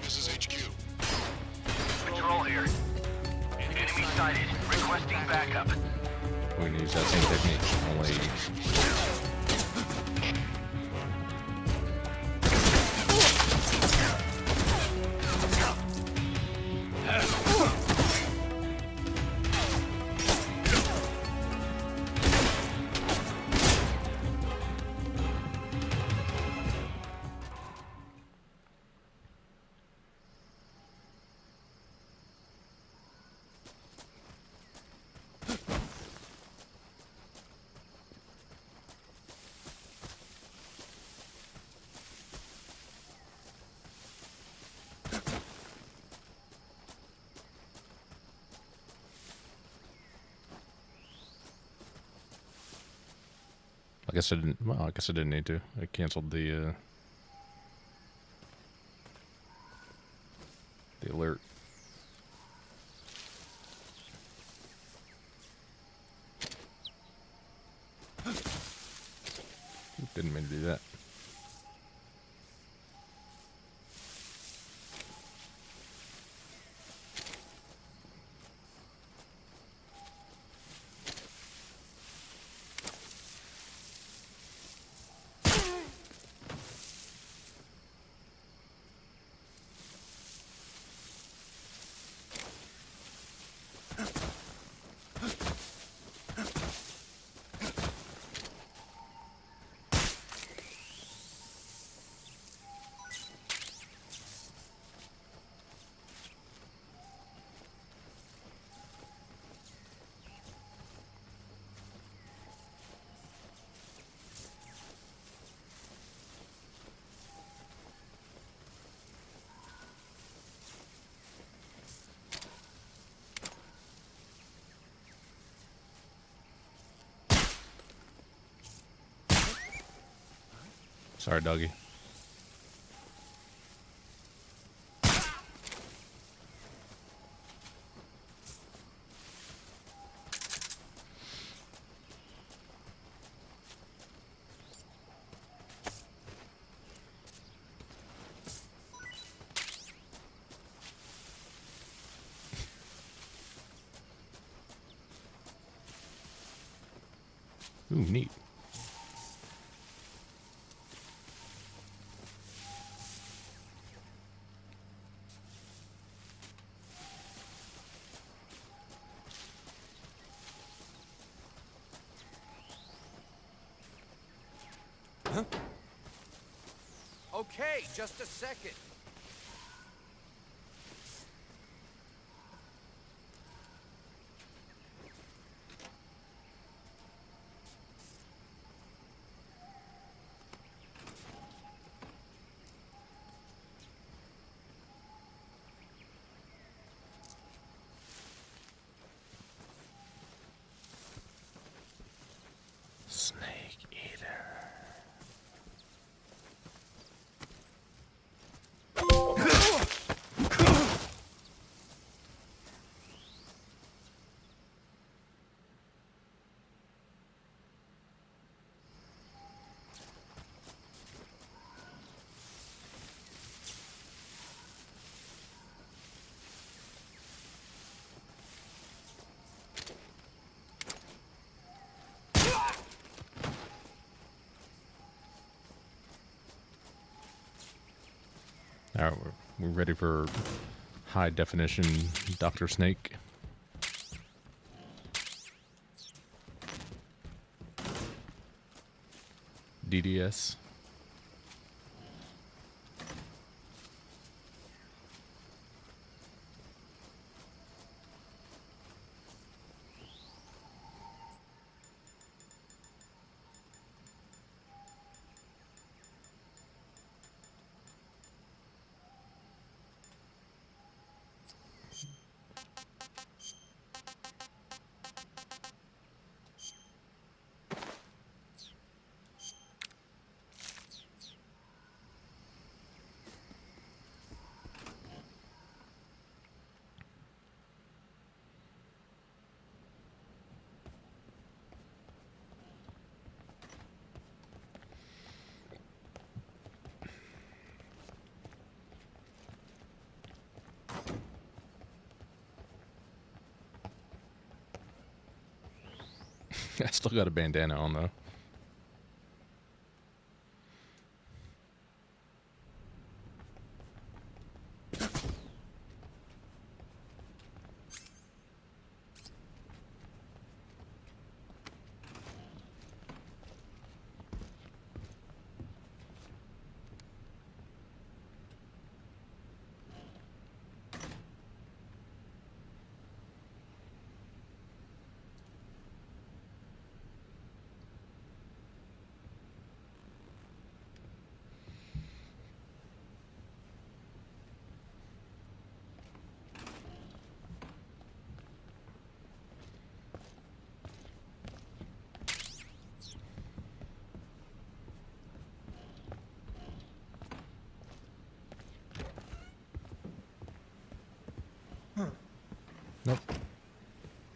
This is HQ. Patrol here. Enemy sighted. Requesting backup. We can use that same technique, only I guess I didn't. Well, I guess I didn't need to. I canceled the alert. Didn't mean to do that. Sorry, doggy. Ooh, neat. Okay, just a second. Snake eater. All right, we're ready for high definition Dr. Snake. DDS. I still got a bandana on though.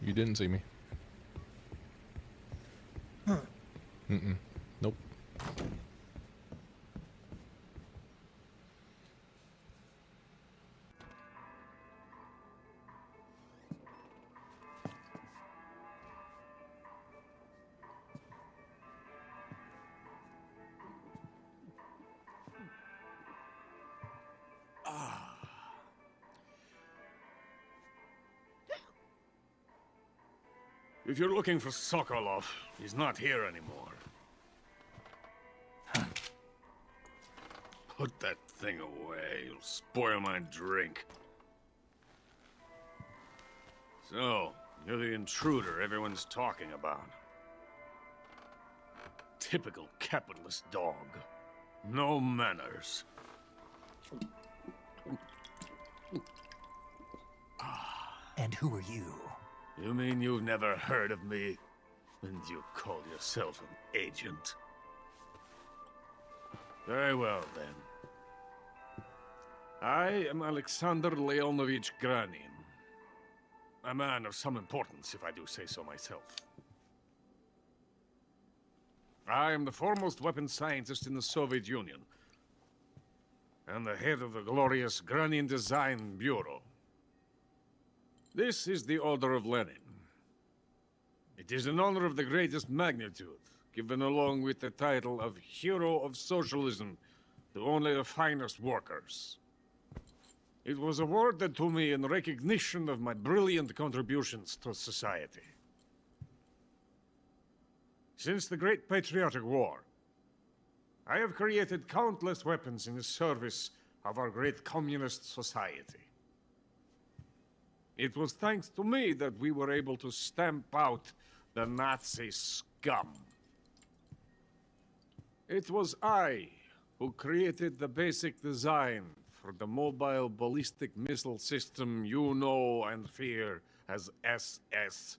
You didn't see me. Mm-mm. Nope. If you're looking for Sokolov, he's not here anymore. Put that thing away. You'll spoil my drink. So, you're the intruder everyone's talking about. Typical capitalist dog. No manners. And who are you? You mean you've never heard of me? And you call yourself an agent? Very well, then. I am Alexander Leonovich Granin. A man of some importance, if I do say so myself. I am the foremost weapons scientist in the Soviet Union, and the head of the glorious Granin Design Bureau. This is the Order of Lenin. It is an honor of the greatest magnitude, given along with the title of Hero of Socialism to only the finest workers. It was awarded to me in recognition of my brilliant contributions to society. Since the Great Patriotic War, I have created countless weapons in the service of our great communist society. It was thanks to me that we were able to stamp out the Nazi scum. It was I who created the basic design for the mobile ballistic missile system you know and fear as SS-1C.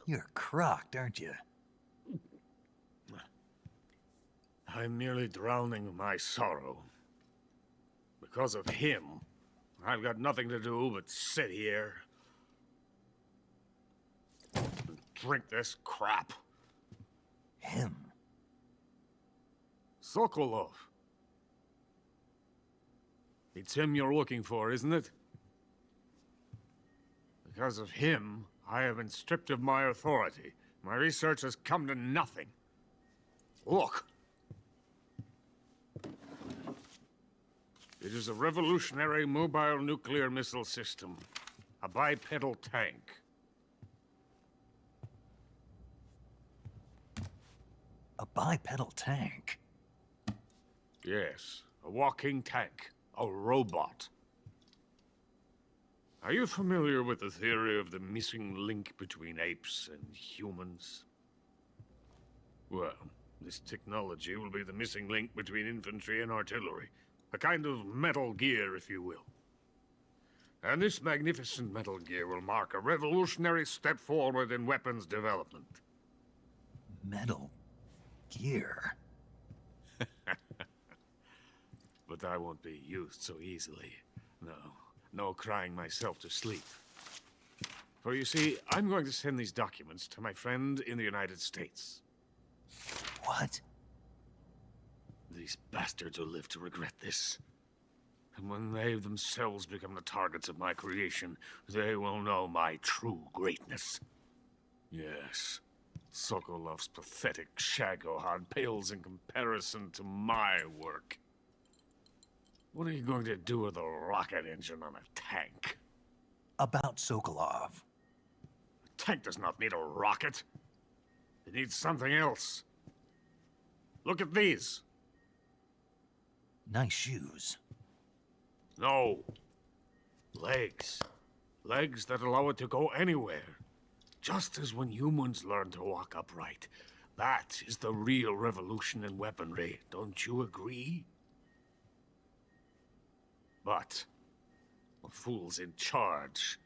You're crocked, aren't you? I'm merely drowning my sorrow. Because of him, I've got nothing to do but sit here and drink this crap. Him? Sokolov. It's him you're looking for, isn't it? Because of him, I have been stripped of my authority. My research has come to nothing. Look. It is a revolutionary mobile nuclear missile system. A bipedal tank. A bipedal tank? Yes, a walking tank. A robot. Are you familiar with the theory of the missing link between apes and humans? Well, this technology will be the missing link between infantry and artillery. A kind of Metal Gear, if you will. And this magnificent Metal Gear will mark a revolutionary step forward in weapons development. Metal Gear? But I won't be used so easily. No crying myself to sleep. For you see, I'm going to send these documents to my friend in the United States. What? These bastards will live to regret this. And when they themselves become the targets of my creation, they will know my true greatness. Yes, Sokolov's pathetic shagohod pales in comparison to my work. What are you going to do with a rocket engine on a tank? About Sokolov. A tank does not need a rocket. It needs something else. Look at these. Nice shoes. No. Legs. Legs that allow it to go anywhere. Just as when humans learn to walk upright. That is the real revolution in weaponry. Don't you agree? But the fool's in charge.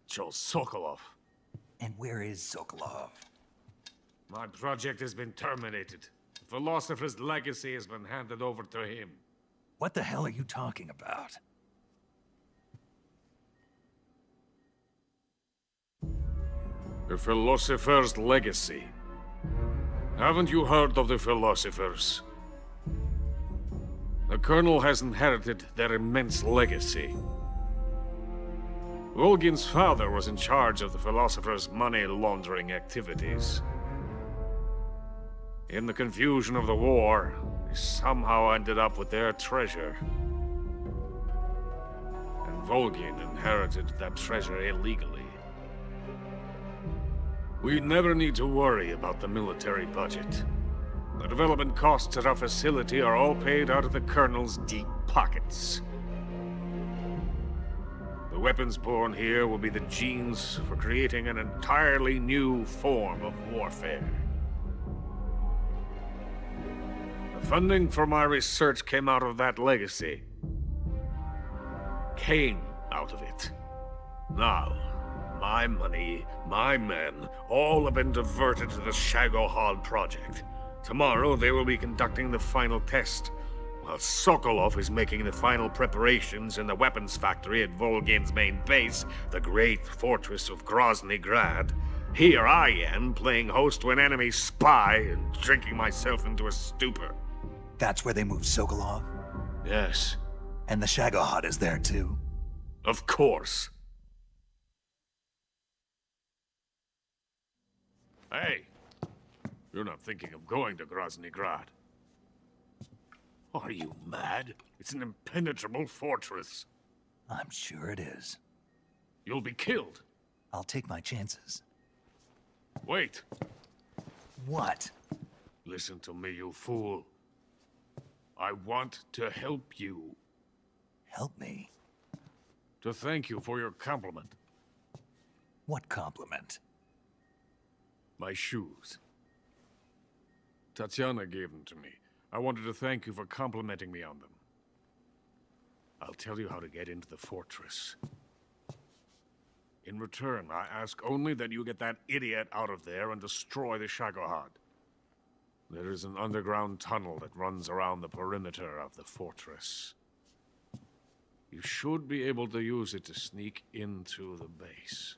Joe Sokolov. And where is Sokolov? My project has been terminated. philosopher's legacy has been handed over to him. What the hell are you talking about? The philosopher's legacy. Haven't you heard of the philosophers? The Colonel has inherited their immense legacy. Volgin's father was in charge of the philosophers' money laundering activities. In the confusion of the war, he somehow ended up with their treasure. And Volgin inherited that treasure illegally. We never need to worry about the military budget. The development costs at our facility are all paid out of the Colonel's deep pockets. The weapons born here will be the genes for creating an entirely new form of warfare. The funding for my research came out of that legacy. Came out of it. Now, my money, my men, all have been diverted to the Shagohod project. Tomorrow they will be conducting the final test, while Sokolov is making the final preparations in the weapons factory at Volgin's main base, the great fortress of Grozny Grad. Here I am, playing host to an enemy spy and drinking myself into a stupor. That's where they moved Sokolov? Yes. And the Shagohod is there too? Of course. Hey, you're not thinking of going to Grozny Grad. Are you mad? It's an impenetrable fortress. I'm sure it is. You'll be killed. I'll take my chances. Wait. What? Listen to me, you fool. I want to help you. Help me? To thank you for your compliment. What compliment? My shoes. Tatiana gave them to me. I wanted to thank you for complimenting me on them. I'll tell you how to get into the fortress. In return, I ask only that you get that idiot out of there and destroy the Shagohod. There is an underground tunnel that runs around the perimeter of the fortress. You should be able to use it to sneak into the base.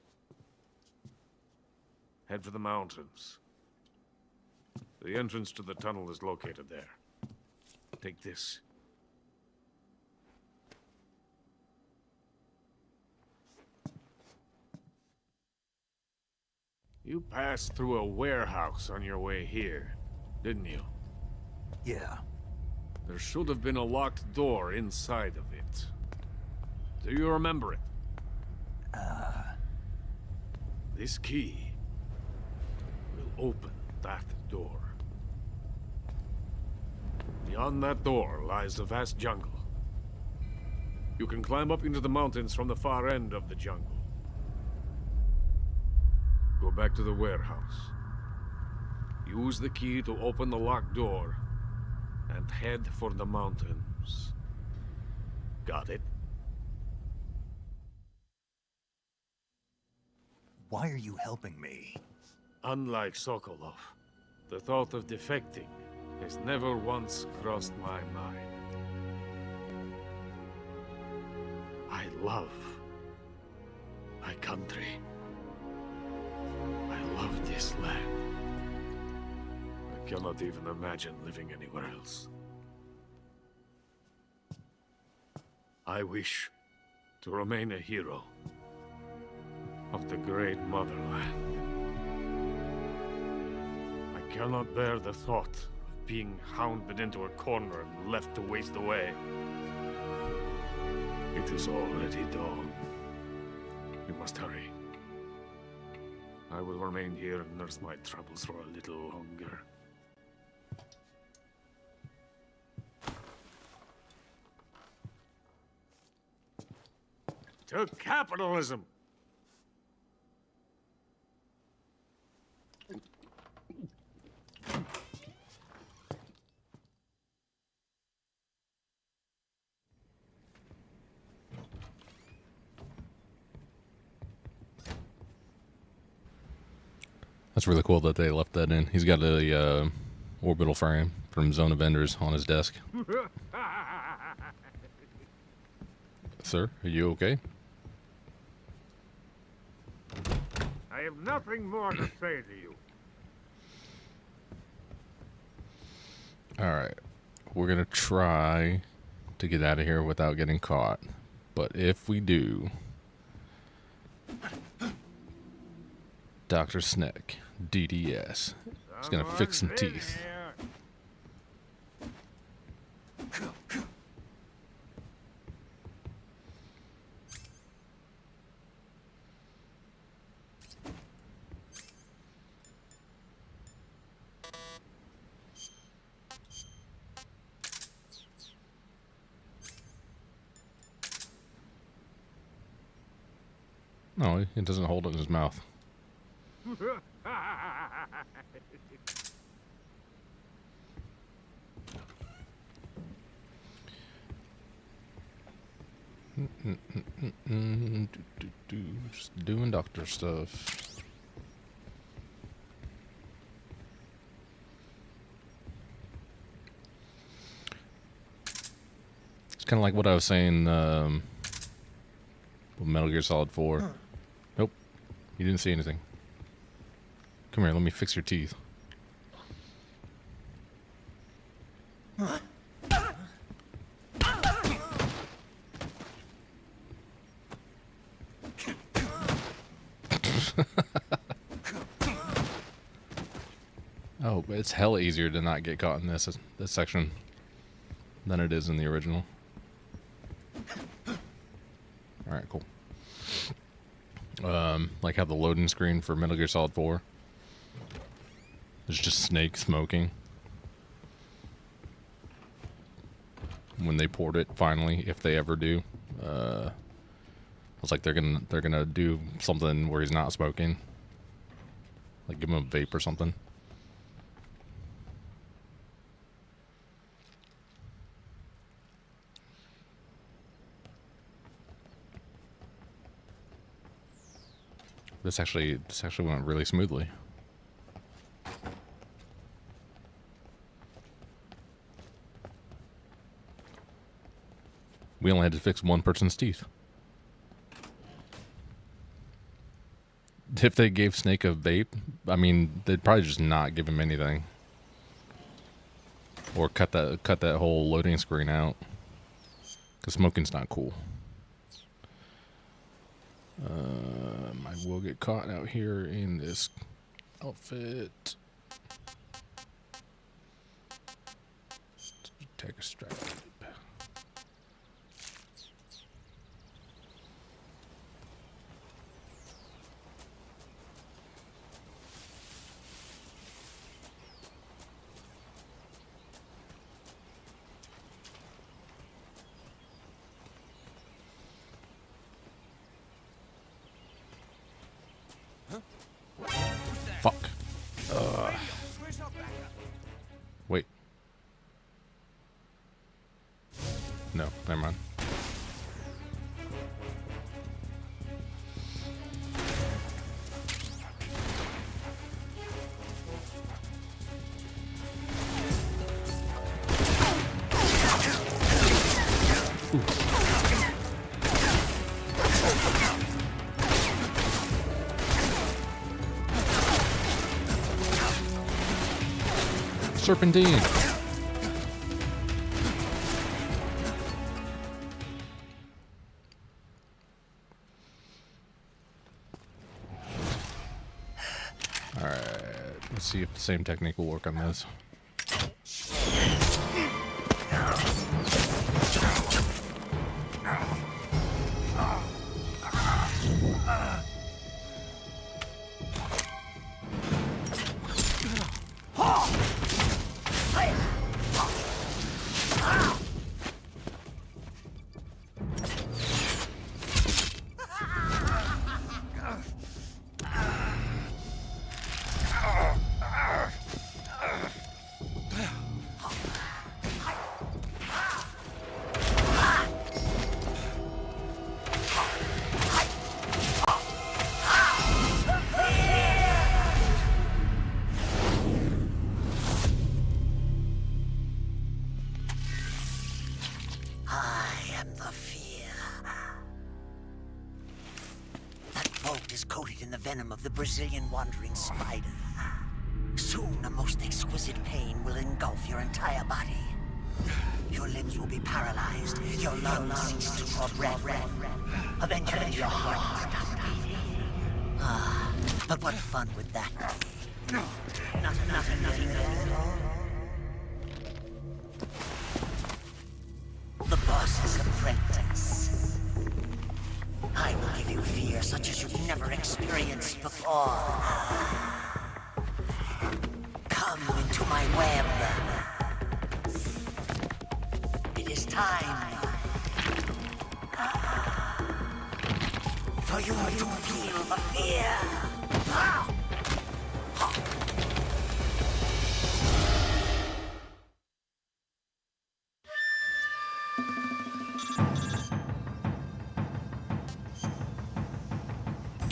Head for the mountains. The entrance to the tunnel is located there. Take this. You passed through a warehouse on your way here, didn't you? Yeah. There should have been a locked door inside of it. Do you remember it? This key will open that door. Beyond that door lies the vast jungle. You can climb up into the mountains from the far end of the jungle. Go back to the warehouse. Use the key to open the locked door, and head for the mountains. Got it? Why are you helping me? Unlike Sokolov, the thought of defecting has never once crossed my mind. I love my country. I love this land. I cannot even imagine living anywhere else. I wish to remain a hero of the great motherland. I cannot bear the thought of being hounded into a corner and left to waste away. It is already dawn. We must hurry. I will remain here and nurse my troubles for a little longer. To capitalism! That's really cool that they left that in. He's got a orbital frame. from Zone of Enders on his desk. Sir, are you okay? I have nothing more to say to you. Alright. We're going to try to get out of here without getting caught. But if we do... Dr. Snick, DDS, is going to fix some teeth. No, he doesn't hold it in his mouth. Just doing doctor stuff. It's kind of like what I was saying with Metal Gear Solid 4. Nope, you didn't see anything. Come here, let me fix your teeth. Oh, but it's hella easier to not get caught in this section than it is in the original. Alright, cool. Like how the loading screen for Metal Gear Solid 4. There's just Snake smoking. When they port it, finally, if they ever do. I was like, they're gonna do something where he's not smoking. Like give him a vape or something. This actually went really smoothly. We only had to fix one person's teeth. If they gave Snake a vape, I mean, they'd probably just not give him anything, or cut that whole loading screen out, because smoking's not cool. I will get caught out here in this outfit. Take a strap. Fuck. Wait. No, never mind. Serpentine. Alright, let's see if the same technique will work on this. throat is coated in the venom of the Brazilian wandering spider. Soon, a most exquisite pain will engulf your entire body. Your limbs will be paralyzed, your lungs cease to draw breath. Eventually, your heart will stop beating. Ah, but what fun would that be? Nothing at all. The boss's apprentice. I will give you fear such as you've never experienced before. Come into my web. It is time for you to feel the fear.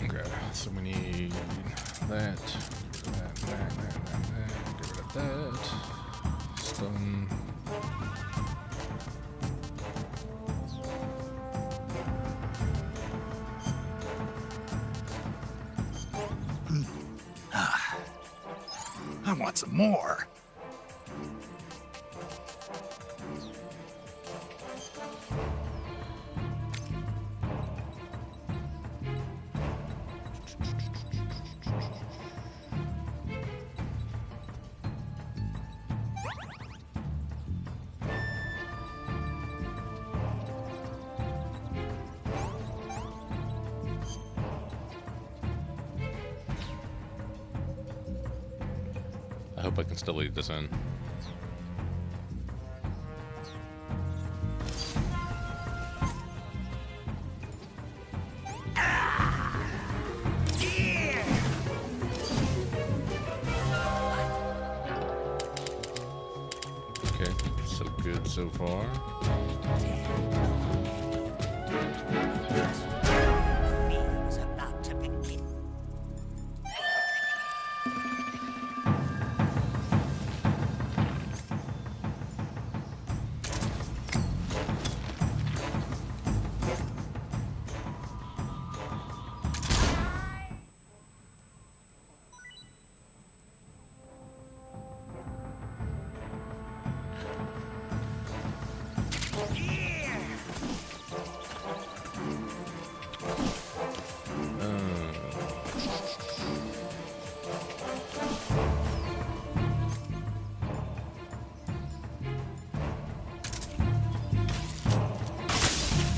Okay, so we need that. Get rid of that. Stone. I want some more. I hope I can still leave this in. Okay, so good so far. Feels about to begin.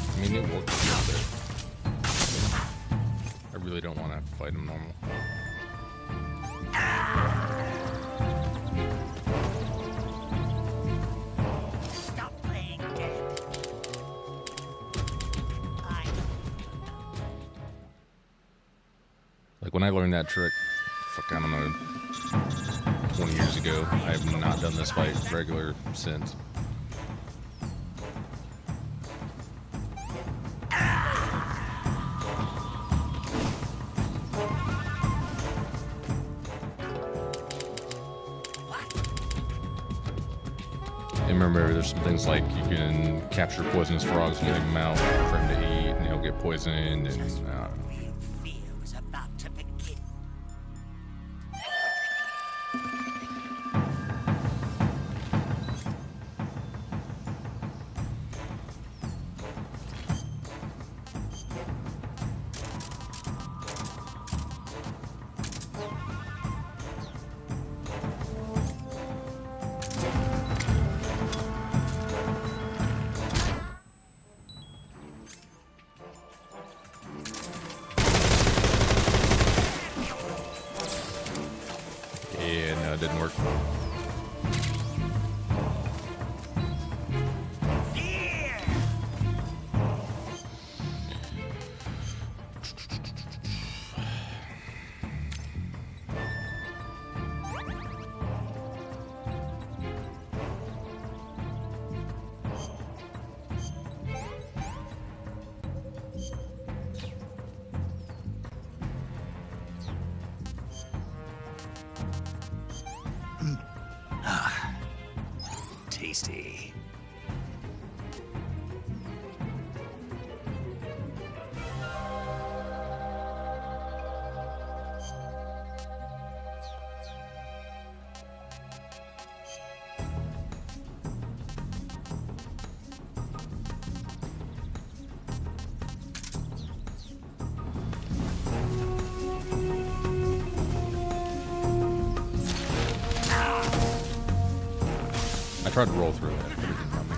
I mean, it works a little bit. I really don't want to have to fight him normal. Stop playing dead. Like when I learned that trick, fuck, I don't know, 20 years ago, I have not done this fight regular since. And remember, there's some things like you can capture poisonous frogs and leave them out for him to eat, and he'll get poisoned, and I don't know. Fear is about to begin. Yeah, no, it didn't work. Tasty. tried to roll through it, but it didn't help me.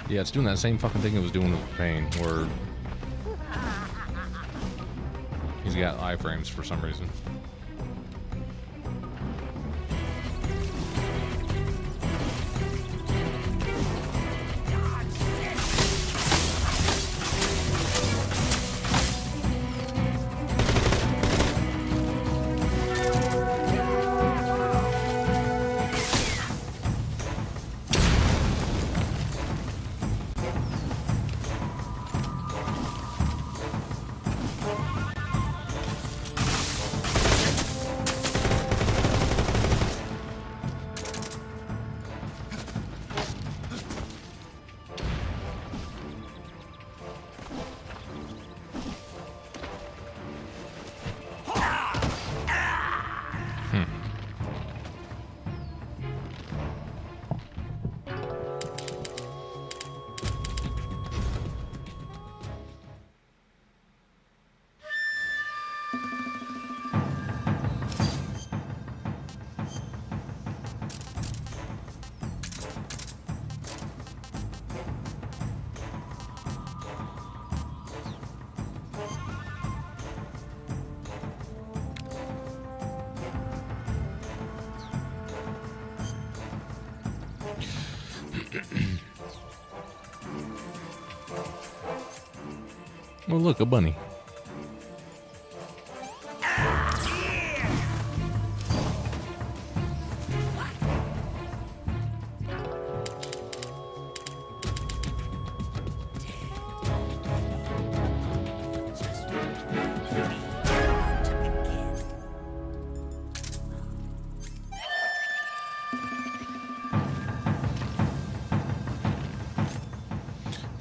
Yeah, it's doing that same fucking thing it was doing with Pain, where he's got iframes for some reason. Oh, look, a bunny.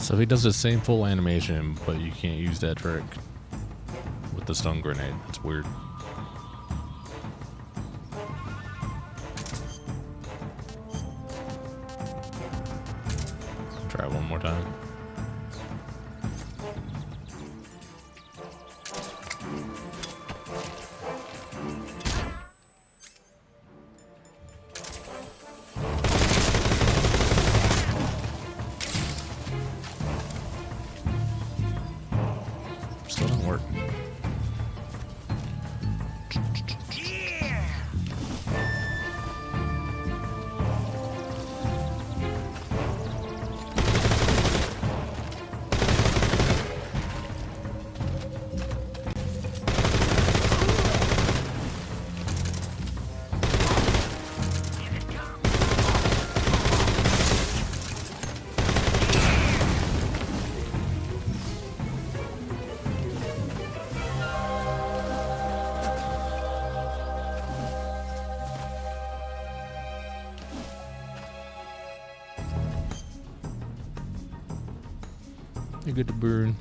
So he does the same full animation, but you can't use that trick with the stun grenade. That's weird. Try it one more time. Still doesn't work. You get to burn.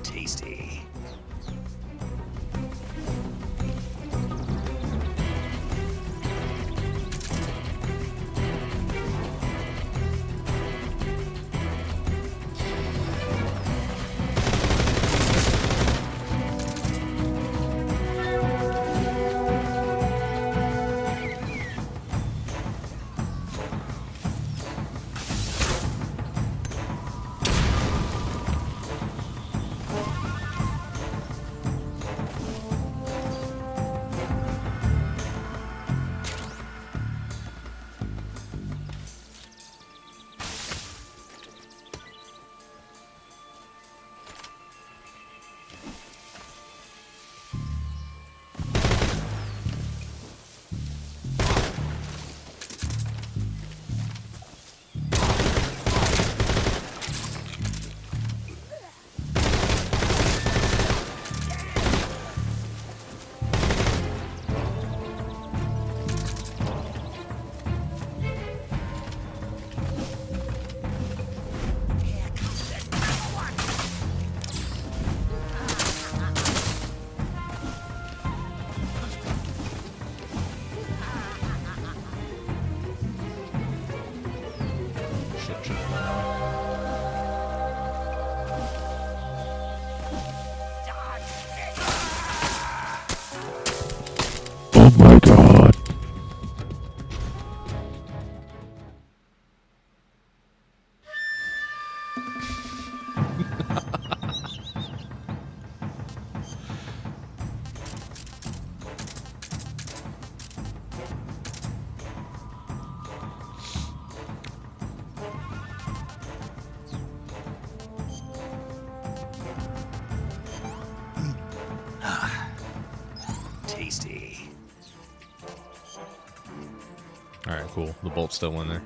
Tasty. Oh my god. Tasty. Alright, cool. The bolt's still in there.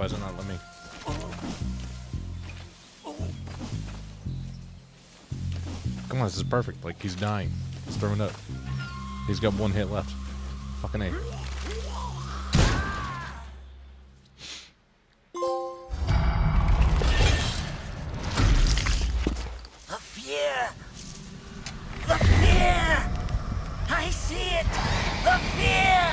Why is it not let me? Come on, this is perfect. Like, he's dying. He's throwing up. He's got 1 hit left. Fucking A. The fear! The fear! I see it! The fear!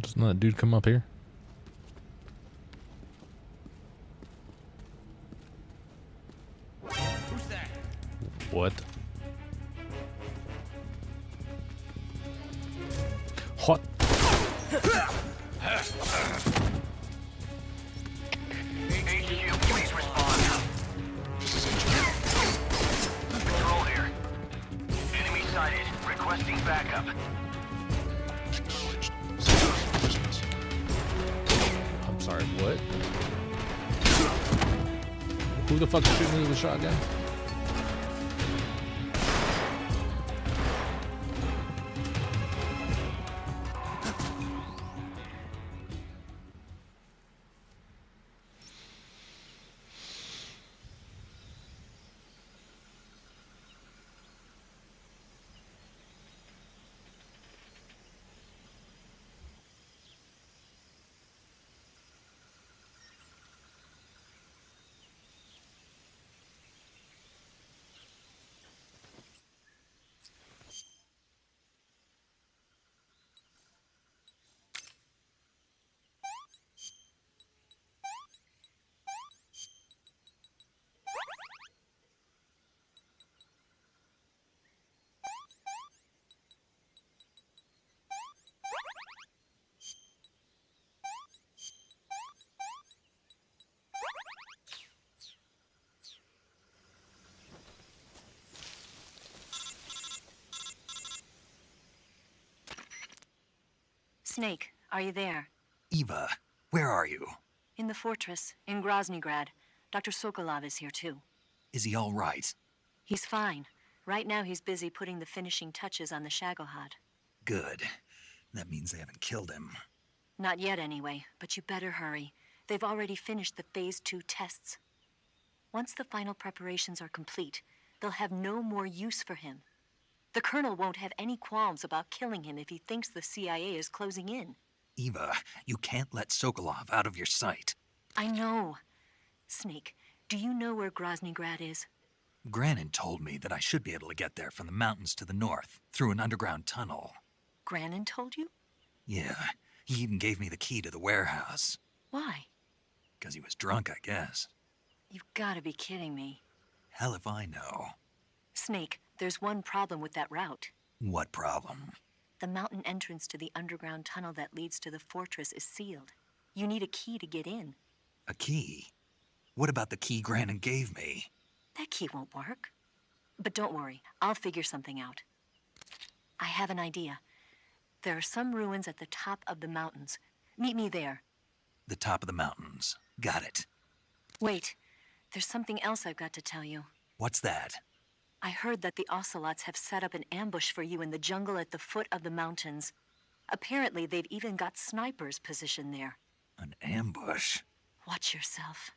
Doesn't that dude come up here? Who's that? What? What? HQ, please respond. Control here. Enemy sighted. Requesting backup. I'm sorry, what? Who the fuck is shooting me with a shotgun? Snake, are you there? Eva, where are you? In the fortress, in Groznygrad. Dr. Sokolov is here too. Is he all right? He's fine. Right now he's busy putting the finishing touches on the Shagohod. Good. That means they haven't killed him. Not yet anyway, but you better hurry. They've already finished the Phase 2 tests. Once the final preparations are complete, they'll have no more use for him. The Colonel won't have any qualms about killing him if he thinks the CIA is closing in. Eva, you can't let Sokolov out of your sight. I know. Snake, do you know where Groznygrad is? Grannon told me that I should be able to get there from the mountains to the north, through an underground tunnel. Grannon told you? Yeah, he even gave me the key to the warehouse. Why? 'Cause he was drunk, I guess. You've gotta be kidding me. Hell if I know. Snake, there's one problem with that route. What problem? The mountain entrance to the underground tunnel that leads to the fortress is sealed. You need a key to get in. A key? What about the key Grannon gave me? That key won't work. But don't worry, I'll figure something out. I have an idea. There are some ruins at the top of the mountains. Meet me there. The top of the mountains. Got it. Wait, there's something else I've got to tell you. What's that? I heard that the ocelots have set up an ambush for you in the jungle at the foot of the mountains. Apparently, they've even got snipers positioned there. An ambush? Watch yourself.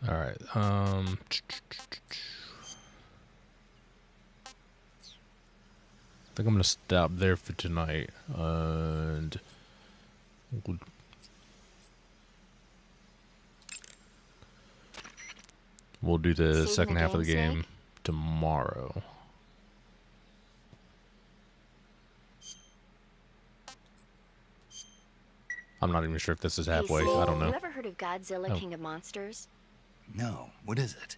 All right. I think I'm gonna stop there for tonight, and we'll do the Saving second the half of the game's game tomorrow. I'm not even sure if this is halfway. Hey, I don't know. You ever heard of Godzilla, Oh. King of Monsters? No. What is it?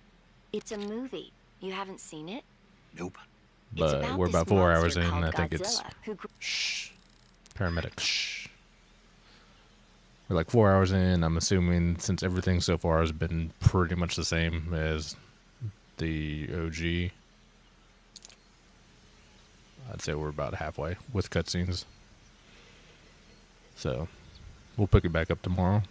It's a movie. You haven't seen it? Nope. But we're about 4 hours in. called I think it's Godzilla, who shh. Paramedic. Shh. We're like 4 hours in. I'm assuming since everything so far has been pretty much the same as the OG, I'd say we're about halfway with cutscenes. So we'll pick it back up tomorrow.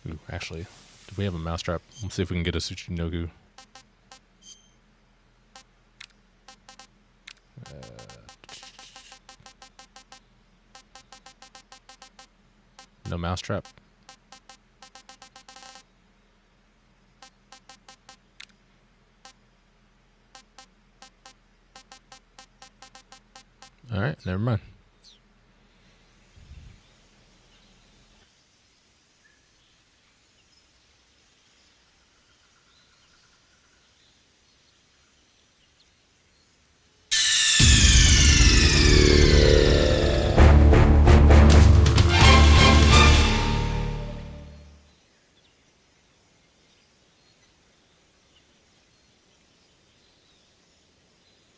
Ooh, actually, do we have a mousetrap? Let's see if we can get a Tsuchinoku. No mousetrap. All right, never mind.